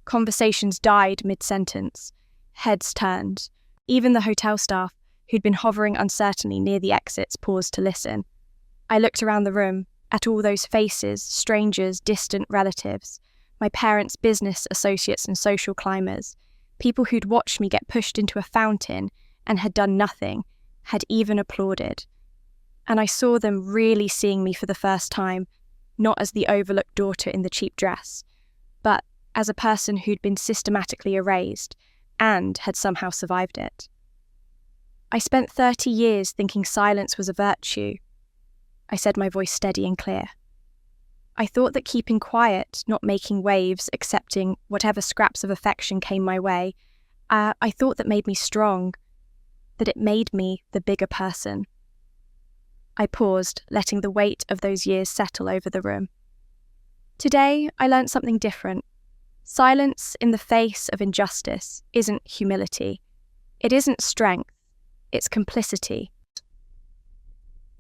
Conversations died mid-sentence. Heads turned. Even the hotel staff, who'd been hovering uncertainly near the exits, paused to listen. I looked around the room, at all those faces, strangers, distant relatives, my parents' business associates and social climbers, people who'd watched me get pushed into a fountain and had done nothing, had even applauded. And I saw them really seeing me for the first time, not as the overlooked daughter in the cheap dress, but as a person who'd been systematically erased and had somehow survived it. I spent 30 years thinking silence was a virtue. I said, my voice steady and clear. I thought that keeping quiet, not making waves, accepting whatever scraps of affection came my way, I thought that made me strong, that it made me the bigger person. I paused, letting the weight of those years settle over the room. Today, I learned something different. Silence in the face of injustice isn't humility. It isn't strength. It's complicity.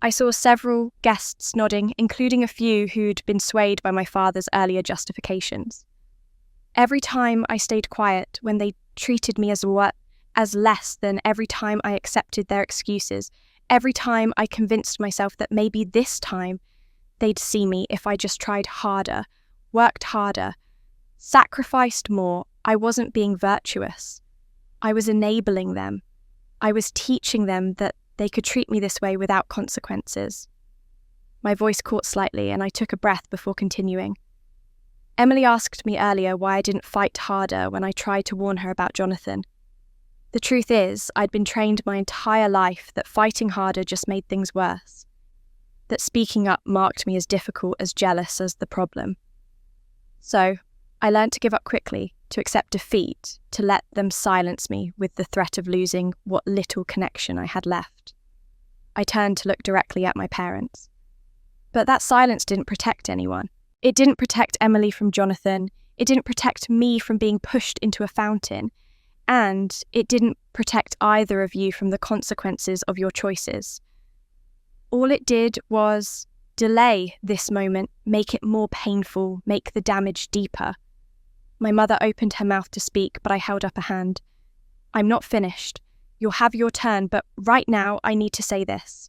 I saw several guests nodding, including a few who'd been swayed by my father's earlier justifications. Every time I stayed quiet, when they treated me as less than, every time I accepted their excuses, every time I convinced myself that maybe this time they'd see me if I just tried harder, worked harder, sacrificed more, I wasn't being virtuous. I was enabling them. I was teaching them that they could treat me this way without consequences. My voice caught slightly and I took a breath before continuing. Emily asked me earlier why I didn't fight harder when I tried to warn her about Jonathan. The truth is, I'd been trained my entire life that fighting harder just made things worse. That speaking up marked me as difficult, as jealous as the problem. So, I learned to give up quickly, to accept defeat, to let them silence me with the threat of losing what little connection I had left. I turned to look directly at my parents. But that silence didn't protect anyone. It didn't protect Emily from Jonathan. It didn't protect me from being pushed into a fountain. And it didn't protect either of you from the consequences of your choices. All it did was delay this moment, make it more painful, make the damage deeper. My mother opened her mouth to speak, but I held up a hand. "I'm not finished. You'll have your turn, but right now I need to say this."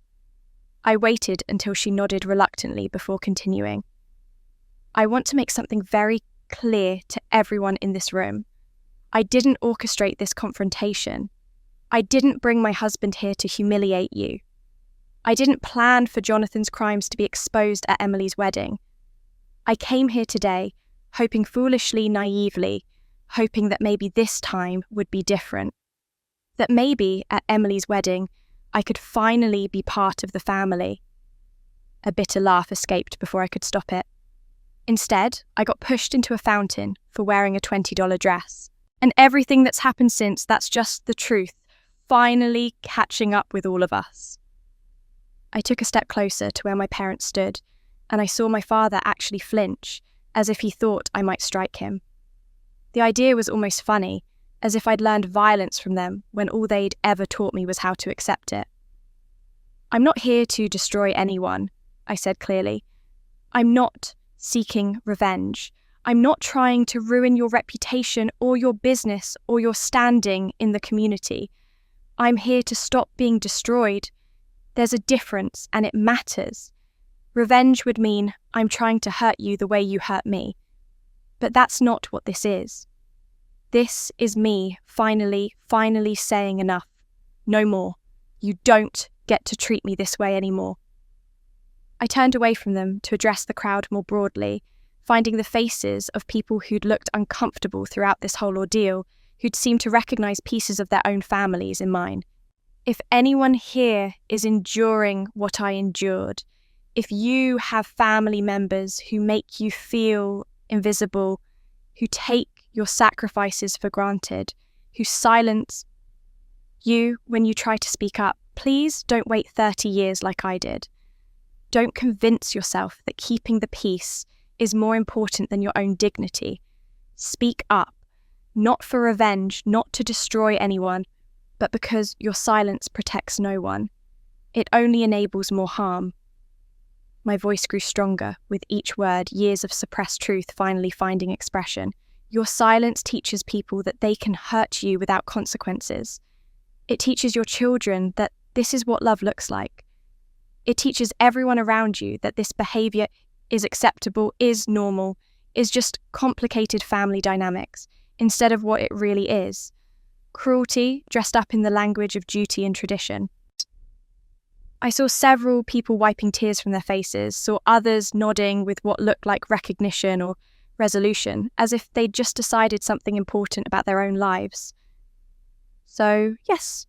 I waited until she nodded reluctantly before continuing. "I want to make something very clear to everyone in this room. I didn't orchestrate this confrontation. I didn't bring my husband here to humiliate you. I didn't plan for Jonathan's crimes to be exposed at Emily's wedding. I came here today, hoping foolishly, naively, hoping that maybe this time would be different. That maybe at Emily's wedding, I could finally be part of the family." A bitter laugh escaped before I could stop it. Instead, I got pushed into a fountain for wearing a $20 dress. And everything that's happened since, that's just the truth, finally catching up with all of us. I took a step closer to where my parents stood, and I saw my father actually flinch, as if he thought I might strike him. The idea was almost funny, as if I'd learned violence from them when all they'd ever taught me was how to accept it. "I'm not here to destroy anyone," I said clearly. "I'm not seeking revenge. I'm not trying to ruin your reputation or your business or your standing in the community. I'm here to stop being destroyed. There's a difference, and it matters. Revenge would mean I'm trying to hurt you the way you hurt me. But that's not what this is. This is me finally saying enough. No more. You don't get to treat me this way anymore. I turned away from them to address the crowd more broadly, finding the faces of people who'd looked uncomfortable throughout this whole ordeal, who'd seemed to recognize pieces of their own families in mine. If anyone here is enduring what I endured, if you have family members who make you feel invisible, who take your sacrifices for granted, who silence you when you try to speak up, please don't wait 30 years like I did. Don't convince yourself that keeping the peace is more important than your own dignity. Speak up, not for revenge, not to destroy anyone, but because your silence protects no one. It only enables more harm. My voice grew stronger with each word, years of suppressed truth finally finding expression. Your silence teaches people that they can hurt you without consequences. It teaches your children that this is what love looks like. It teaches everyone around you that this behavior is acceptable, is normal, is just complicated family dynamics, instead of what it really is. Cruelty dressed up in the language of duty and tradition. I saw several people wiping tears from their faces, saw others nodding with what looked like recognition or resolution, as if they'd just decided something important about their own lives. So, yes,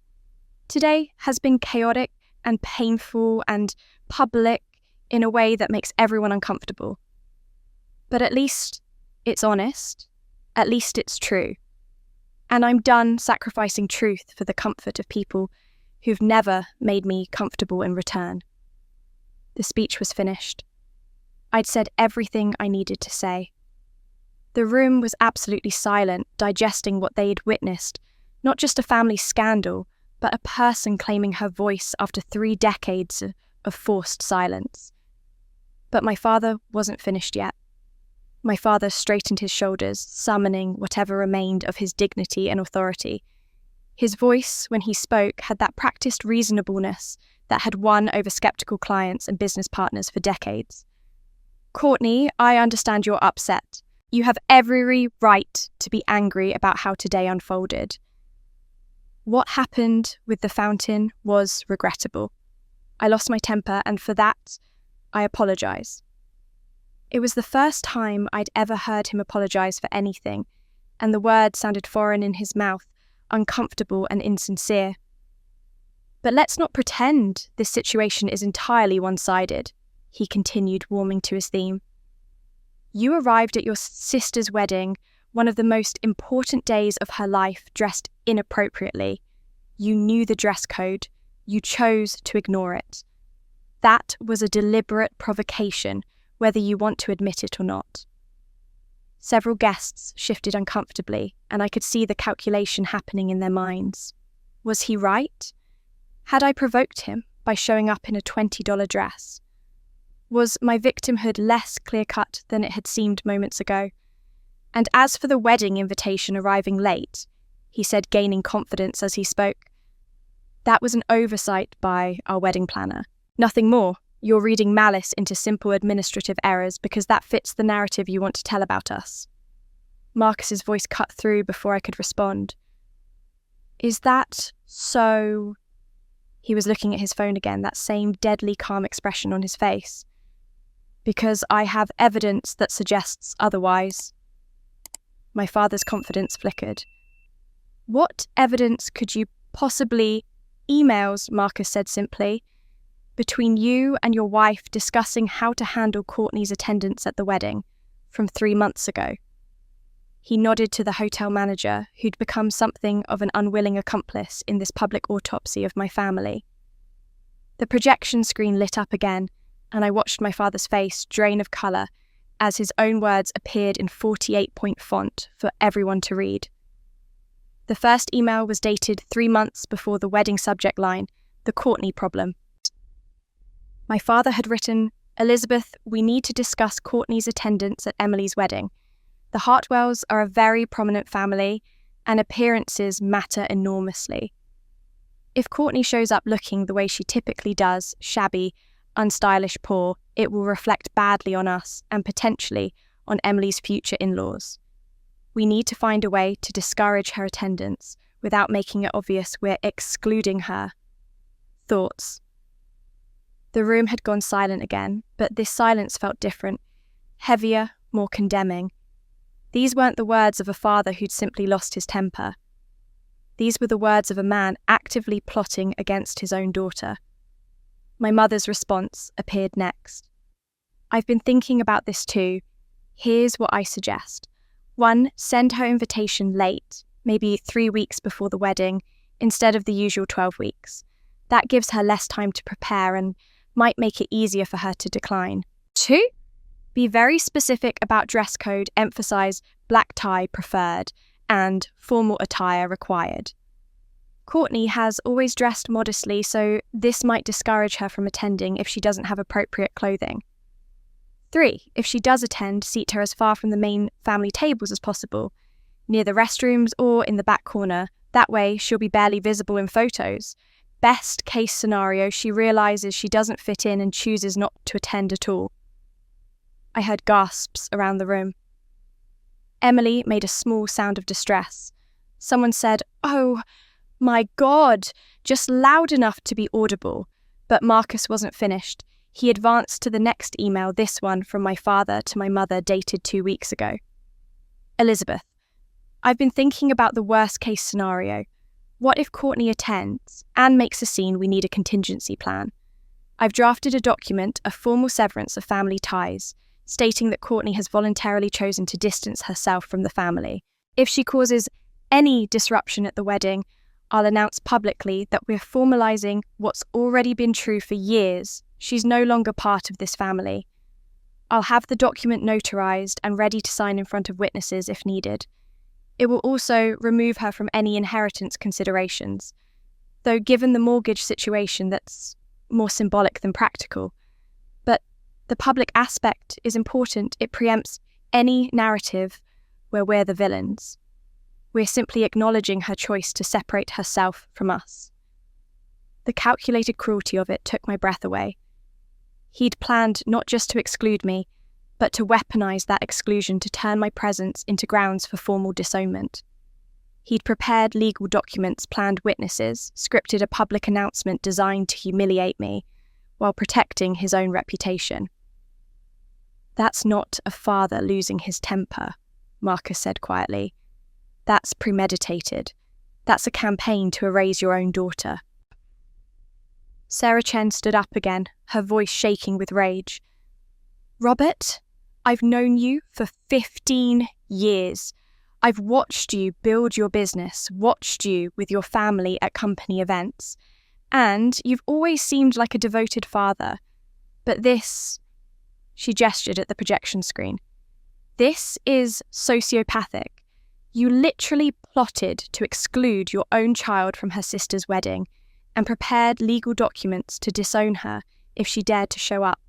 today has been chaotic and painful and public in a way that makes everyone uncomfortable. But at least it's honest, at least it's true. And I'm done sacrificing truth for the comfort of people who've never made me comfortable in return. The speech was finished. I'd said everything I needed to say. The room was absolutely silent, digesting what they'd witnessed, not just a family scandal, but a person claiming her voice after 3 decades of forced silence. But my father wasn't finished yet. My father straightened his shoulders, summoning whatever remained of his dignity and authority. His voice, when he spoke, had that practiced reasonableness that had won over skeptical clients and business partners for decades. Courtney, I understand you're upset. You have every right to be angry about how today unfolded. What happened with the fountain was regrettable. I lost my temper, and for that, I apologise. It was the first time I'd ever heard him apologise for anything, and the words sounded foreign in his mouth, uncomfortable and insincere. But let's not pretend this situation is entirely one-sided, he continued, warming to his theme. You arrived at your sister's wedding, one of the most important days of her life, dressed inappropriately. You knew the dress code. You chose to ignore it. That was a deliberate provocation, whether you want to admit it or not. Several guests shifted uncomfortably, and I could see the calculation happening in their minds. Was he right? Had I provoked him by showing up in a $20 dress? Was my victimhood less clear-cut than it had seemed moments ago? And as for the wedding invitation arriving late, he said, gaining confidence as he spoke, that was an oversight by our wedding planner. Nothing more. You're reading malice into simple administrative errors because that fits the narrative you want to tell about us. Marcus's voice cut through before I could respond. Is that so? He was looking at his phone again, that same deadly calm expression on his face. Because I have evidence that suggests otherwise. My father's confidence flickered. What evidence could you possibly... Emails, Marcus said simply. Between you and your wife discussing how to handle Courtney's attendance at the wedding from 3 months ago. He nodded to the hotel manager, who'd become something of an unwilling accomplice in this public autopsy of my family. The projection screen lit up again, and I watched my father's face drain of colour as his own words appeared in 48-point font for everyone to read. The first email was dated 3 months before the wedding subject line, the Courtney problem. My father had written, Elizabeth, we need to discuss Courtney's attendance at Emily's wedding. The Hartwells are a very prominent family, and appearances matter enormously. If Courtney shows up looking the way she typically does, shabby, unstylish, poor, it will reflect badly on us and potentially on Emily's future in-laws. We need to find a way to discourage her attendance without making it obvious we're excluding her. Thoughts? The room had gone silent again, but this silence felt different, heavier, more condemning. These weren't the words of a father who'd simply lost his temper. These were the words of a man actively plotting against his own daughter. My mother's response appeared next. I've been thinking about this too. Here's what I suggest. 1, send her invitation late, maybe 3 weeks before the wedding, instead of the usual 12 weeks. That gives her less time to prepare and might make it easier for her to decline. 2, be very specific about dress code, emphasize black tie preferred and formal attire required. Courtney has always dressed modestly, so this might discourage her from attending if she doesn't have appropriate clothing. 3, if she does attend, seat her as far from the main family tables as possible, near the restrooms or in the back corner. That way, she'll be barely visible in photos. Best case scenario, she realizes she doesn't fit in and chooses not to attend at all. I heard gasps around the room. Emily made a small sound of distress. Someone said, "Oh, my God," just loud enough to be audible. But Marcus wasn't finished. He advanced to the next email, this one from my father to my mother, dated 2 weeks ago. Elizabeth, I've been thinking about the worst case scenario. What if Courtney attends and makes a scene? We need a contingency plan. I've drafted a document, a formal severance of family ties, stating that Courtney has voluntarily chosen to distance herself from the family. If she causes any disruption at the wedding, I'll announce publicly that we're formalizing what's already been true for years. She's no longer part of this family. I'll have the document notarized and ready to sign in front of witnesses if needed. It will also remove her from any inheritance considerations, though given the mortgage situation, that's more symbolic than practical. But the public aspect is important. It preempts any narrative where we're the villains. We're simply acknowledging her choice to separate herself from us. The calculated cruelty of it took my breath away. He'd planned not just to exclude me, but to weaponize that exclusion to turn my presence into grounds for formal disownment. He'd prepared legal documents, planned witnesses, scripted a public announcement designed to humiliate me, while protecting his own reputation. That's not a father losing his temper, Marcus said quietly. That's premeditated. That's a campaign to erase your own daughter. Sarah Chen stood up again, her voice shaking with rage. Robert, I've known you for 15 years. I've watched you build your business, watched you with your family at company events, and you've always seemed like a devoted father. But this, she gestured at the projection screen, this is sociopathic. You literally plotted to exclude your own child from her sister's wedding and prepared legal documents to disown her if she dared to show up.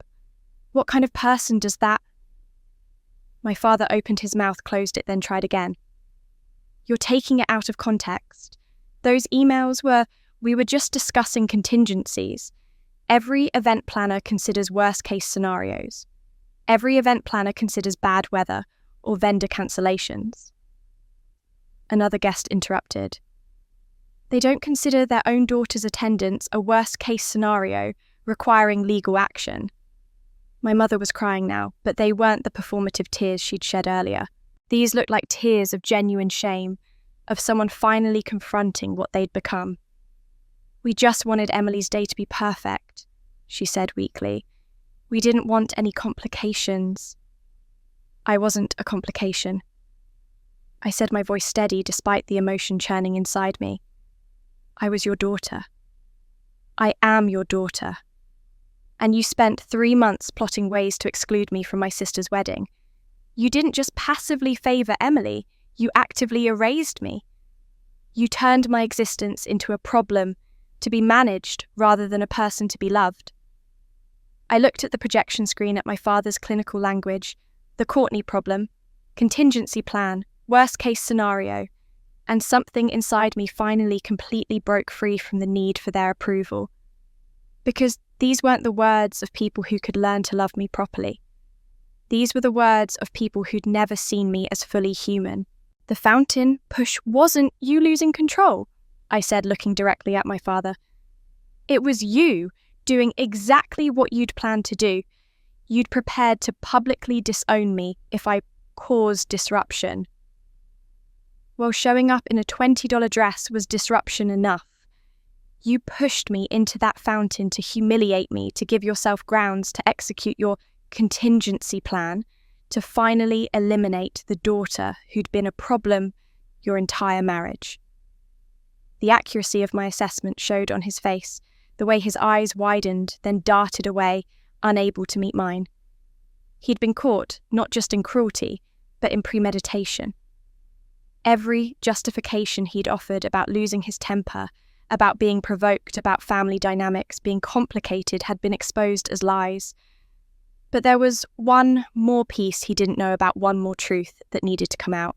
What kind of person does that? My father opened his mouth, closed it, then tried again. You're taking it out of context. Those emails we were just discussing contingencies. Every event planner considers worst-case scenarios. Every event planner considers bad weather or vendor cancellations. Another guest interrupted. They don't consider their own daughter's attendance a worst-case scenario requiring legal action. My mother was crying now, but they weren't the performative tears she'd shed earlier. These looked like tears of genuine shame, of someone finally confronting what they'd become. We just wanted Emily's day to be perfect, she said weakly. We didn't want any complications. I wasn't a complication. I said, my voice steady despite the emotion churning inside me. I was your daughter. I am your daughter. And you spent 3 months plotting ways to exclude me from my sister's wedding. You didn't just passively favour Emily, you actively erased me. You turned my existence into a problem to be managed rather than a person to be loved. I looked at the projection screen at my father's clinical language, the Courtney problem, contingency plan, worst-case scenario, and something inside me finally completely broke free from the need for their approval. Because these weren't the words of people who could learn to love me properly. These were the words of people who'd never seen me as fully human. The fountain push wasn't you losing control, I said, looking directly at my father. It was you doing exactly what you'd planned to do. You'd prepared to publicly disown me if I caused disruption. Well, showing up in a $20 dress was disruption enough. You pushed me into that fountain to humiliate me, to give yourself grounds to execute your contingency plan, to finally eliminate the daughter who'd been a problem your entire marriage. The accuracy of my assessment showed on his face, the way his eyes widened, then darted away, unable to meet mine. He'd been caught, not just in cruelty, but in premeditation. Every justification he'd offered about losing his temper, about being provoked, about family dynamics being complicated had been exposed as lies. But there was one more piece he didn't know about, one more truth that needed to come out.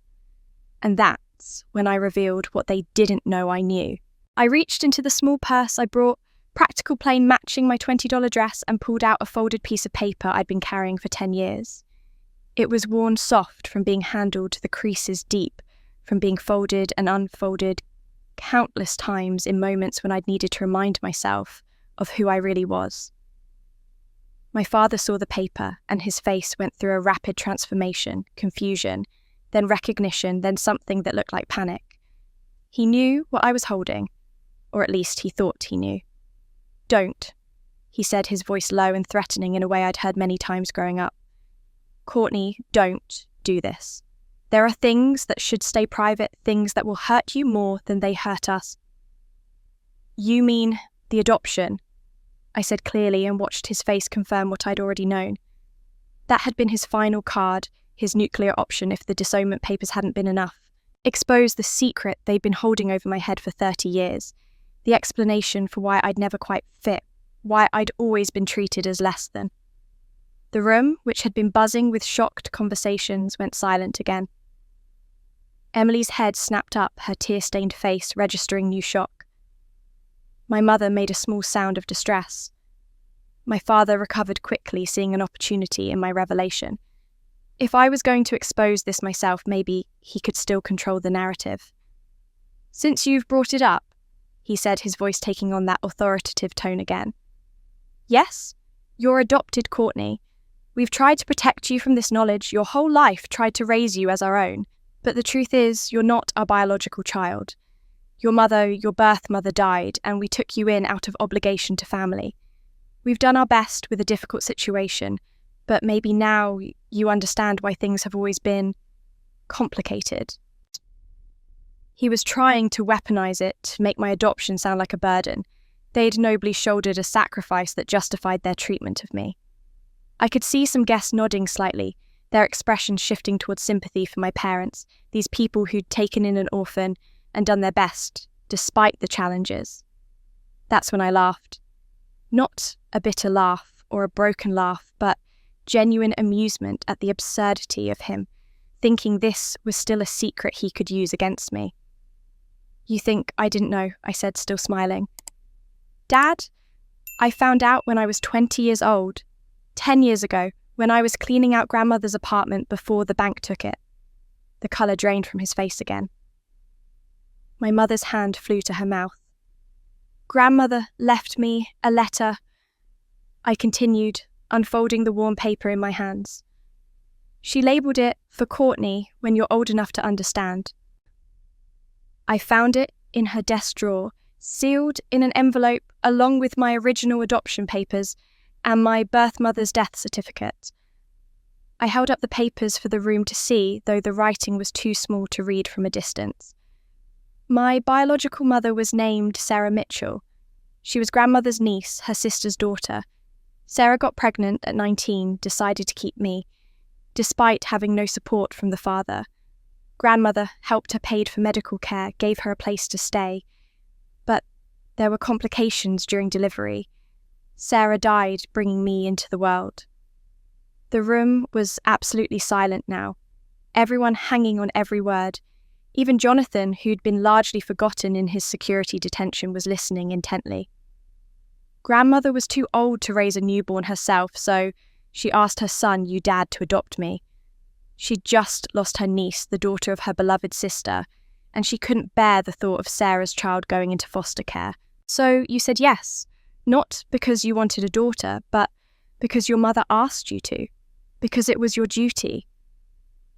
And that's when I revealed what they didn't know I knew. I reached into the small purse I brought, practical plain matching my $20 dress, and pulled out a folded piece of paper I'd been carrying for 10 years. It was worn soft from being handled, the creases deep, from being folded and unfolded countless times in moments when I'd needed to remind myself of who I really was. My father saw the paper, and his face went through a rapid transformation, confusion, then recognition, then something that looked like panic. He knew what I was holding, or at least he thought he knew. "Don't," he said, his voice low and threatening in a way I'd heard many times growing up. "Courtney, don't do this. There are things that should stay private, things that will hurt you more than they hurt us." "You mean the adoption?" I said clearly, and watched his face confirm what I'd already known. That had been his final card, his nuclear option if the disownment papers hadn't been enough. Expose the secret they'd been holding over my head for 30 years. The explanation for why I'd never quite fit, why I'd always been treated as less than. The room, which had been buzzing with shocked conversations, went silent again. Emily's head snapped up, her tear-stained face registering new shock. My mother made a small sound of distress. My father recovered quickly, seeing an opportunity in my revelation. If I was going to expose this myself, maybe he could still control the narrative. "Since you've brought it up," he said, his voice taking on that authoritative tone again. "Yes, you're adopted, Courtney. We've tried to protect you from this knowledge, your whole life tried to raise you as our own. But the truth is, you're not our biological child. Your mother, your birth mother, died, and we took you in out of obligation to family. We've done our best with a difficult situation, but maybe now you understand why things have always been complicated." He was trying to weaponize it, to make my adoption sound like a burden. They'd nobly shouldered a sacrifice that justified their treatment of me. I could see some guests nodding slightly, their expressions shifting towards sympathy for my parents, these people who'd taken in an orphan and done their best, despite the challenges. That's when I laughed. Not a bitter laugh or a broken laugh, but genuine amusement at the absurdity of him, thinking this was still a secret he could use against me. "You think I didn't know," I said, still smiling. "Dad, I found out when I was 20 years old, 10 years ago, when I was cleaning out grandmother's apartment before the bank took it." The colour drained from his face again. My mother's hand flew to her mouth. "Grandmother left me a letter," I continued, unfolding the warm paper in my hands. "She labelled it for Courtney when you're old enough to understand." I found it in her desk drawer, sealed in an envelope along with my original adoption papers and my birth mother's death certificate. I held up the papers for the room to see, though the writing was too small to read from a distance. My biological mother was named Sarah Mitchell. She was grandmother's niece, her sister's daughter. Sarah got pregnant at 19, decided to keep me, despite having no support from the father. Grandmother helped her, paid for medical care, gave her a place to stay. But there were complications during delivery. Sarah died, bringing me into the world. The room was absolutely silent now, everyone hanging on every word. Even Jonathan, who'd been largely forgotten in his security detention, was listening intently. Grandmother was too old to raise a newborn herself, so she asked her son, you dad, to adopt me. She'd just lost her niece, the daughter of her beloved sister, and she couldn't bear the thought of Sarah's child going into foster care. So you said yes. Not because you wanted a daughter, but because your mother asked you to, because it was your duty.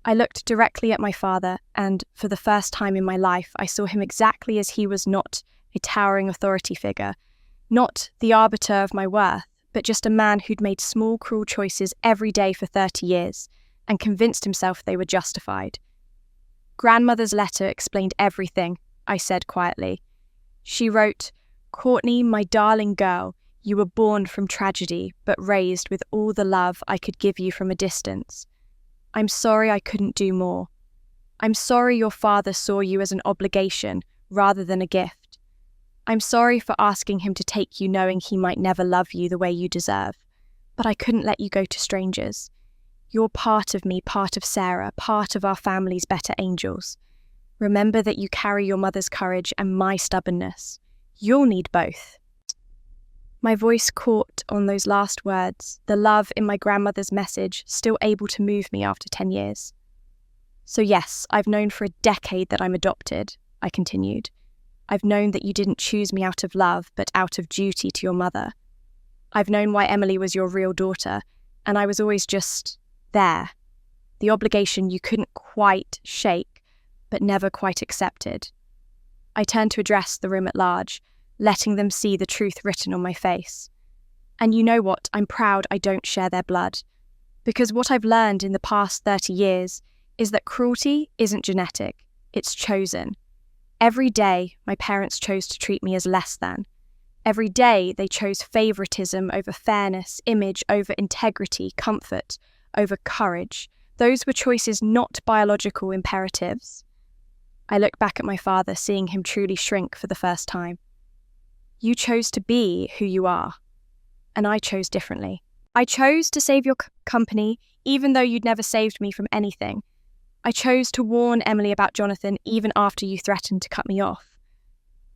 I looked directly at my father, and for the first time in my life, I saw him exactly as he was, not a towering authority figure, not the arbiter of my worth, but just a man who'd made small, cruel choices every day for 30 years and convinced himself they were justified. Grandmother's letter explained everything, I said quietly. She wrote, "Courtney, my darling girl, you were born from tragedy, but raised with all the love I could give you from a distance. I'm sorry I couldn't do more. I'm sorry your father saw you as an obligation rather than a gift. I'm sorry for asking him to take you knowing he might never love you the way you deserve, but I couldn't let you go to strangers. You're part of me, part of Sarah, part of our family's better angels. Remember that you carry your mother's courage and my stubbornness. You'll need both." My voice caught on those last words, the love in my grandmother's message still able to move me after 10 years. "So yes, I've known for a decade that I'm adopted," I continued. "I've known that you didn't choose me out of love, but out of duty to your mother. I've known why Emily was your real daughter, and I was always just there. The obligation you couldn't quite shake, but never quite accepted." I turned to address the room at large, letting them see the truth written on my face. "And you know what? I'm proud I don't share their blood. Because what I've learned in the past 30 years is that cruelty isn't genetic, it's chosen. Every day, my parents chose to treat me as less than. Every day, they chose favoritism over fairness, image over integrity, comfort over courage. Those were choices, not biological imperatives." I look back at my father, seeing him truly shrink for the first time. "You chose to be who you are, and I chose differently. I chose to save your company, even though you'd never saved me from anything. I chose to warn Emily about Jonathan, even after you threatened to cut me off.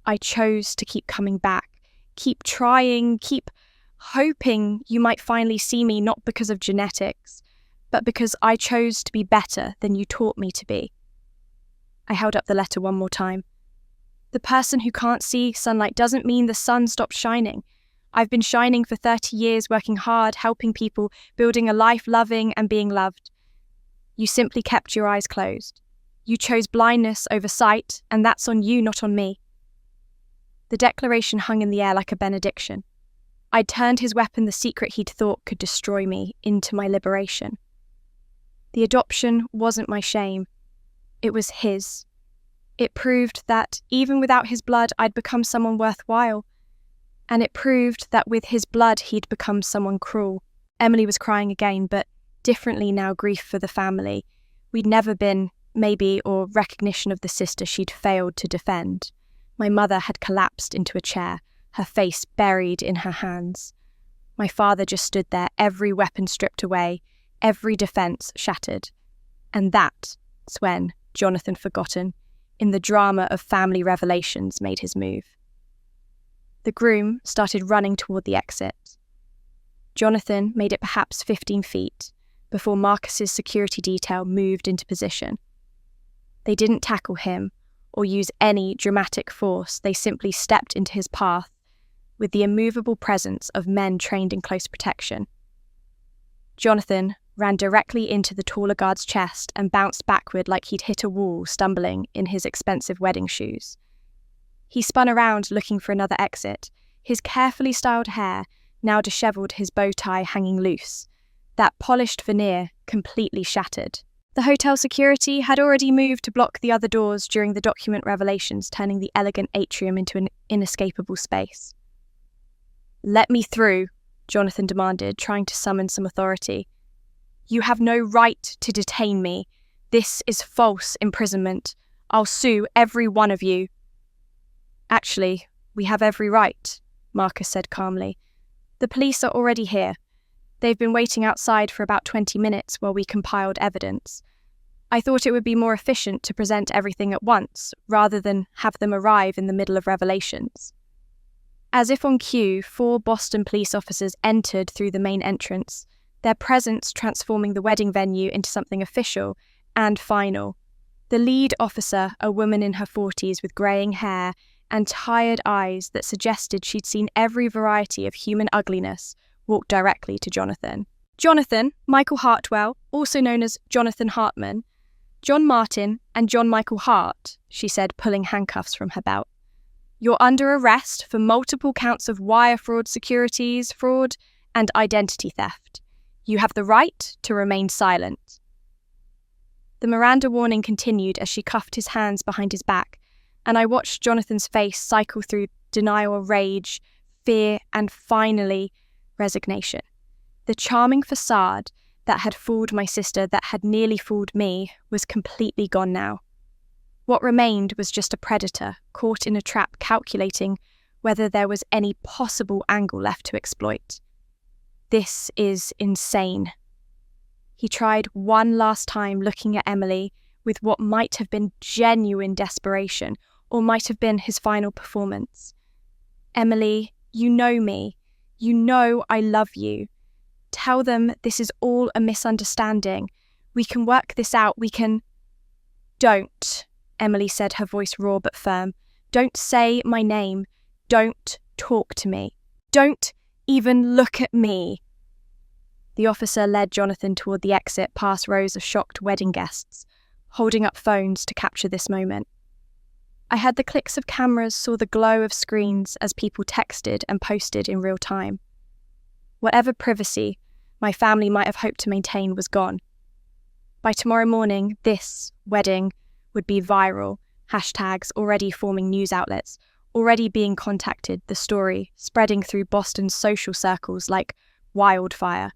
I chose to keep coming back, keep trying, keep hoping you might finally see me, not because of genetics, but because I chose to be better than you taught me to be." I held up the letter one more time. "The person who can't see sunlight doesn't mean the sun stopped shining. I've been shining for 30 years, working hard, helping people, building a life, loving and being loved. You simply kept your eyes closed. You chose blindness over sight, and that's on you, not on me." The declaration hung in the air like a benediction. I'd turned his weapon, the secret he'd thought could destroy me, into my liberation. The adoption wasn't my shame. It was his. It proved that, even without his blood, I'd become someone worthwhile. And it proved that with his blood, he'd become someone cruel. Emily was crying again, but differently now, grief for the family. We'd never been, maybe, or recognition of the sister she'd failed to defend. My mother had collapsed into a chair, her face buried in her hands. My father just stood there, every weapon stripped away, every defence shattered. And that's when Jonathan, forgotten, in the drama of family revelations, made his move. The groom started running toward the exit. Jonathan made it perhaps 15 feet before Marcus's security detail moved into position. They didn't tackle him or use any dramatic force, they simply stepped into his path with the immovable presence of men trained in close protection. Jonathan ran directly into the taller guard's chest and bounced backward like he'd hit a wall, stumbling in his expensive wedding shoes. He spun around looking for another exit, his carefully styled hair now dishevelled, his bow tie hanging loose, that polished veneer completely shattered. The hotel security had already moved to block the other doors during the document revelations, turning the elegant atrium into an inescapable space. "Let me through," Jonathan demanded, trying to summon some authority. "You have no right to detain me. This is false imprisonment. I'll sue every one of you." "Actually, we have every right," Marcus said calmly. "The police are already here. They've been waiting outside for about 20 minutes while we compiled evidence. I thought it would be more efficient to present everything at once, rather than have them arrive in the middle of revelations." As if on cue, 4 Boston police officers entered through the main entrance, their presence transforming the wedding venue into something official and final. The lead officer, a woman in her 40s with greying hair and tired eyes that suggested she'd seen every variety of human ugliness, walked directly to Jonathan. Jonathan, Michael Hartwell, also known as Jonathan Hartman, John Martin, and John Michael Hart, she said, pulling handcuffs from her belt. You're under arrest for multiple counts of wire fraud, securities fraud, and identity theft. You have the right to remain silent. The Miranda warning continued as she cuffed his hands behind his back, and I watched Jonathan's face cycle through denial, rage, fear, and finally, resignation. The charming facade that had fooled my sister, that had nearly fooled me, was completely gone now. What remained was just a predator caught in a trap, calculating whether there was any possible angle left to exploit. This is insane. He tried one last time, looking at Emily with what might have been genuine desperation, or might have been his final performance. Emily, you know me. You know I love you. Tell them this is all a misunderstanding. We can work this out. We can... Don't, Emily said, her voice raw but firm. Don't say my name. Don't talk to me. Don't even look at me. The officer led Jonathan toward the exit, past rows of shocked wedding guests, holding up phones to capture this moment. I heard the clicks of cameras, saw the glow of screens as people texted and posted in real time. Whatever privacy my family might have hoped to maintain was gone. By tomorrow morning, this wedding would be viral, hashtags already forming news outlets, already being contacted, the story spreading through Boston's social circles like wildfire.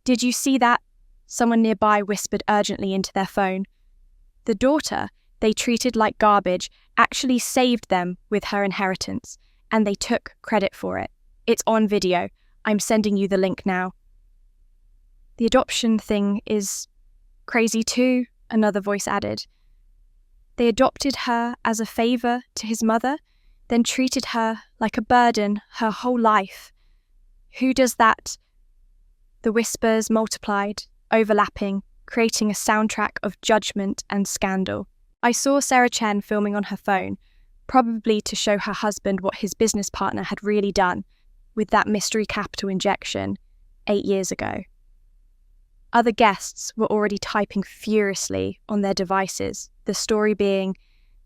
Did you see that? Someone nearby whispered urgently into their phone. The daughter they treated like garbage actually saved them with her inheritance, and they took credit for it. It's on video. I'm sending you the link now. The adoption thing is crazy too, another voice added. They adopted her as a favour to his mother, then treated her like a burden her whole life. Who does that? The whispers multiplied, overlapping, creating a soundtrack of judgment and scandal. I saw Sarah Chen filming on her phone, probably to show her husband what his business partner had really done with that mystery capital injection 8 years ago. Other guests were already typing furiously on their devices, the story being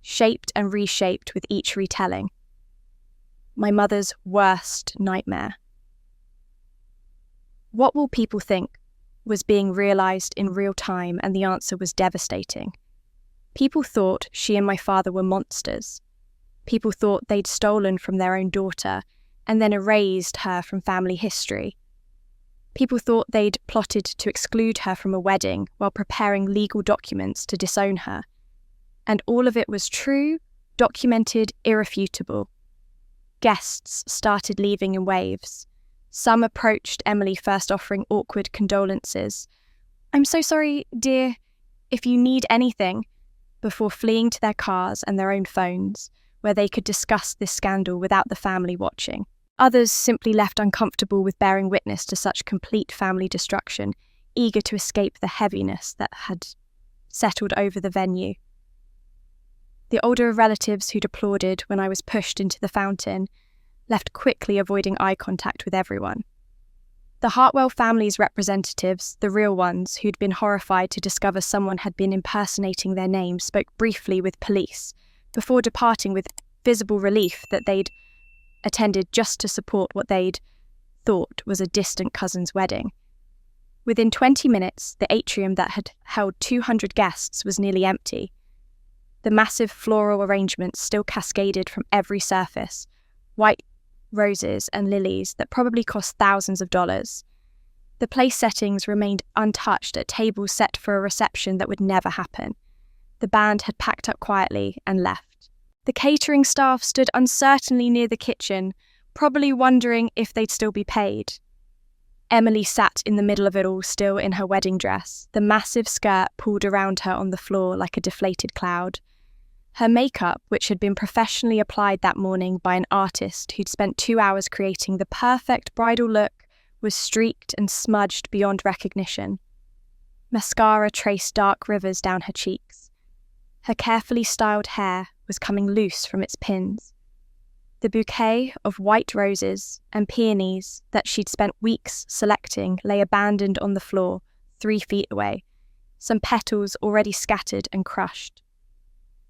shaped and reshaped with each retelling. My mother's worst nightmare. What will people think was being realised in real time, and the answer was devastating. People thought she and my father were monsters. People thought they'd stolen from their own daughter and then erased her from family history. People thought they'd plotted to exclude her from a wedding while preparing legal documents to disown her. And all of it was true, documented, irrefutable. Guests started leaving in waves. Some approached Emily, first offering awkward condolences. "I'm so sorry, dear, if you need anything," before fleeing to their cars and their own phones, where they could discuss this scandal without the family watching. Others simply left uncomfortable with bearing witness to such complete family destruction, eager to escape the heaviness that had settled over the venue. The older relatives who'd applauded when I was pushed into the fountain left quickly, avoiding eye contact with everyone. The Hartwell family's representatives, the real ones who'd been horrified to discover someone had been impersonating their name, spoke briefly with police, before departing with visible relief that they'd attended just to support what they'd thought was a distant cousin's wedding. Within 20 minutes, the atrium that had held 200 guests was nearly empty. The massive floral arrangements still cascaded from every surface, white roses and lilies that probably cost thousands of dollars. The place settings remained untouched at tables set for a reception that would never happen. The band had packed up quietly and left. The catering staff stood uncertainly near the kitchen, probably wondering if they'd still be paid. Emily sat in the middle of it all, still in her wedding dress, the massive skirt pulled around her on the floor like a deflated cloud. Her makeup, which had been professionally applied that morning by an artist who'd spent 2 hours creating the perfect bridal look, was streaked and smudged beyond recognition. Mascara traced dark rivers down her cheeks. Her carefully styled hair was coming loose from its pins. The bouquet of white roses and peonies that she'd spent weeks selecting lay abandoned on the floor, 3 feet away, some petals already scattered and crushed.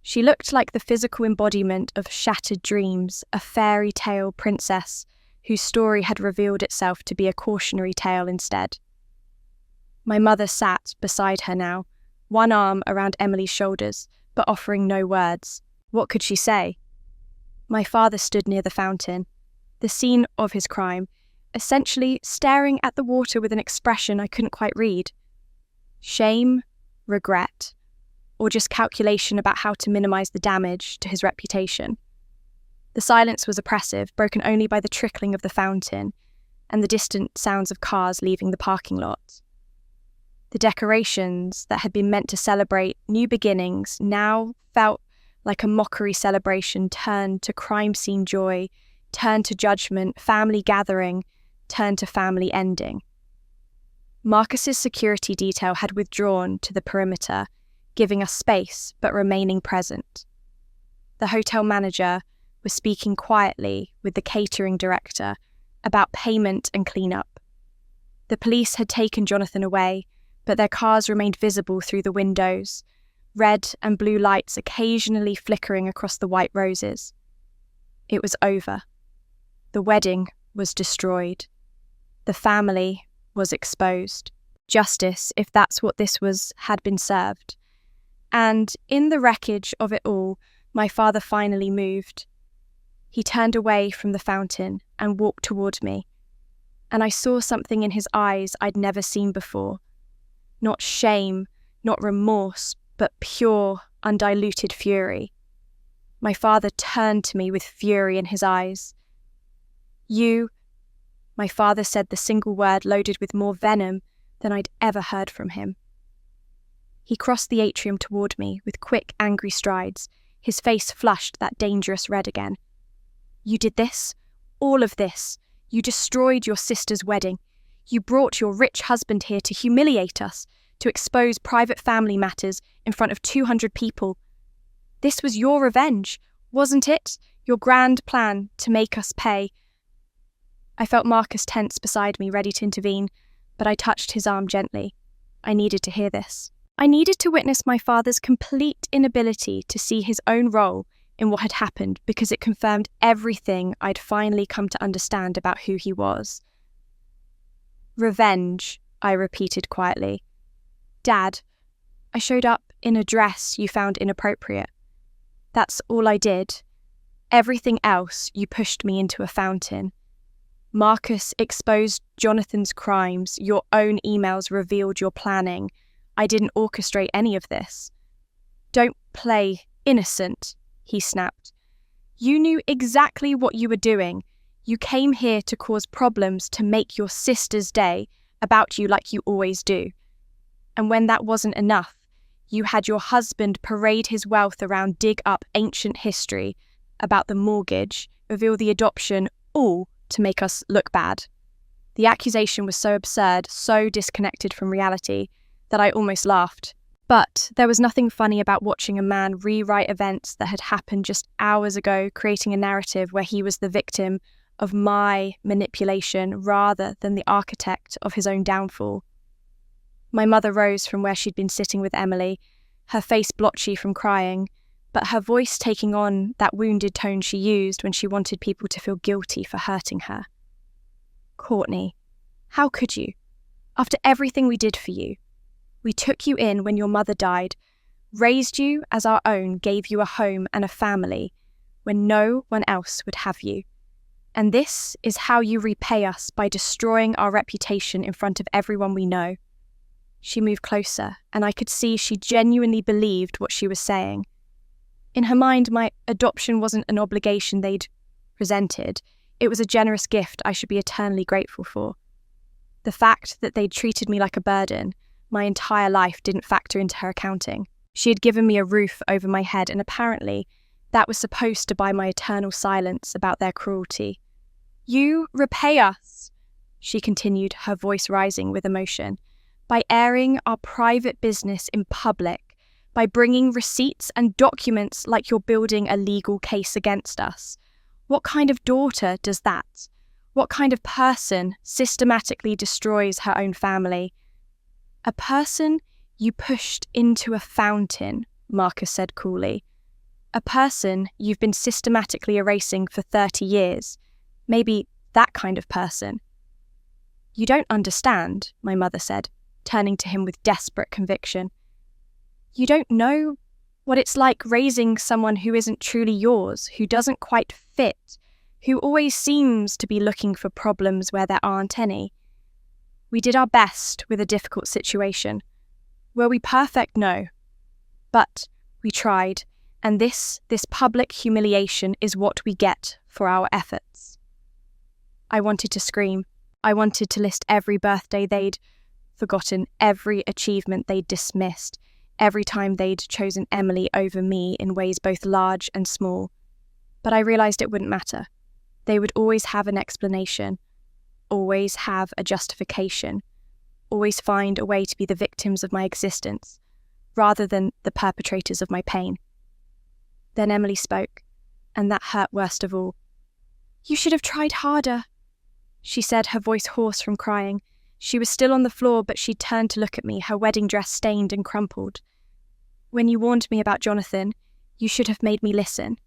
She looked like the physical embodiment of shattered dreams, a fairy tale princess whose story had revealed itself to be a cautionary tale instead. My mother sat beside her now, one arm around Emily's shoulders, but offering no words. What could she say? My father stood near the fountain, the scene of his crime, essentially staring at the water with an expression I couldn't quite read. Shame, regret, or just calculation about how to minimize the damage to his reputation. The silence was oppressive, broken only by the trickling of the fountain and the distant sounds of cars leaving the parking lot. The decorations that had been meant to celebrate new beginnings now felt like a mockery celebration turned to crime scene joy, turned to judgment, family gathering, turned to family ending. Marcus's security detail had withdrawn to the perimeter, giving us space but remaining present. The hotel manager was speaking quietly with the catering director about payment and cleanup. The police had taken Jonathan away, but their cars remained visible through the windows, red and blue lights occasionally flickering across the white roses. It was over. The wedding was destroyed. The family was exposed. Justice, if that's what this was, had been served. And in the wreckage of it all, my father finally moved. He turned away from the fountain and walked toward me, and I saw something in his eyes I'd never seen before. Not shame, not remorse, but pure, undiluted fury. My father turned to me with fury in his eyes. "You," my father said the single word loaded with more venom than I'd ever heard from him. He crossed the atrium toward me with quick, angry strides, his face flushed that dangerous red again. "You did this, all of this. You destroyed your sister's wedding. You brought your rich husband here to humiliate us, to expose private family matters in front of 200 people. This was your revenge, wasn't it? Your grand plan to make us pay." I felt Marcus tense beside me, ready to intervene, but I touched his arm gently. I needed to hear this. I needed to witness my father's complete inability to see his own role in what had happened, because it confirmed everything I'd finally come to understand about who he was. "Revenge," I repeated quietly. "Dad, I showed up in a dress you found inappropriate. That's all I did. Everything else, you pushed me into a fountain. Marcus exposed Jonathan's crimes. Your own emails revealed your planning. I didn't orchestrate any of this." "Don't play innocent," he snapped. "You knew exactly what you were doing. You came here to cause problems to make your sister's day about you like you always do. And when that wasn't enough, you had your husband parade his wealth around, dig up ancient history about the mortgage, reveal the adoption, all to make us look bad." The accusation was so absurd, so disconnected from reality, that I almost laughed. But there was nothing funny about watching a man rewrite events that had happened just hours ago, creating a narrative where he was the victim of my manipulation rather than the architect of his own downfall. My mother rose from where she'd been sitting with Emily, her face blotchy from crying, but her voice taking on that wounded tone she used when she wanted people to feel guilty for hurting her. "Courtney, how could you? After everything we did for you. We took you in when your mother died, raised you as our own, gave you a home and a family when no one else would have you. And this is how you repay us, by destroying our reputation in front of everyone we know." She moved closer, and I could see she genuinely believed what she was saying. In her mind, my adoption wasn't an obligation they'd presented. It was a generous gift I should be eternally grateful for. The fact that they'd treated me like a burden my entire life didn't factor into her accounting. She had given me a roof over my head, and apparently that was supposed to buy my eternal silence about their cruelty. "You repay us," she continued, her voice rising with emotion, "by airing our private business in public, by bringing receipts and documents like you're building a legal case against us. What kind of daughter does that? What kind of person systematically destroys her own family? A person you pushed into a fountain, Marcus said coolly. A person you've been systematically erasing for 30 years. Maybe that kind of person. You don't understand, my mother said, turning to him with desperate conviction. You don't know what it's like raising someone who isn't truly yours, who doesn't quite fit, who always seems to be looking for problems where there aren't any. We did our best with a difficult situation. Were we perfect? No. But we tried, and this public humiliation is what we get for our efforts. I wanted to scream. I wanted to list every birthday they'd forgotten, every achievement they'd dismissed, every time they'd chosen Emily over me in ways both large and small. But I realised it wouldn't matter. They would always have an explanation, always have a justification, always find a way to be the victims of my existence, rather than the perpetrators of my pain. Then Emily spoke, and that hurt worst of all. You should have tried harder, she said, her voice hoarse from crying. She was still on the floor, but she turned to look at me, her wedding dress stained and crumpled. When you warned me about Jonathan, you should have made me listen.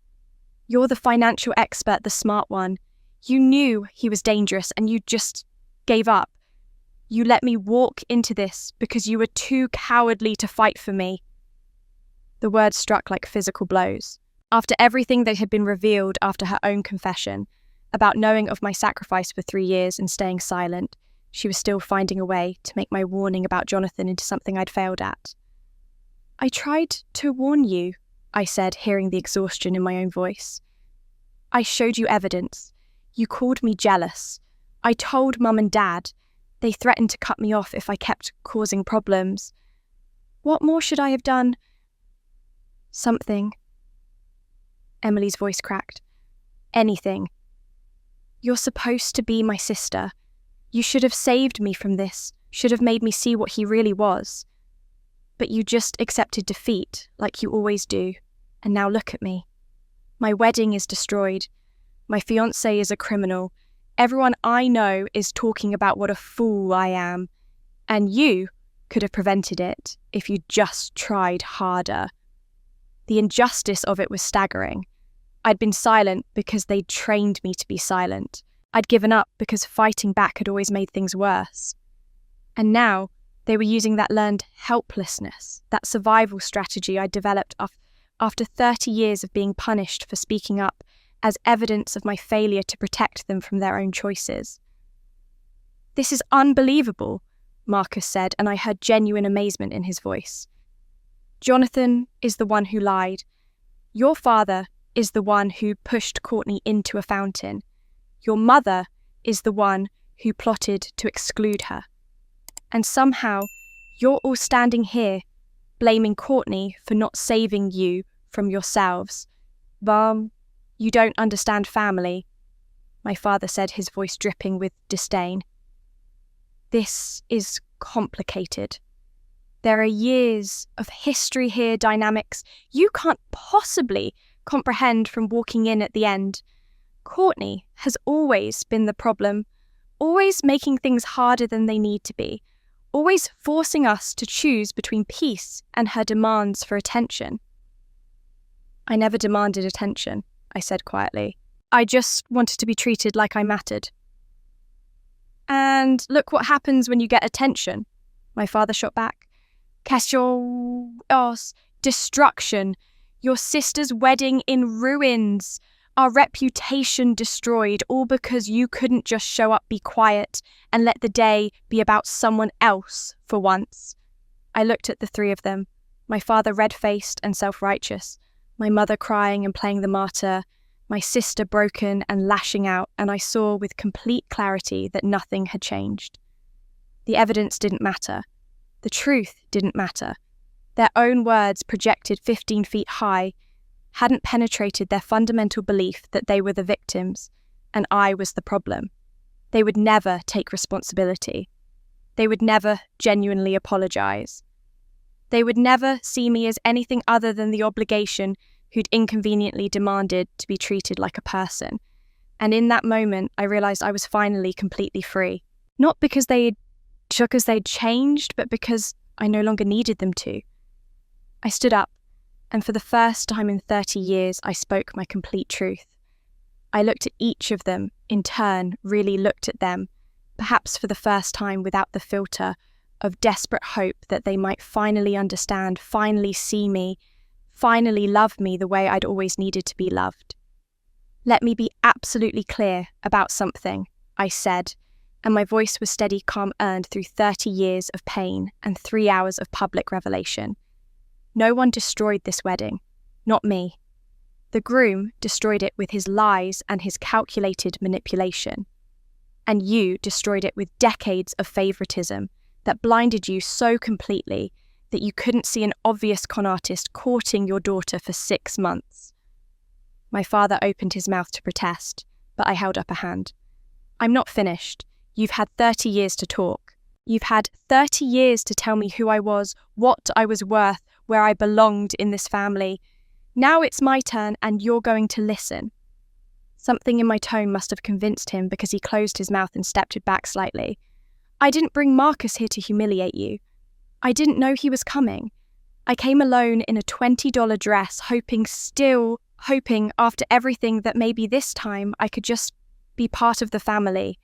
You're the financial expert, the smart one. You knew he was dangerous and you just gave up. You let me walk into this because you were too cowardly to fight for me. The words struck like physical blows. After everything that had been revealed after her own confession, about knowing of my sacrifice for 3 years and staying silent, she was still finding a way to make my warning about Jonathan into something I'd failed at. I tried to warn you, I said, hearing the exhaustion in my own voice. I showed you evidence. You called me jealous. I told Mum and Dad. They threatened to cut me off if I kept causing problems. What more should I have done? Something. Emily's voice cracked. Anything. You're supposed to be my sister. You should have saved me from this, should have made me see what he really was. But you just accepted defeat, like you always do. And now look at me. My wedding is destroyed. My fiancé is a criminal. Everyone I know is talking about what a fool I am. And you could have prevented it if you just tried harder. The injustice of it was staggering. I'd been silent because they'd trained me to be silent. I'd given up because fighting back had always made things worse. And now they were using that learned helplessness, that survival strategy I developed after 30 years of being punished for speaking up, as evidence of my failure to protect them from their own choices. This is unbelievable, Marcus said, and I heard genuine amazement in his voice. Jonathan is the one who lied. Your father is the one who pushed Courtney into a fountain. Your mother is the one who plotted to exclude her. And somehow, you're all standing here, blaming Courtney for not saving you from yourselves. Mom, you don't understand family, my father said, his voice dripping with disdain. This is complicated. There are years of history here, dynamics you can't possibly comprehend from walking in at the end. Courtney has always been the problem, always making things harder than they need to be, always forcing us to choose between peace and her demands for attention. I never demanded attention, I said quietly. I just wanted to be treated like I mattered. And look what happens when you get attention, my father shot back. Chaos, destruction, your sister's wedding in ruins, our reputation destroyed, all because you couldn't just show up, be quiet, and let the day be about someone else for once. I looked at the three of them, my father red-faced and self-righteous, my mother crying and playing the martyr, my sister broken and lashing out, and I saw with complete clarity that nothing had changed. The evidence didn't matter. The truth didn't matter. Their own words, projected 15 feet high, hadn't penetrated their fundamental belief that they were the victims, and I was the problem. They would never take responsibility. They would never genuinely apologize. They would never see me as anything other than the obligation who'd inconveniently demanded to be treated like a person. And in that moment, I realized I was finally completely free. Not because they'd changed, but because I no longer needed them to. I stood up, and for the first time in 30 years, I spoke my complete truth. I looked at each of them, in turn, really looked at them, perhaps for the first time without the filter of desperate hope that they might finally understand, finally see me, finally love me the way I'd always needed to be loved. "Let me be absolutely clear about something," I said, and my voice was steady calm earned through 30 years of pain and 3 hours of public revelation. No one destroyed this wedding, not me. The groom destroyed it with his lies and his calculated manipulation. And you destroyed it with decades of favoritism that blinded you so completely that you couldn't see an obvious con artist courting your daughter for 6 months. My father opened his mouth to protest, but I held up a hand. "I'm not finished. You've had 30 years to talk. You've had 30 years to tell me who I was, what I was worth, where I belonged in this family. Now it's my turn and you're going to listen." Something in my tone must have convinced him because he closed his mouth and stepped it back slightly. "I didn't bring Marcus here to humiliate you. I didn't know he was coming. I came alone in a $20 dress, hoping after everything that maybe this time I could just be part of the family.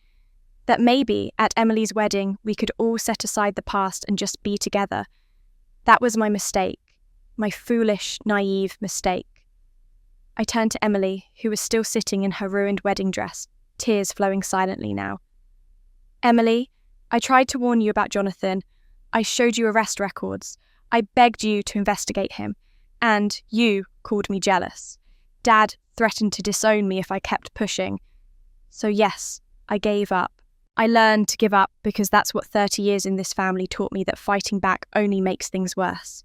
That maybe at Emily's wedding we could all set aside the past and just be together. That was my mistake, my foolish, naive mistake." I turned to Emily, who was still sitting in her ruined wedding dress, tears flowing silently now. "Emily, I tried to warn you about Jonathan. I showed you arrest records. I begged you to investigate him. And you called me jealous. Dad threatened to disown me if I kept pushing. So yes, I gave up. I learned to give up because that's what 30 years in this family taught me, that fighting back only makes things worse.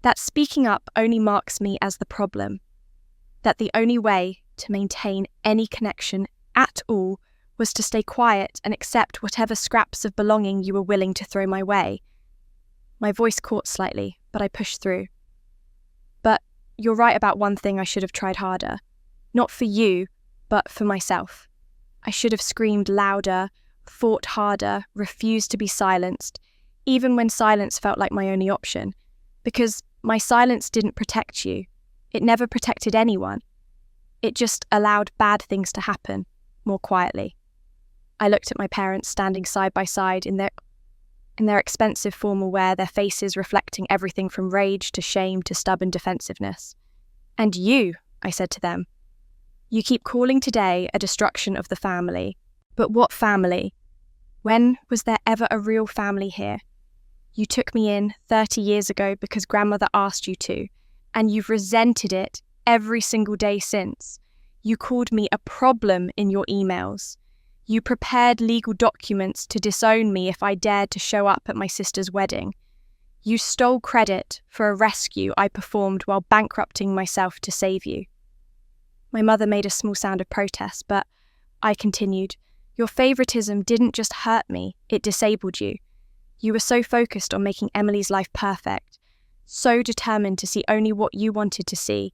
That speaking up only marks me as the problem. That the only way to maintain any connection at all was to stay quiet and accept whatever scraps of belonging you were willing to throw my way." My voice caught slightly, but I pushed through. "But you're right about one thing. I should have tried harder. Not for you, but for myself. I should have screamed louder, fought harder, refused to be silenced, even when silence felt like my only option. Because my silence didn't protect you. It never protected anyone. It just allowed bad things to happen, more quietly." I looked at my parents standing side by side in their expensive formal wear, their faces reflecting everything from rage to shame to stubborn defensiveness. "And you," I said to them, "you keep calling today a destruction of the family. But what family? When was there ever a real family here? You took me in 30 years ago because grandmother asked you to, and you've resented it every single day since. You called me a problem in your emails. You prepared legal documents to disown me if I dared to show up at my sister's wedding. You stole credit for a rescue I performed while bankrupting myself to save you." My mother made a small sound of protest, but I continued. "Your favoritism didn't just hurt me, it disabled you. You were so focused on making Emily's life perfect, so determined to see only what you wanted to see,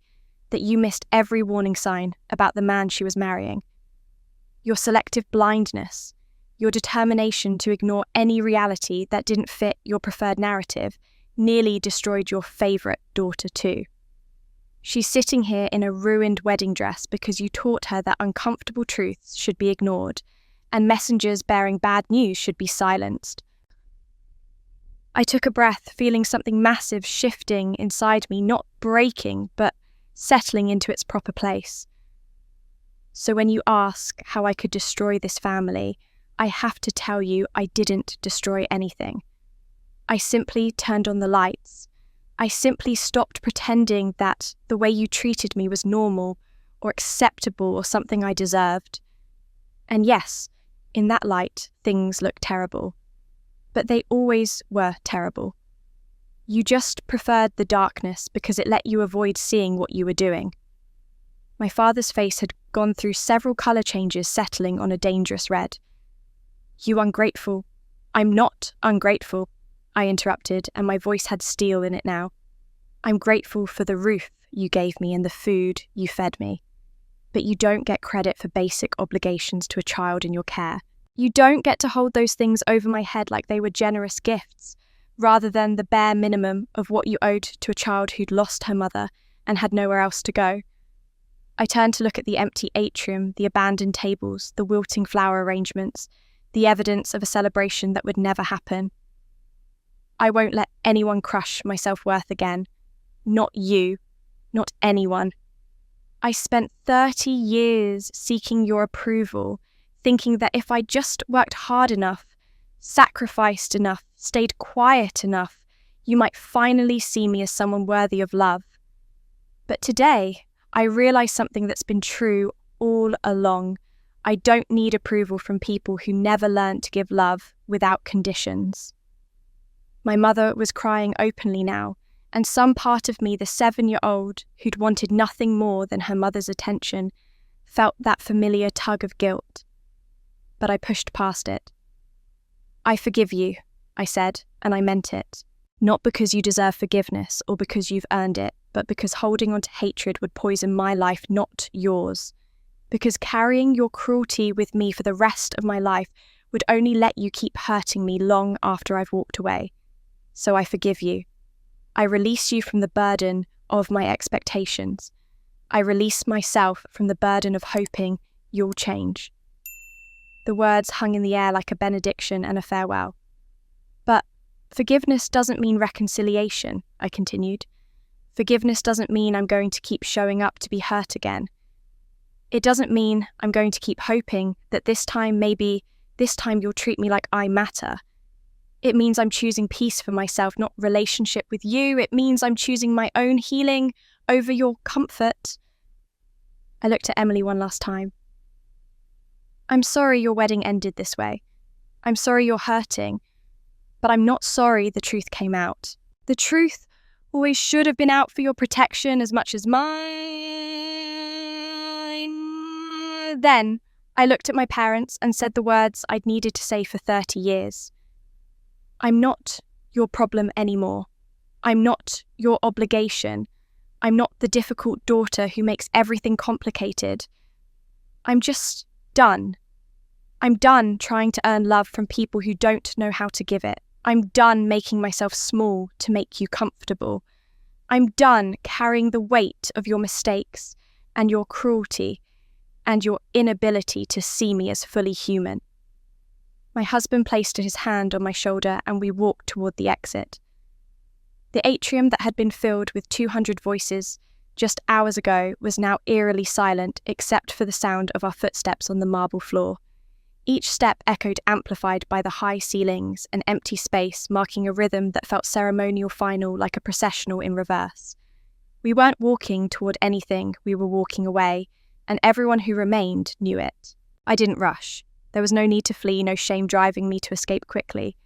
that you missed every warning sign about the man she was marrying. Your selective blindness, your determination to ignore any reality that didn't fit your preferred narrative, nearly destroyed your favourite daughter too. She's sitting here in a ruined wedding dress because you taught her that uncomfortable truths should be ignored, and messengers bearing bad news should be silenced." I took a breath, feeling something massive shifting inside me, not breaking, but settling into its proper place. "So when you ask how I could destroy this family, I have to tell you I didn't destroy anything. I simply turned on the lights. I simply stopped pretending that the way you treated me was normal or acceptable or something I deserved. And yes, in that light, things looked terrible. But they always were terrible. You just preferred the darkness because it let you avoid seeing what you were doing." My father's face had gone through several colour changes, settling on a dangerous red. "You ungrateful. I'm not ungrateful. I interrupted, and my voice had steel in it now. I'm grateful for the roof you gave me and the food you fed me. But you don't get credit for basic obligations to a child in your care. You don't get to hold those things over my head like they were generous gifts, rather than the bare minimum of what you owed to a child who'd lost her mother and had nowhere else to go. I turned to look at the empty atrium, the abandoned tables, the wilting flower arrangements, the evidence of a celebration that would never happen. I won't let anyone crush my self-worth again. Not you. Not anyone. I spent 30 years seeking your approval, thinking that if I just worked hard enough, sacrificed enough, stayed quiet enough, you might finally see me as someone worthy of love. But today, I realize something that's been true all along. I don't need approval from people who never learned to give love without conditions. My mother was crying openly now, and some part of me, the 7-year-old who'd wanted nothing more than her mother's attention, felt that familiar tug of guilt. But I pushed past it. I forgive you, I said, and I meant it. Not because you deserve forgiveness or because you've earned it, but because holding on to hatred would poison my life, not yours. Because carrying your cruelty with me for the rest of my life would only let you keep hurting me long after I've walked away. So I forgive you. I release you from the burden of my expectations. I release myself from the burden of hoping you'll change. The words hung in the air like a benediction and a farewell. But forgiveness doesn't mean reconciliation, I continued. Forgiveness doesn't mean I'm going to keep showing up to be hurt again. It doesn't mean I'm going to keep hoping that this time you'll treat me like I matter. It means I'm choosing peace for myself, not relationship with you. It means I'm choosing my own healing over your comfort. I looked at Emily one last time. I'm sorry your wedding ended this way. I'm sorry you're hurting. But I'm not sorry the truth came out. The truth always should have been out for your protection as much as mine. Then I looked at my parents and said the words I'd needed to say for 30 years. I'm not your problem anymore. I'm not your obligation. I'm not the difficult daughter who makes everything complicated. I'm just done. I'm done trying to earn love from people who don't know how to give it. I'm done making myself small to make you comfortable. I'm done carrying the weight of your mistakes and your cruelty and your inability to see me as fully human. My husband placed his hand on my shoulder and we walked toward the exit. The atrium that had been filled with 200 voices just hours ago was now eerily silent except for the sound of our footsteps on the marble floor. Each step echoed amplified by the high ceilings, an empty space marking a rhythm that felt ceremonial final like a processional in reverse. We weren't walking toward anything, we were walking away, and everyone who remained knew it. I didn't rush. There was no need to flee, no shame driving me to escape quickly.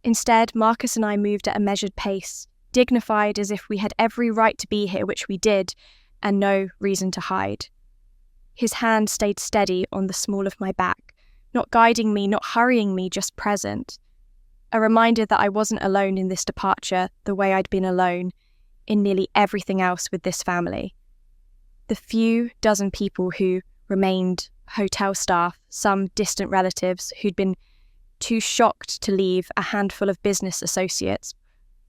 Instead, Marcus and I moved at a measured pace, dignified as if we had every right to be here, which we did, and no reason to hide. His hand stayed steady on the small of my back, not guiding me, not hurrying me, just present. A reminder that I wasn't alone in this departure the way I'd been alone in nearly everything else with this family. The few dozen people who remained hotel staff, some distant relatives who'd been too shocked to leave, a handful of business associates,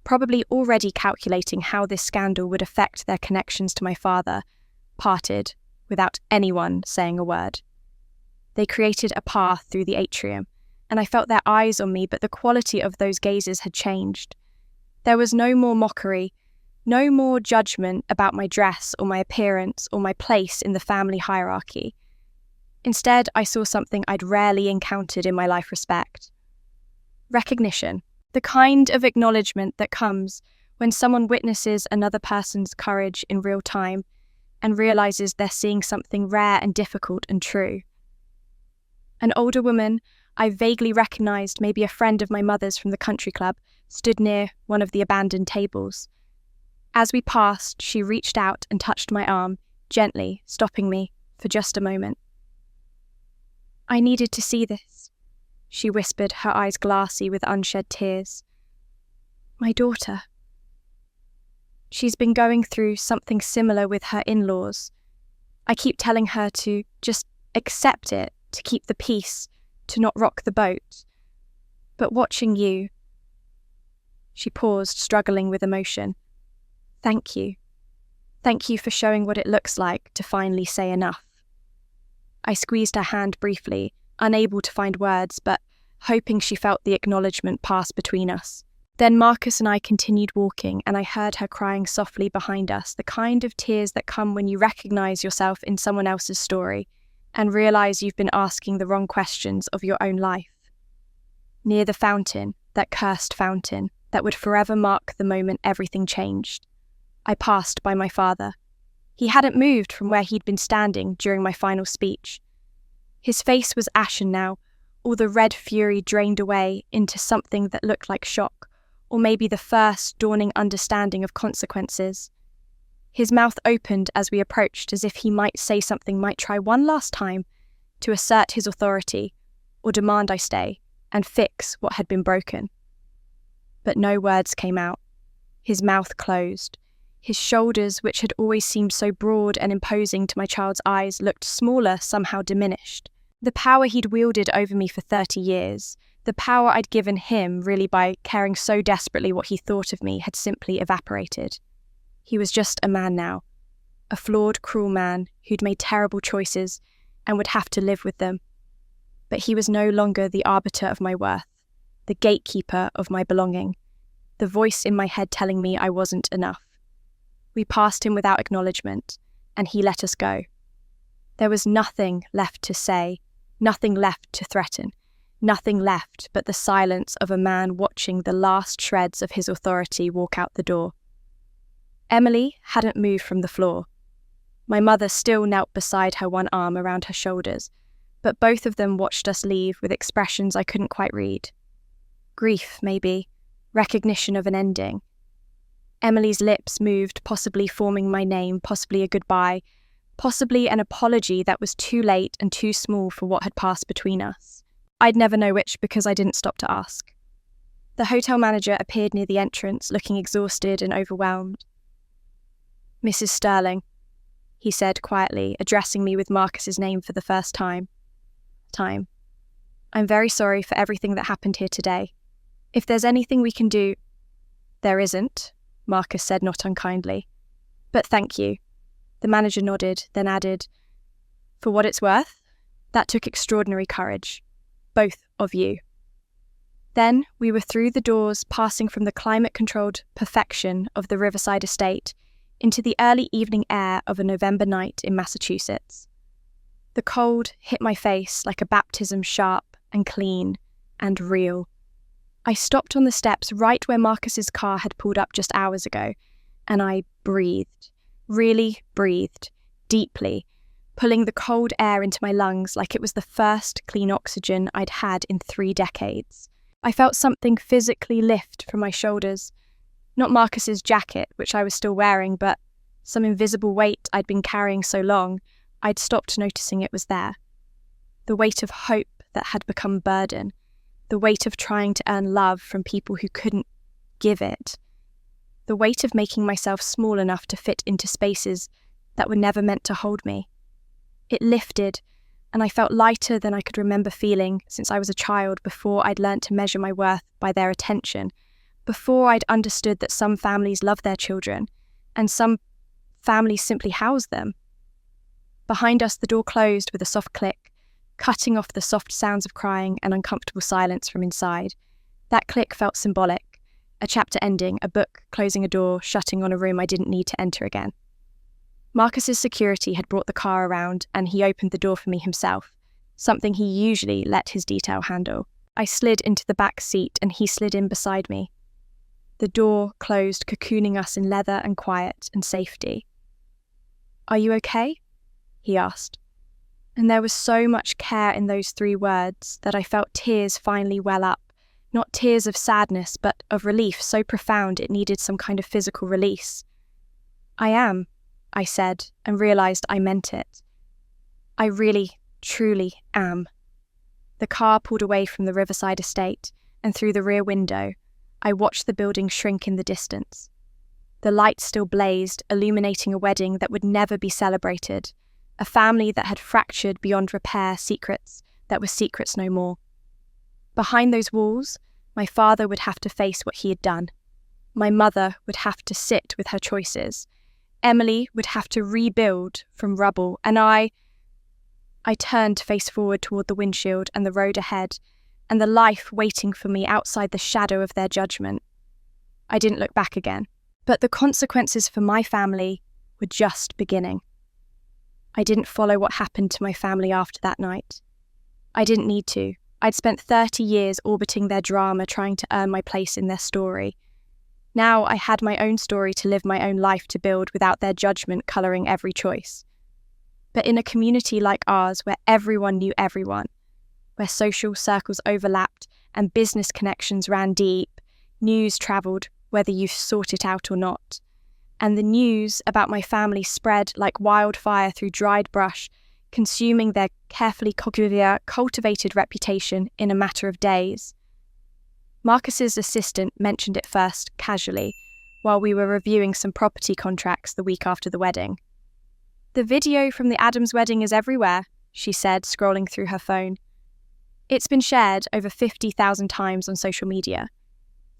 probably already calculating how this scandal would affect their connections to my father, parted without anyone saying a word. They created a path through the atrium, and I felt their eyes on me, but the quality of those gazes had changed. There was no more mockery, no more judgment about my dress or my appearance or my place in the family hierarchy. Instead, I saw something I'd rarely encountered in my life: respect. Recognition, the kind of acknowledgement that comes when someone witnesses another person's courage in real time and realizes they're seeing something rare and difficult and true. An older woman I vaguely recognized, maybe a friend of my mother's from the country club, stood near one of the abandoned tables. As we passed, she reached out and touched my arm, gently, stopping me for just a moment. I needed to see this, she whispered, her eyes glassy with unshed tears. My daughter. She's been going through something similar with her in-laws. I keep telling her to just accept it, to keep the peace, to not rock the boat. But watching you..." She paused, struggling with emotion. "Thank you. Thank you for showing what it looks like to finally say enough." I squeezed her hand briefly, unable to find words, but hoping she felt the acknowledgement pass between us. Then Marcus and I continued walking, and I heard her crying softly behind us, the kind of tears that come when you recognise yourself in someone else's story and realise you've been asking the wrong questions of your own life. Near the fountain, that cursed fountain, that would forever mark the moment everything changed, I passed by my father. He hadn't moved from where he'd been standing during my final speech. His face was ashen now, all the red fury drained away into something that looked like shock, or maybe the first dawning understanding of consequences. His mouth opened as we approached, as if he might say something, might try one last time to assert his authority, or demand I stay and fix what had been broken. But no words came out. His mouth closed. His shoulders, which had always seemed so broad and imposing to my child's eyes, looked smaller, somehow diminished. The power he'd wielded over me for 30 years, the power I'd given him, really by caring so desperately what he thought of me, had simply evaporated. He was just a man now, a flawed, cruel man who'd made terrible choices and would have to live with them. But he was no longer the arbiter of my worth, the gatekeeper of my belonging, the voice in my head telling me I wasn't enough. We passed him without acknowledgement, and he let us go. There was nothing left to say, nothing left to threaten, nothing left but the silence of a man watching the last shreds of his authority walk out the door. Emily hadn't moved from the floor. My mother still knelt beside her, one arm around her shoulders, but both of them watched us leave with expressions I couldn't quite read. Grief, maybe, recognition of an ending. Emily's lips moved, possibly forming my name, possibly a goodbye, possibly an apology that was too late and too small for what had passed between us. I'd never know which because I didn't stop to ask. The hotel manager appeared near the entrance, looking exhausted and overwhelmed. "Mrs. Sterling," he said quietly, addressing me with Marcus's name for the first time. "I'm very sorry for everything that happened here today. If there's anything we can do..." "There isn't," Marcus said not unkindly. "But thank you." The manager nodded, then added, "For what it's worth, that took extraordinary courage. Both of you." Then we were through the doors, passing from the climate-controlled perfection of the Riverside estate into the early evening air of a November night in Massachusetts. The cold hit my face like a baptism, sharp and clean and real. I stopped on the steps right where Marcus's car had pulled up just hours ago, and I breathed, really breathed, deeply, pulling the cold air into my lungs like it was the first clean oxygen I'd had in 3 decades. I felt something physically lift from my shoulders. Not Marcus's jacket, which I was still wearing, but some invisible weight I'd been carrying so long, I'd stopped noticing it was there. The weight of hope that had become burden. The weight of trying to earn love from people who couldn't give it. The weight of making myself small enough to fit into spaces that were never meant to hold me. It lifted, and I felt lighter than I could remember feeling since I was a child, before I'd learnt to measure my worth by their attention, before I'd understood that some families love their children, and some families simply house them. Behind us, the door closed with a soft click, cutting off the soft sounds of crying and uncomfortable silence from inside. That click felt symbolic, a chapter ending, a book closing a door, shutting on a room I didn't need to enter again. Marcus's security had brought the car around, and he opened the door for me himself, something he usually let his detail handle. I slid into the back seat, and he slid in beside me. The door closed, cocooning us in leather and quiet and safety. "Are you okay?" he asked. And there was so much care in those 3 words that I felt tears finally well up, not tears of sadness, but of relief so profound it needed some kind of physical release. "I am," I said, and realised I meant it. "I really, truly am." The car pulled away from the Riverside estate, and through the rear window, I watched the building shrink in the distance. The lights still blazed, illuminating a wedding that would never be celebrated, a family that had fractured beyond repair, secrets that were secrets no more. Behind those walls, my father would have to face what he had done. My mother would have to sit with her choices. Emily would have to rebuild from rubble, and I turned to face forward toward the windshield and the road ahead, and the life waiting for me outside the shadow of their judgment. I didn't look back again. But the consequences for my family were just beginning. I didn't follow what happened to my family after that night. I didn't need to. I'd spent 30 years orbiting their drama, trying to earn my place in their story. Now I had my own story to live, my own life to build without their judgment colouring every choice. But in a community like ours, where everyone knew everyone, where social circles overlapped and business connections ran deep, news travelled whether you sought it out or not. And the news about my family spread like wildfire through dried brush, consuming their carefully cultivated reputation in a matter of days. Marcus's assistant mentioned it first, casually, while we were reviewing some property contracts the week after the wedding. "The video from the Adams wedding is everywhere," she said, scrolling through her phone. "It's been shared over 50,000 times on social media.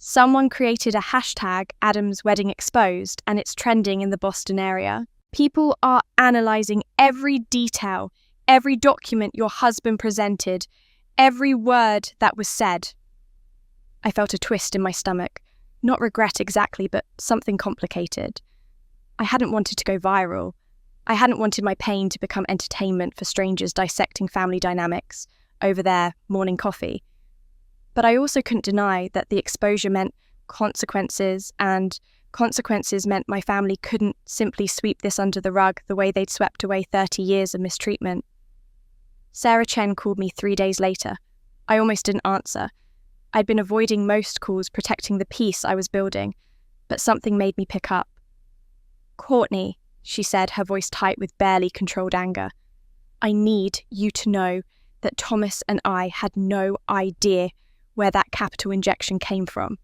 Someone created a hashtag #AdamsWeddingExposed, and it's trending in the Boston area. People are analysing every detail, every document your husband presented, every word that was said." I felt a twist in my stomach. Not regret exactly, but something complicated. I hadn't wanted to go viral. I hadn't wanted my pain to become entertainment for strangers dissecting family dynamics over their morning coffee. But I also couldn't deny that the exposure meant consequences, and consequences meant my family couldn't simply sweep this under the rug the way they'd swept away 30 years of mistreatment. Sarah Chen called me 3 days later. I almost didn't answer. I'd been avoiding most calls, protecting the peace I was building, but something made me pick up. "Courtney," she said, her voice tight with barely controlled anger, "I need you to know that Thomas and I had no idea where that capital injection came from.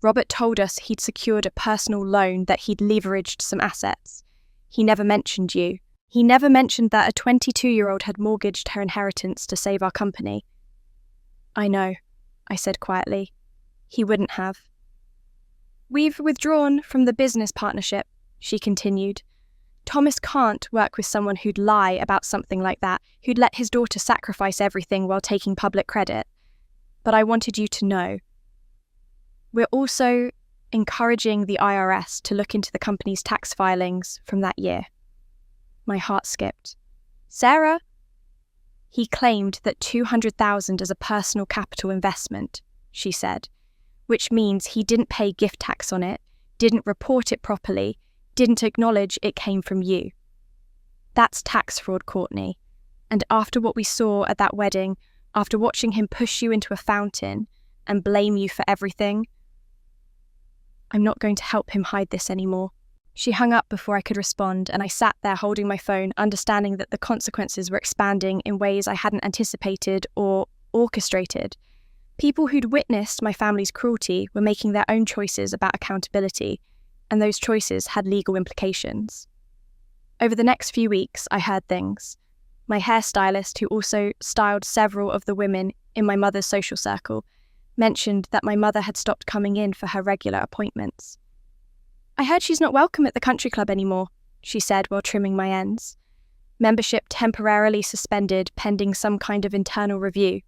Robert told us he'd secured a personal loan, that he'd leveraged some assets. He never mentioned you. He never mentioned that a 22-year-old had mortgaged her inheritance to save our company." "I know," I said quietly. "He wouldn't have." "We've withdrawn from the business partnership," she continued. "Thomas can't work with someone who'd lie about something like that, who'd let his daughter sacrifice everything while taking public credit. But I wanted you to know. We're also encouraging the IRS to look into the company's tax filings from that year." My heart skipped. "Sarah?" "He claimed that $200,000 as a personal capital investment," she said, "which means he didn't pay gift tax on it, didn't report it properly, didn't acknowledge it came from you. That's tax fraud, Courtney. And after what we saw at that wedding, after watching him push you into a fountain and blame you for everything, I'm not going to help him hide this anymore." She hung up before I could respond, and I sat there holding my phone, understanding that the consequences were expanding in ways I hadn't anticipated or orchestrated. People who'd witnessed my family's cruelty were making their own choices about accountability, and those choices had legal implications. Over the next few weeks, I heard things. My hairstylist, who also styled several of the women in my mother's social circle, mentioned that my mother had stopped coming in for her regular appointments. "I heard she's not welcome at the country club anymore," she said while trimming my ends. "Membership temporarily suspended pending some kind of internal review.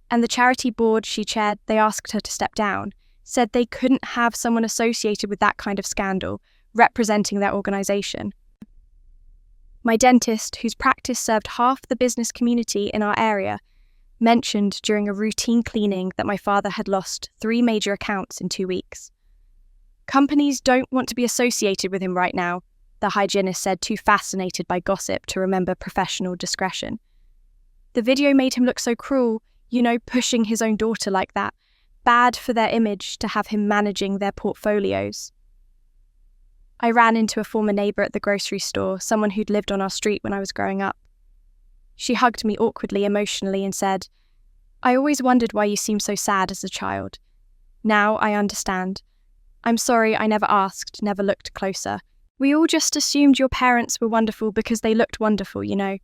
And the charity board she chaired, they asked her to step down, said they couldn't have someone associated with that kind of scandal representing their organisation. My dentist, whose practice served half the business community in our area, mentioned during a routine cleaning that my father had lost 3 major accounts in 2 weeks. Companies don't want to be associated with him right now, the hygienist said, too fascinated by gossip to remember professional discretion. The video made him look so cruel, pushing his own daughter like that. Bad for their image to have him managing their portfolios. I ran into a former neighbour at the grocery store, someone who'd lived on our street when I was growing up. She hugged me awkwardly, emotionally, and said, "I always wondered why you seemed so sad as a child. Now I understand. I'm sorry I never asked, never looked closer. We all just assumed your parents were wonderful because they looked wonderful, you know.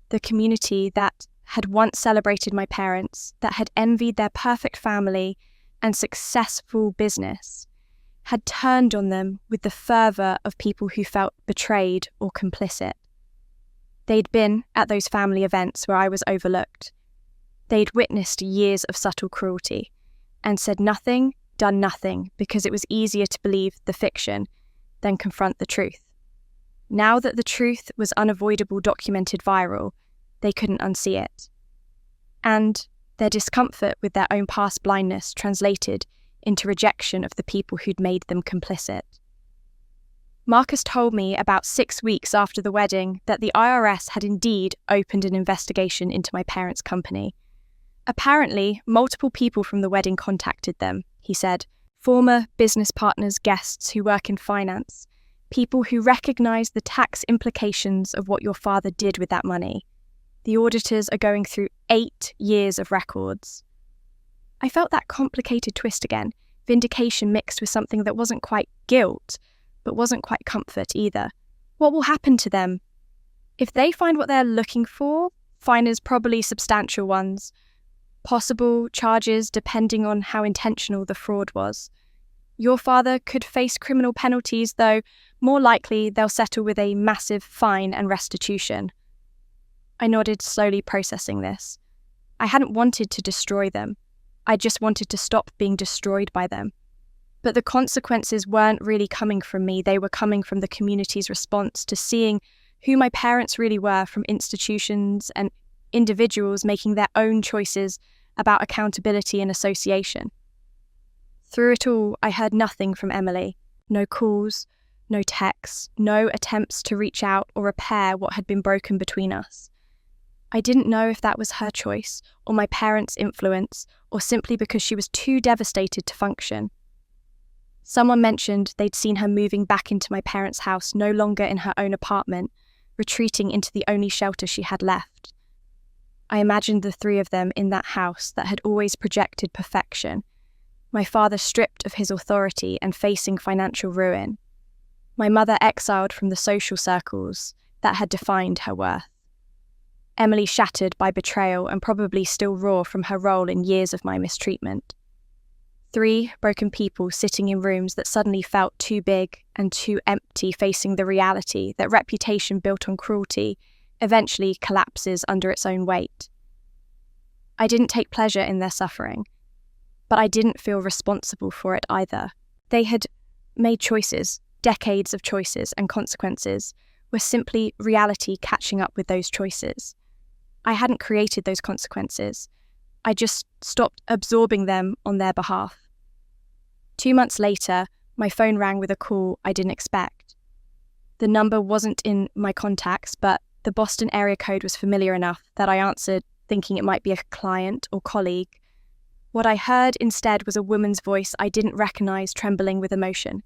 The community that had once celebrated my parents, that had envied their perfect family and successful business, had turned on them with the fervour of people who felt betrayed or complicit. They'd been at those family events where I was overlooked. They'd witnessed years of subtle cruelty and said nothing, done nothing, because it was easier to believe the fiction than confront the truth. Now that the truth was unavoidable, documented, viral, they couldn't unsee it. And their discomfort with their own past blindness translated into rejection of the people who'd made them complicit. Marcus told me about 6 weeks after the wedding that the IRS had indeed opened an investigation into my parents' company. Apparently, multiple people from the wedding contacted them, he said. Former business partners, guests who work in finance, people who recognise the tax implications of what your father did with that money. The auditors are going through 8 years of records. I felt that complicated twist again, vindication mixed with something that wasn't quite guilt, but wasn't quite comfort either. What will happen to them? If they find what they're looking for, fines probably substantial ones. Possible charges depending on how intentional the fraud was. Your father could face criminal penalties, though more likely they'll settle with a massive fine and restitution. I nodded, slowly processing this. I hadn't wanted to destroy them. I just wanted to stop being destroyed by them. But the consequences weren't really coming from me. They were coming from the community's response to seeing who my parents really were, from institutions and individuals making their own choices about accountability and association. Through it all, I heard nothing from Emily. No calls, no texts, no attempts to reach out or repair what had been broken between us. I didn't know if that was her choice, or my parents' influence, or simply because she was too devastated to function. Someone mentioned they'd seen her moving back into my parents' house, no longer in her own apartment, retreating into the only shelter she had left. I imagined the three of them in that house that had always projected perfection, my father stripped of his authority and facing financial ruin, my mother exiled from the social circles that had defined her worth, Emily shattered by betrayal and probably still raw from her role in years of my mistreatment. 3 broken people sitting in rooms that suddenly felt too big and too empty, facing the reality that reputation built on cruelty eventually collapses under its own weight. I didn't take pleasure in their suffering, but I didn't feel responsible for it either. They had made choices, decades of choices, and consequences were simply reality catching up with those choices. I hadn't created those consequences. I just stopped absorbing them on their behalf. 2 months later, my phone rang with a call I didn't expect. The number wasn't in my contacts, but the Boston area code was familiar enough that I answered, thinking it might be a client or colleague. What I heard instead was a woman's voice I didn't recognize, trembling with emotion.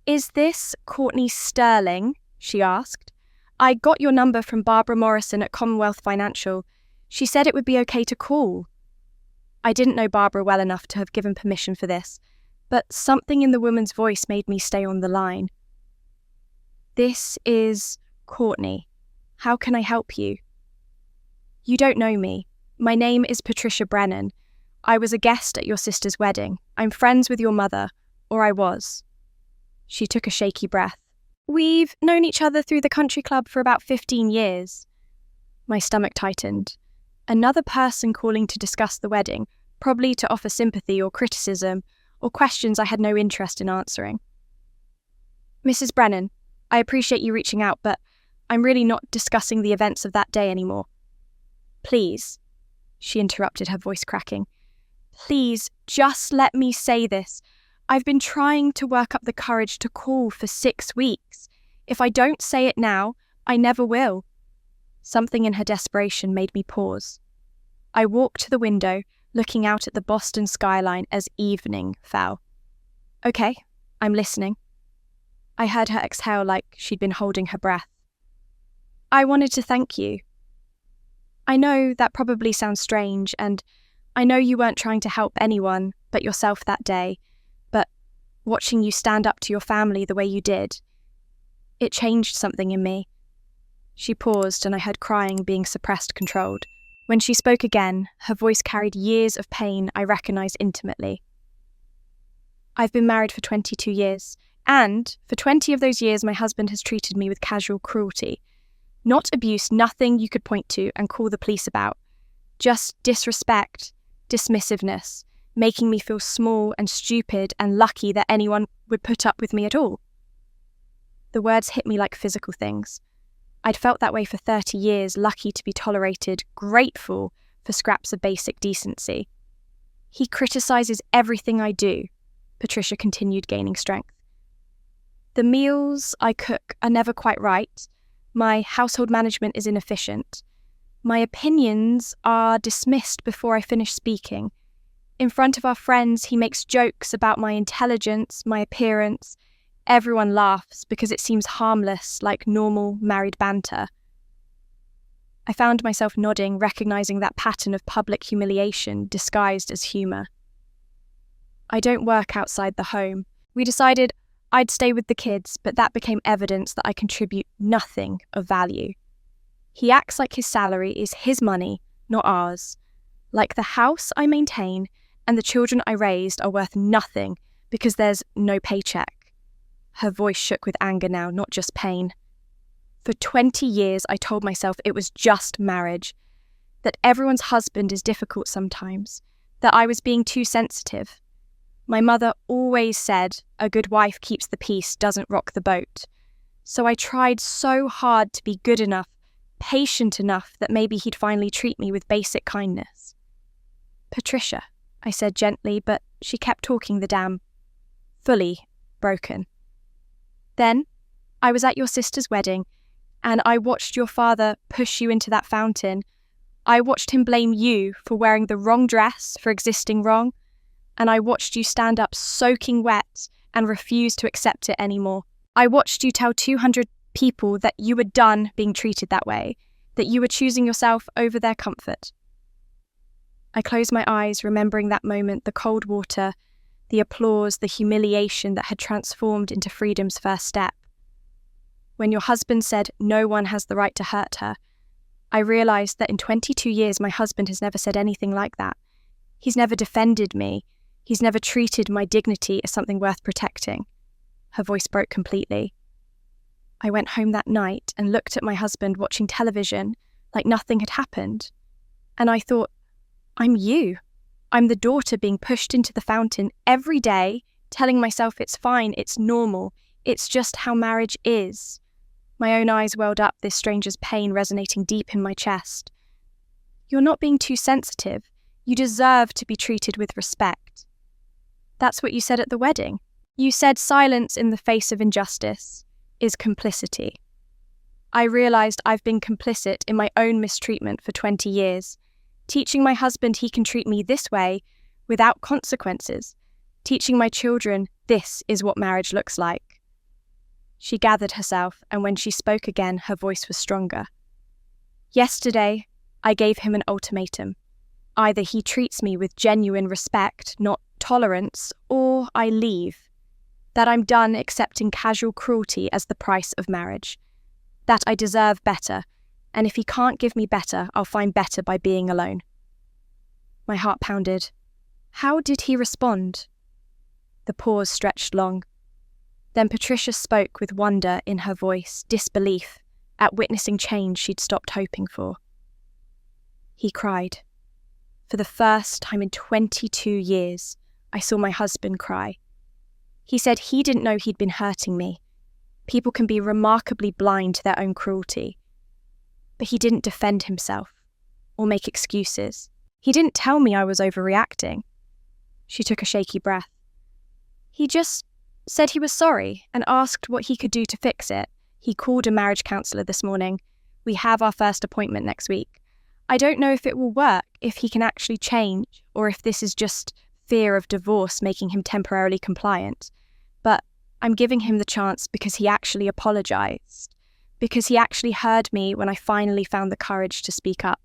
"Is this Courtney Sterling?" she asked. "I got your number from Barbara Morrison at Commonwealth Financial. She said it would be okay to call." I didn't know Barbara well enough to have given permission for this, but something in the woman's voice made me stay on the line. "This is Courtney. How can I help you?" "You don't know me. My name is Patricia Brennan. I was a guest at your sister's wedding. I'm friends with your mother, or I was." She took a shaky breath. "We've known each other through the country club for about 15 years. My stomach tightened. Another person calling to discuss the wedding, probably to offer sympathy or criticism, or questions I had no interest in answering. "Mrs. Brennan, I appreciate you reaching out, but I'm really not discussing the events of that day anymore." "Please," she interrupted, her voice cracking. "Please, just let me say this. I've been trying to work up the courage to call for 6 weeks. If I don't say it now, I never will." Something in her desperation made me pause. I walked to the window, looking out at the Boston skyline as evening fell. "Okay, I'm listening." I heard her exhale like she'd been holding her breath. "I wanted to thank you. I know that probably sounds strange, and I know you weren't trying to help anyone, but yourself that day, but watching you stand up to your family the way you did, it changed something in me." She paused and I heard crying being suppressed, controlled. When she spoke again, her voice carried years of pain I recognized intimately. "I've been married for 22 years, and for 20 of those years my husband has treated me with casual cruelty. Not abuse, nothing you could point to and call the police about. Just disrespect, dismissiveness, making me feel small and stupid and lucky that anyone would put up with me at all." The words hit me like physical things. I'd felt that way for 30 years, lucky to be tolerated, grateful for scraps of basic decency. "He criticizes everything I do," Patricia continued, gaining strength. "The meals I cook are never quite right. My household management is inefficient. My opinions are dismissed before I finish speaking. In front of our friends, he makes jokes about my intelligence, my appearance. Everyone laughs because it seems harmless, like normal married banter." I found myself nodding, recognizing that pattern of public humiliation disguised as humor. "I don't work outside the home. We decided I'd stay with the kids, but that became evidence that I contribute nothing of value. He acts like his salary is his money, not ours. Like the house I maintain and the children I raised are worth nothing because there's no paycheck." Her voice shook with anger now, not just pain. "For 20 years I told myself it was just marriage, that everyone's husband is difficult sometimes, that I was being too sensitive. My mother always said a good wife keeps the peace, doesn't rock the boat. So I tried so hard to be good enough, patient enough that maybe he'd finally treat me with basic kindness." "Patricia," I said gently, but she kept talking the dam. Fully broken. "Then I was at your sister's wedding, and I watched your father push you into that fountain. I watched him blame you for wearing the wrong dress, for existing wrong, and I watched you stand up soaking wet and refuse to accept it anymore. I watched you tell 200 people that you were done being treated that way, that you were choosing yourself over their comfort." I closed my eyes, remembering that moment, the cold water, the applause, the humiliation that had transformed into freedom's first step. When your husband said no one has the right to hurt her, I realized that in 22 years my husband has never said anything like that. He's never defended me. He's never treated my dignity as something worth protecting. Her voice broke completely. I went home that night and looked at my husband watching television like nothing had happened. And I thought, I'm you. I'm the daughter being pushed into the fountain every day, telling myself it's fine, it's normal, it's just how marriage is. My own eyes welled up, this stranger's pain resonating deep in my chest. "You're not being too sensitive. You deserve to be treated with respect." That's what you said at the wedding. You said silence in the face of injustice is complicity. I realized I've been complicit in my own mistreatment for 20 years. Teaching my husband he can treat me this way without consequences. Teaching my children this is what marriage looks like. She gathered herself, and when she spoke again, her voice was stronger. "Yesterday, I gave him an ultimatum. Either he treats me with genuine respect, not tolerance, or I leave. That I'm done accepting casual cruelty as the price of marriage. That I deserve better. And if he can't give me better, I'll find better by being alone." My heart pounded. How did he respond? The pause stretched long. Then Patricia spoke with wonder in her voice, disbelief at witnessing change she'd stopped hoping for. He cried. For the first time in 22 years, I saw my husband cry. He said he didn't know he'd been hurting me. People can be remarkably blind to their own cruelty. But he didn't defend himself or make excuses. He didn't tell me I was overreacting. She took a shaky breath. He just said he was sorry and asked what he could do to fix it. He called a marriage counsellor this morning. We have our first appointment next week. I don't know if it will work, if he can actually change, or if this is just fear of divorce making him temporarily compliant. But I'm giving him the chance because he actually apologised, because he actually heard me when I finally found the courage to speak up.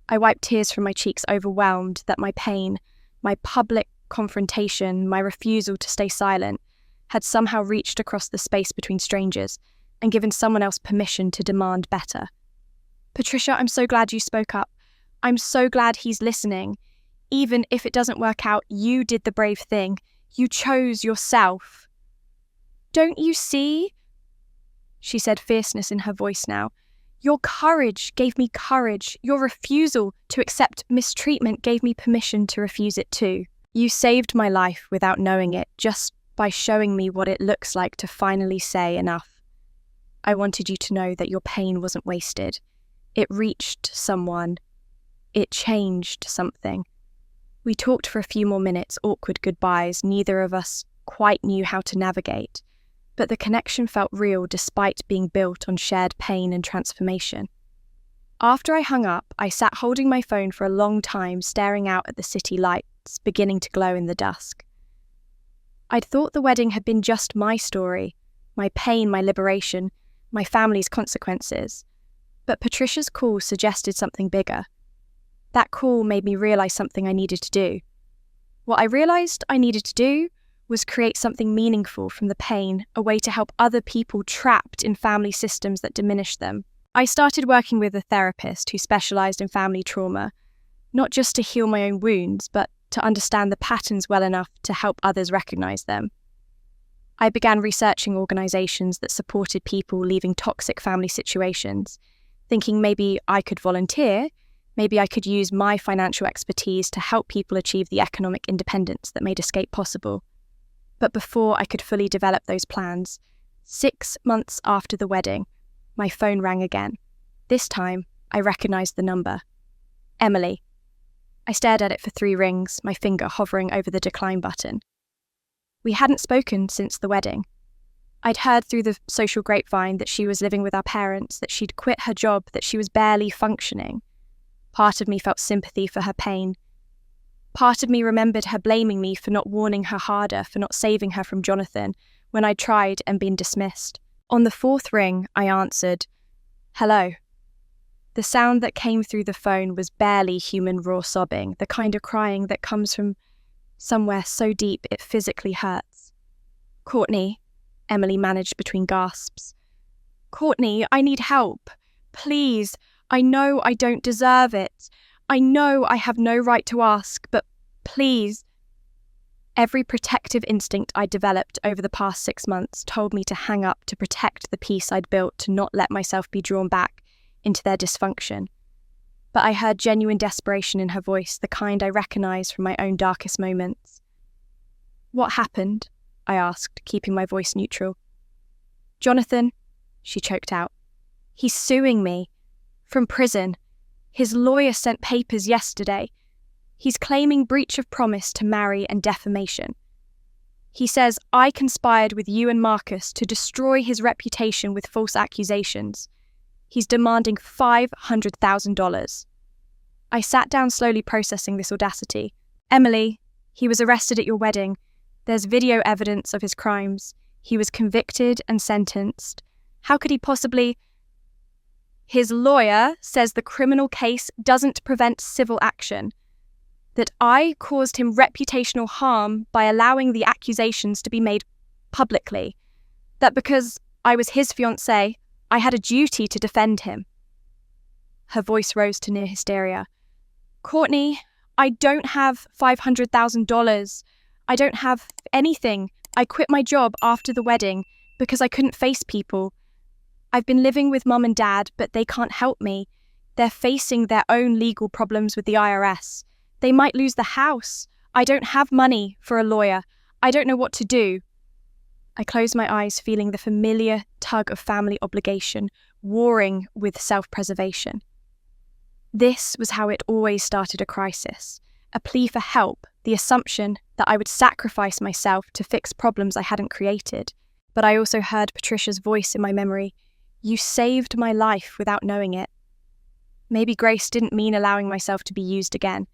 I wiped tears from my cheeks, overwhelmed that my pain, my public confrontation, my refusal to stay silent, had somehow reached across the space between strangers and given someone else permission to demand better. Patricia, I'm so glad you spoke up. I'm so glad he's listening. Even if it doesn't work out, you did the brave thing. You chose yourself. Don't you see? She said, fierceness in her voice now. Your courage gave me courage. Your refusal to accept mistreatment gave me permission to refuse it too. You saved my life without knowing it, just by showing me what it looks like to finally say enough. I wanted you to know that your pain wasn't wasted. It reached someone. It changed something. We talked for a few more minutes, awkward goodbyes neither of us quite knew how to navigate, but the connection felt real despite being built on shared pain and transformation. After I hung up, I sat holding my phone for a long time, staring out at the city lights beginning to glow in the dusk. I'd thought the wedding had been just my story, my pain, my liberation, my family's consequences. But Patricia's call suggested something bigger. That call made me realize something I needed to do. What I realized I needed to do was create something meaningful from the pain, a way to help other people trapped in family systems that diminish them. I started working with a therapist who specialized in family trauma, not just to heal my own wounds, but to understand the patterns well enough to help others recognize them. I began researching organizations that supported people leaving toxic family situations, thinking maybe I could volunteer, maybe I could use my financial expertise to help people achieve the economic independence that made escape possible. But before I could fully develop those plans, 6 months after the wedding, my phone rang again. This time, I recognized the number. Emily. I stared at it for 3 rings, my finger hovering over the decline button. We hadn't spoken since the wedding. I'd heard through the social grapevine that she was living with our parents, that she'd quit her job, that she was barely functioning. Part of me felt sympathy for her pain. Part of me remembered her blaming me for not warning her harder, for not saving her from Jonathan, when I'd tried and been dismissed. On the 4th ring, I answered, "Hello." The sound that came through the phone was barely human raw sobbing, the kind of crying that comes from somewhere so deep it physically hurts. "Courtney," Emily managed between gasps. "Courtney, I need help. Please, I know I don't deserve it. I know I have no right to ask, but please." Every protective instinct I developed over the past 6 months told me to hang up, to protect the peace I'd built, to not let myself be drawn back into their dysfunction. But I heard genuine desperation in her voice, the kind I recognized from my own darkest moments. "What happened?" I asked, keeping my voice neutral. "Jonathan," she choked out. "He's suing me. From prison. His lawyer sent papers yesterday. He's claiming breach of promise to marry and defamation. He says I conspired with you and Marcus to destroy his reputation with false accusations. He's demanding $500,000. I sat down, slowly processing this audacity. "Emily, he was arrested at your wedding. There's video evidence of his crimes. He was convicted and sentenced. How could he possibly..." "His lawyer says the criminal case doesn't prevent civil action. That I caused him reputational harm by allowing the accusations to be made publicly. That because I was his fiancée, I had a duty to defend him." Her voice rose to near hysteria. "Courtney, I don't have $500,000. I don't have anything. I quit my job after the wedding because I couldn't face people. I've been living with Mum and Dad, but they can't help me. They're facing their own legal problems with the IRS. They might lose the house. I don't have money for a lawyer. I don't know what to do." I closed my eyes, feeling the familiar tug of family obligation, warring with self-preservation. This was how it always started a crisis. A plea for help, the assumption that I would sacrifice myself to fix problems I hadn't created. But I also heard Patricia's voice in my memory. "You saved my life without knowing it." Maybe grace didn't mean allowing myself to be used again.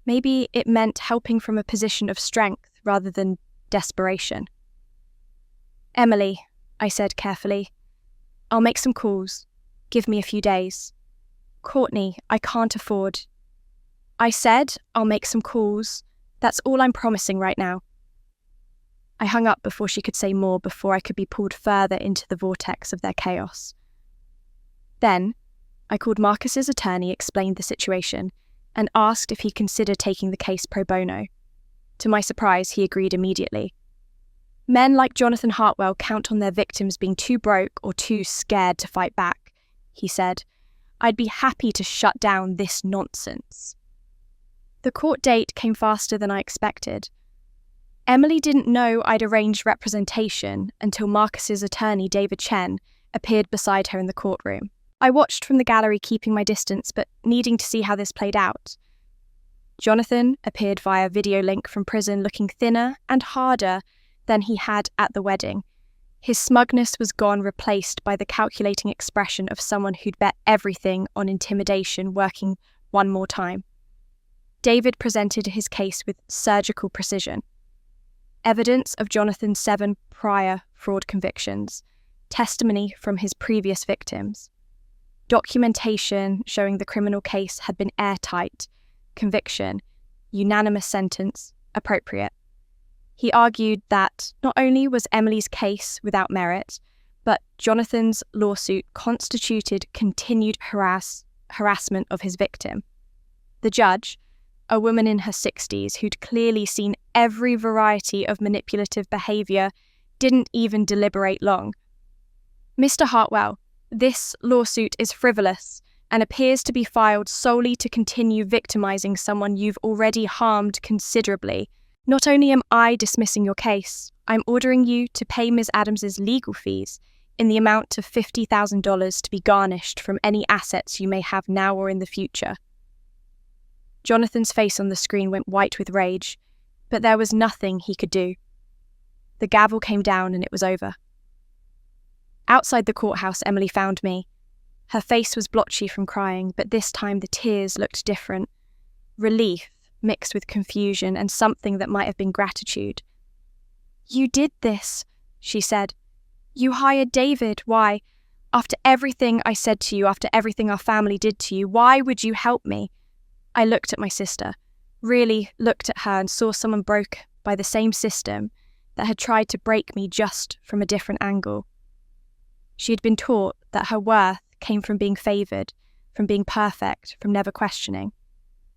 Maybe it meant helping from a position of strength rather than desperation. "Emily," I said carefully, "I'll make some calls. Give me a few days." "Courtney, I can't afford..." I said, "I'll make some calls. That's all I'm promising right now. I hung up before she could say more, before I could be pulled further into the vortex of their chaos. Then, I called Marcus's attorney, explained the situation, and asked if he considered taking the case pro bono. To my surprise, he agreed immediately. Men like Jonathan Hartwell count on their victims being too broke or too scared to fight back, he said. I'd be happy to shut down this nonsense. The court date came faster than I expected. Emily didn't know I'd arranged representation until Marcus's attorney, David Chen, appeared beside her in the courtroom. I watched from the gallery, keeping my distance, but needing to see how this played out. Jonathan appeared via video link from prison, looking thinner and harder than he had at the wedding. His smugness was gone, replaced by the calculating expression of someone who'd bet everything on intimidation working one more time. David presented his case with surgical precision. Evidence of Jonathan's 7 prior fraud convictions, testimony from his previous victims, documentation showing the criminal case had been airtight, conviction, unanimous sentence, appropriate. He argued that not only was Emily's case without merit, but Jonathan's lawsuit constituted continued harassment of his victim. The judge, a woman in her 60s who'd clearly seen every variety of manipulative behaviour, didn't even deliberate long. Mr. Hartwell, this lawsuit is frivolous and appears to be filed solely to continue victimising someone you've already harmed considerably. Not only am I dismissing your case, I'm ordering you to pay Ms. Adams's legal fees in the amount of $50,000 to be garnished from any assets you may have now or in the future. Jonathan's face on the screen went white with rage, but there was nothing he could do. The gavel came down and it was over. Outside the courthouse, Emily found me. Her face was blotchy from crying, but this time the tears looked different. Relief mixed with confusion and something that might have been gratitude. "You did this," she said. "You hired David. Why? After everything I said to you, after everything our family did to you, why would you help me?" I looked at my sister, really looked at her, and saw someone broke by the same system that had tried to break me, just from a different angle. She had been taught that her worth came from being favoured, from being perfect, from never questioning.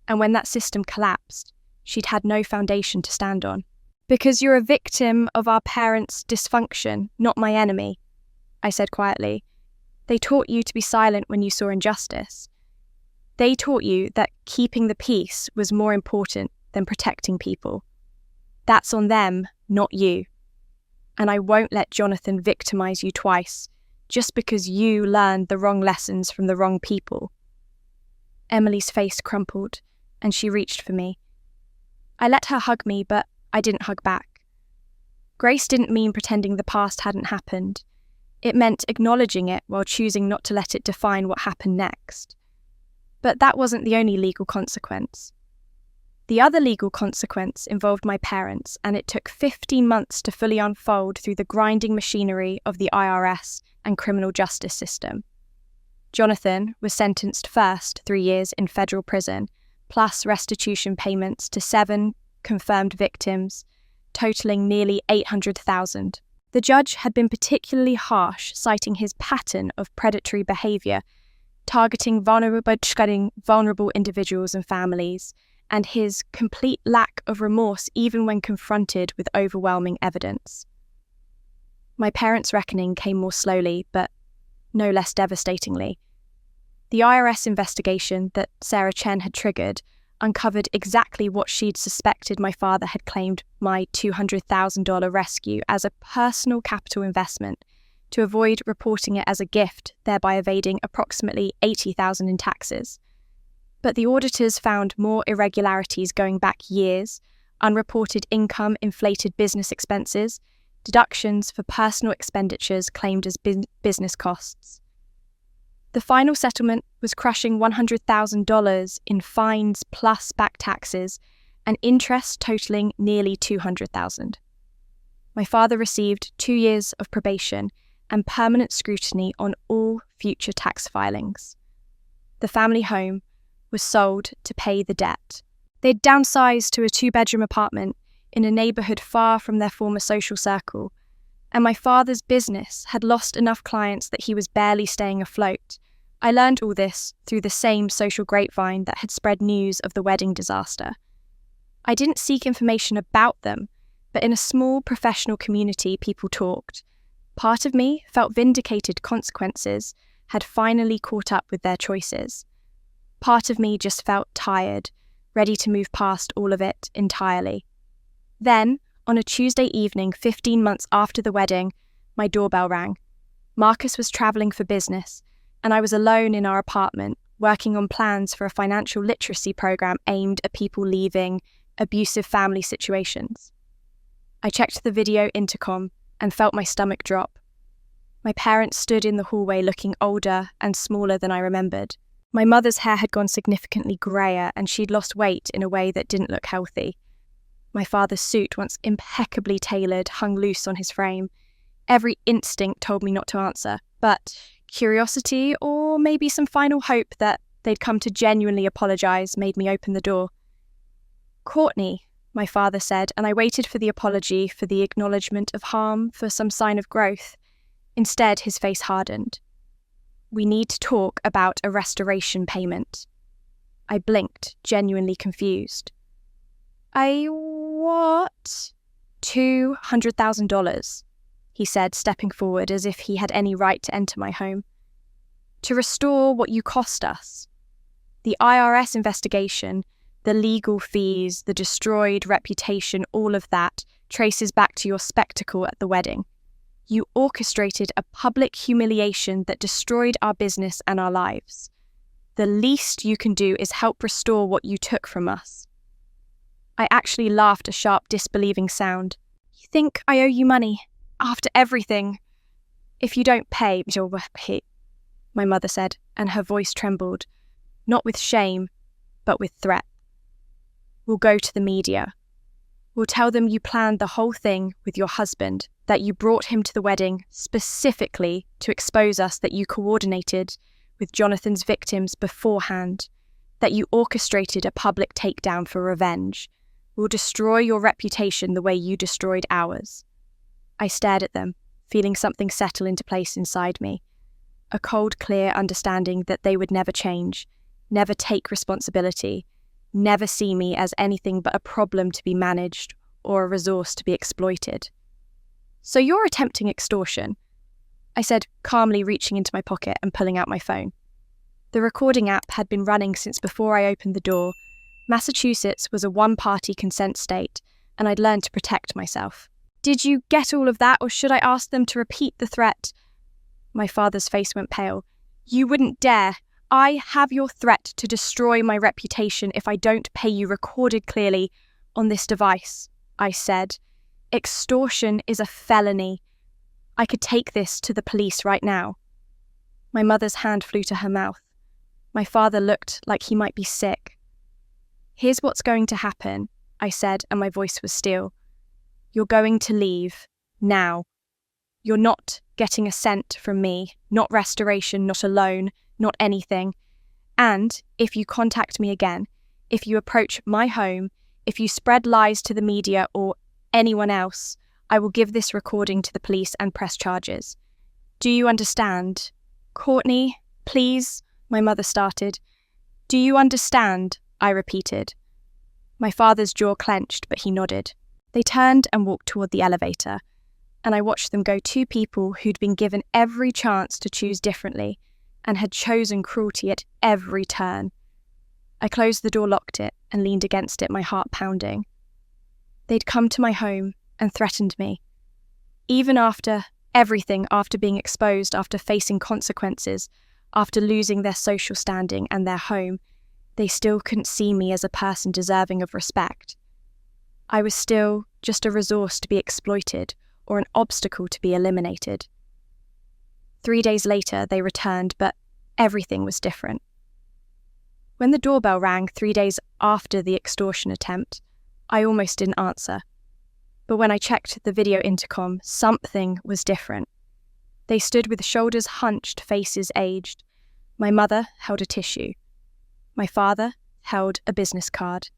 And when that system collapsed, she'd had no foundation to stand on. "Because you're a victim of our parents' dysfunction, not my enemy," I said quietly. "They taught you to be silent when you saw injustice. They taught you that keeping the peace was more important than protecting people. That's on them, not you. And I won't let Jonathan victimise you twice, just because you learned the wrong lessons from the wrong people." Emily's face crumpled, and she reached for me. I let her hug me, but I didn't hug back. Grace didn't mean pretending the past hadn't happened. It meant acknowledging it while choosing not to let it define what happened next. But that wasn't the only legal consequence. The other legal consequence involved my parents, and it took 15 months to fully unfold through the grinding machinery of the IRS and criminal justice system. Jonathan was sentenced first 3 years in federal prison, plus restitution payments to 7 confirmed victims, totaling nearly $800,000. The judge had been particularly harsh, citing his pattern of predatory behaviour, targeting vulnerable individuals and families, and his complete lack of remorse even when confronted with overwhelming evidence. My parents' reckoning came more slowly, but no less devastatingly. The IRS investigation that Sarah Chen had triggered uncovered exactly what she'd suspected my father had claimed my $200,000 rescue as a personal capital investment to avoid reporting it as a gift, thereby evading approximately $80,000 in taxes. But the auditors found more irregularities going back years, unreported income, inflated business expenses, deductions for personal expenditures claimed as business costs. The final settlement was crushing $100,000 in fines plus back taxes and interest totaling nearly $200,000. My father received 2 years of probation and permanent scrutiny on all future tax filings. The family home was sold to pay the debt. They'd downsized to a 2-bedroom apartment in a neighbourhood far from their former social circle, and my father's business had lost enough clients that he was barely staying afloat. I learned all this through the same social grapevine that had spread news of the wedding disaster. I didn't seek information about them, but in a small professional community, people talked. Part of me felt vindicated. Consequences had finally caught up with their choices. Part of me just felt tired, ready to move past all of it entirely. Then, on a Tuesday evening, 15 months after the wedding, my doorbell rang. Marcus was travelling for business, and I was alone in our apartment, working on plans for a financial literacy program aimed at people leaving abusive family situations. I checked the video intercom and felt my stomach drop. My parents stood in the hallway looking older and smaller than I remembered. My mother's hair had gone significantly greyer and she'd lost weight in a way that didn't look healthy. My father's suit, once impeccably tailored, hung loose on his frame. Every instinct told me not to answer, but curiosity, or maybe some final hope that they'd come to genuinely apologise, made me open the door. "Courtney," my father said, and I waited for the apology, for the acknowledgement of harm, for some sign of growth. Instead, his face hardened. "We need to talk about a restoration payment." I blinked, genuinely confused. What? $200,000, he said, stepping forward as if he had any right to enter my home. "To restore what you cost us. The IRS investigation, the legal fees, the destroyed reputation, all of that traces back to your spectacle at the wedding. You orchestrated a public humiliation that destroyed our business and our lives. The least you can do is help restore what you took from us." I actually laughed a sharp, disbelieving sound. "You think I owe you money? After everything? If you don't pay, you'll pay," my mother said, and her voice trembled, not with shame, but with threat. "We'll go to the media. We'll tell them you planned the whole thing with your husband, that you brought him to the wedding specifically to expose us, that you coordinated with Jonathan's victims beforehand, that you orchestrated a public takedown for revenge. We'll destroy your reputation the way you destroyed ours." I stared at them, feeling something settle into place inside me. A cold, clear understanding that they would never change, never take responsibility, never see me as anything but a problem to be managed or a resource to be exploited. "So you're attempting extortion," I said, calmly reaching into my pocket and pulling out my phone. The recording app had been running since before I opened the door. Massachusetts was a one-party consent state, and I'd learned to protect myself. "Did you get all of that, or should I ask them to repeat the threat?" My father's face went pale. "You wouldn't dare. I have your threat to destroy my reputation if I don't pay you, recorded clearly on this device," I said. "Extortion is a felony. I could take this to the police right now." My mother's hand flew to her mouth. My father looked like he might be sick. "Here's what's going to happen," I said, and my voice was steel. "You're going to leave. Now. You're not getting a cent from me, not restoration, not a loan, not anything. And if you contact me again, if you approach my home, if you spread lies to the media or anyone else, I will give this recording to the police and press charges. Do you understand?" "Courtney, please," my mother started. "Do you understand?" I repeated. My father's jaw clenched, but he nodded. They turned and walked toward the elevator, and I watched them go. Two people who'd been given every chance to choose differently and had chosen cruelty at every turn. I closed the door, locked it, and leaned against it, my heart pounding. They'd come to my home and threatened me. Even after everything, after being exposed, after facing consequences, after losing their social standing and their home, they still couldn't see me as a person deserving of respect. I was still just a resource to be exploited or an obstacle to be eliminated. 3 days later, they returned, but everything was different. When the doorbell rang 3 days after the extortion attempt, I almost didn't answer. But when I checked the video intercom, something was different. They stood with shoulders hunched, faces aged. My mother held a tissue. My father held a business card.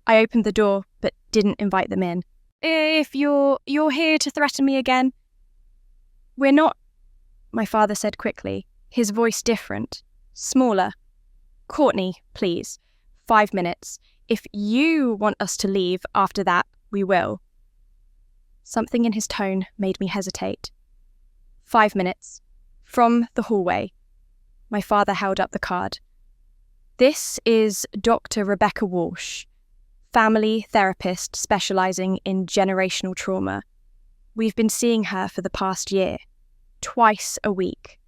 I opened the door, but didn't invite them in. If you're here to threaten me again? We're not, my father said quickly, his voice different, smaller. Courtney, please. 5 minutes. If you want us to leave after that, we will. Something in his tone made me hesitate. 5 minutes. From the hallway. My father held up the card. This is Dr. Rebecca Walsh, family therapist specializing in generational trauma. We've been seeing her for the past year, twice a week.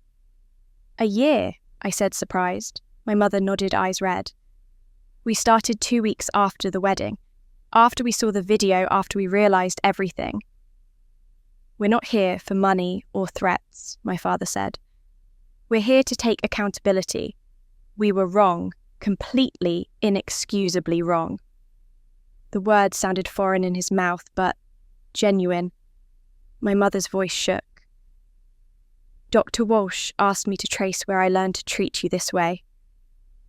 A year, I said, surprised. My mother nodded, eyes red. We started 2 weeks after the wedding, after we saw the video, after we realized everything. We're not here for money or threats, my father said. We're here to take accountability. We were wrong, completely, inexcusably wrong. The words sounded foreign in his mouth, but genuine. My mother's voice shook. Dr. Walsh asked me to trace where I learned to treat you this way.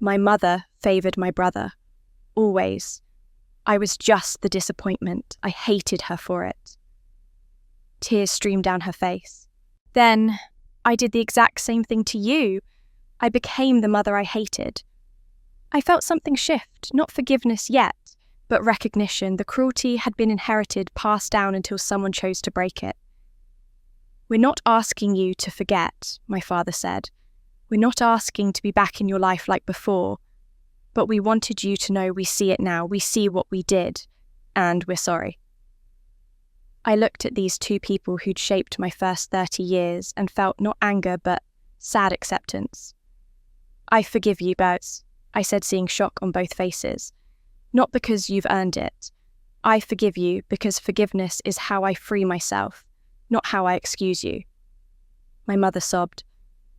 My mother favoured my brother. Always. I was just the disappointment. I hated her for it. Tears streamed down her face. Then I did the exact same thing to you. I became the mother I hated. I felt something shift, not forgiveness yet, but recognition. The cruelty had been inherited, passed down until someone chose to break it. We're not asking you to forget, my father said. We're not asking to be back in your life like before, but we wanted you to know we see it now, we see what we did, and we're sorry. I looked at these two people who'd shaped my first 30 years and felt not anger, but sad acceptance. I forgive you, Bert, I said, seeing shock on both faces. Not because you've earned it. I forgive you because forgiveness is how I free myself, not how I excuse you. My mother sobbed.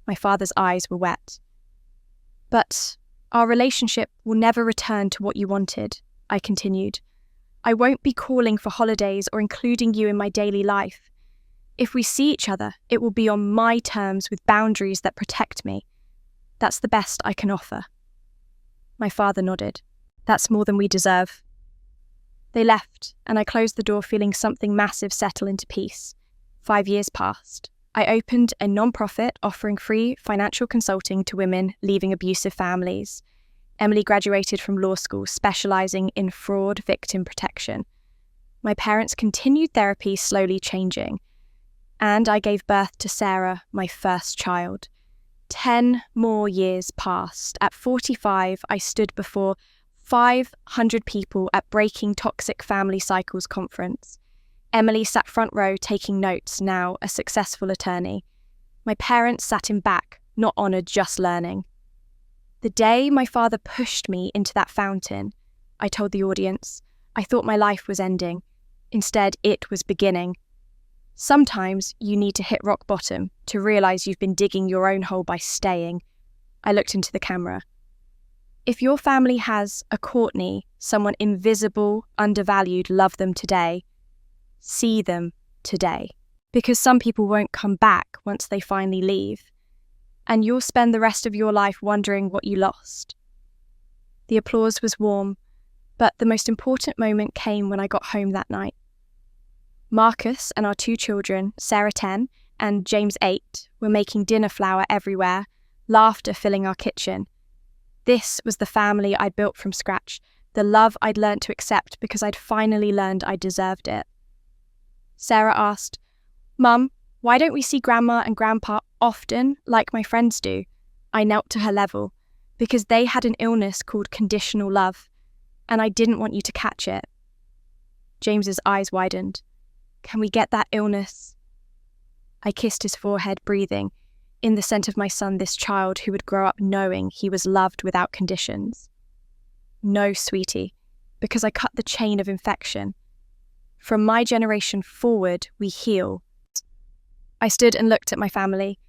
My father's eyes were wet. But our relationship will never return to what you wanted, I continued. I won't be calling for holidays or including you in my daily life. If we see each other, it will be on my terms with boundaries that protect me. That's the best I can offer. My father nodded. That's more than we deserve. They left, and I closed the door feeling something massive settle into peace. 5 years passed. I opened a non-profit offering free financial consulting to women leaving abusive families. Emily graduated from law school, specializing in fraud victim protection. My parents continued therapy, slowly changing. And I gave birth to Sarah, my first child. 10 more years passed. At 45, I stood before 500 people at Breaking Toxic Family Cycles conference. Emily sat front row taking notes, now a successful attorney. My parents sat in back, not honoured, just learning. The day my father pushed me into that fountain, I told the audience, I thought my life was ending. Instead, it was beginning. Sometimes you need to hit rock bottom to realise you've been digging your own hole by staying. I looked into the camera. If your family has a Courtney, someone invisible, undervalued, love them today. See them today. Because some people won't come back once they finally leave. And you'll spend the rest of your life wondering what you lost. The applause was warm, but the most important moment came when I got home that night. Marcus and our 2 children, Sarah 10 and James 8, were making dinner flour everywhere, laughter filling our kitchen. This was the family I'd built from scratch, the love I'd learnt to accept because I'd finally learned I deserved it. Sarah asked, Mum, why don't we see Grandma and Grandpa often like my friends do? I knelt to her level, because they had an illness called conditional love, and I didn't want you to catch it. James's eyes widened. Can we get that illness? I kissed his forehead, breathing, in the scent of my son, this child who would grow up knowing he was loved without conditions. No, sweetie, because I cut the chain of infection. From my generation forward, we heal. I stood and looked at my family,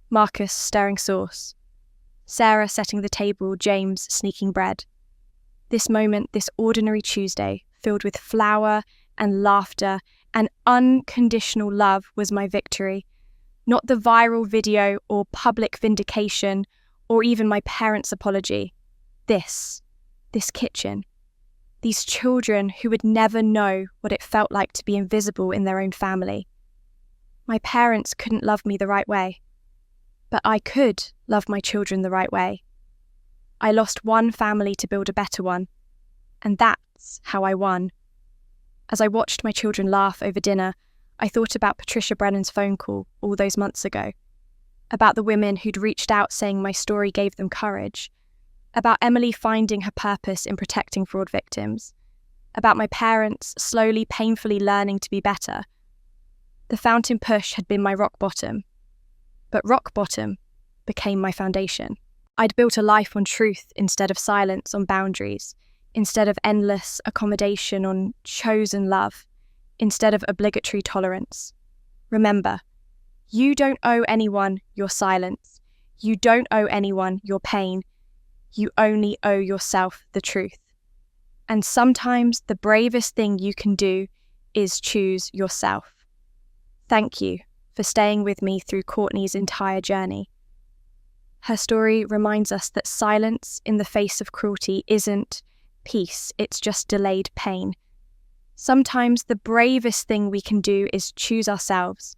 Marcus stirring sauce, Sarah setting the table, James sneaking bread. This moment, this ordinary Tuesday, filled with flour and laughter and unconditional love, was my victory. Not the viral video or public vindication or even my parents' apology. This kitchen. These children who would never know what it felt like to be invisible in their own family. My parents couldn't love me the right way, but I could love my children the right way. I lost one family to build a better one, and that's how I won. As I watched my children laugh over dinner, I thought about Patricia Brennan's phone call all those months ago, about the women who'd reached out saying my story gave them courage, about Emily finding her purpose in protecting fraud victims, about my parents slowly, painfully learning to be better. The fountain push had been my rock bottom, but rock bottom became my foundation. I'd built a life on truth instead of silence, on boundaries, instead of endless accommodation, on chosen love, instead of obligatory tolerance. Remember, you don't owe anyone your silence. You don't owe anyone your pain. You only owe yourself the truth. And sometimes the bravest thing you can do is choose yourself. Thank you for staying with me through Courtney's entire journey. Her story reminds us that silence in the face of cruelty isn't peace, it's just delayed pain. Sometimes the bravest thing we can do is choose ourselves,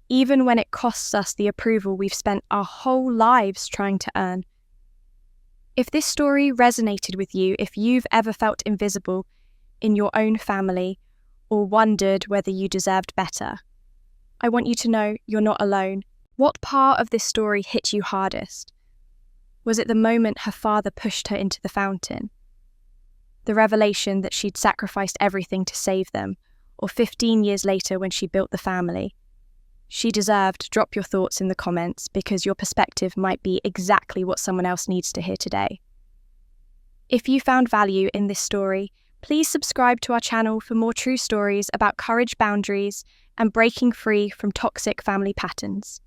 even when it costs us the approval we've spent our whole lives trying to earn. If this story resonated with you, if you've ever felt invisible in your own family or wondered whether you deserved better, I want you to know you're not alone. What part of this story hit you hardest? Was it the moment her father pushed her into the fountain? The revelation that she'd sacrificed everything to save them, or 15 years later when she built the family? She deserved. Drop your thoughts in the comments because your perspective might be exactly what someone else needs to hear today. If you found value in this story, please subscribe to our channel for more true stories about courage, boundaries, and breaking free from toxic family patterns.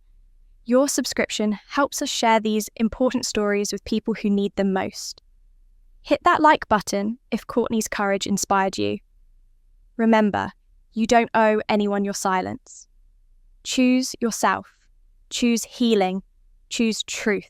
Your subscription helps us share these important stories with people who need them most. Hit that like button if Courtney's courage inspired you. Remember, you don't owe anyone your silence. Choose yourself. Choose healing. Choose truth.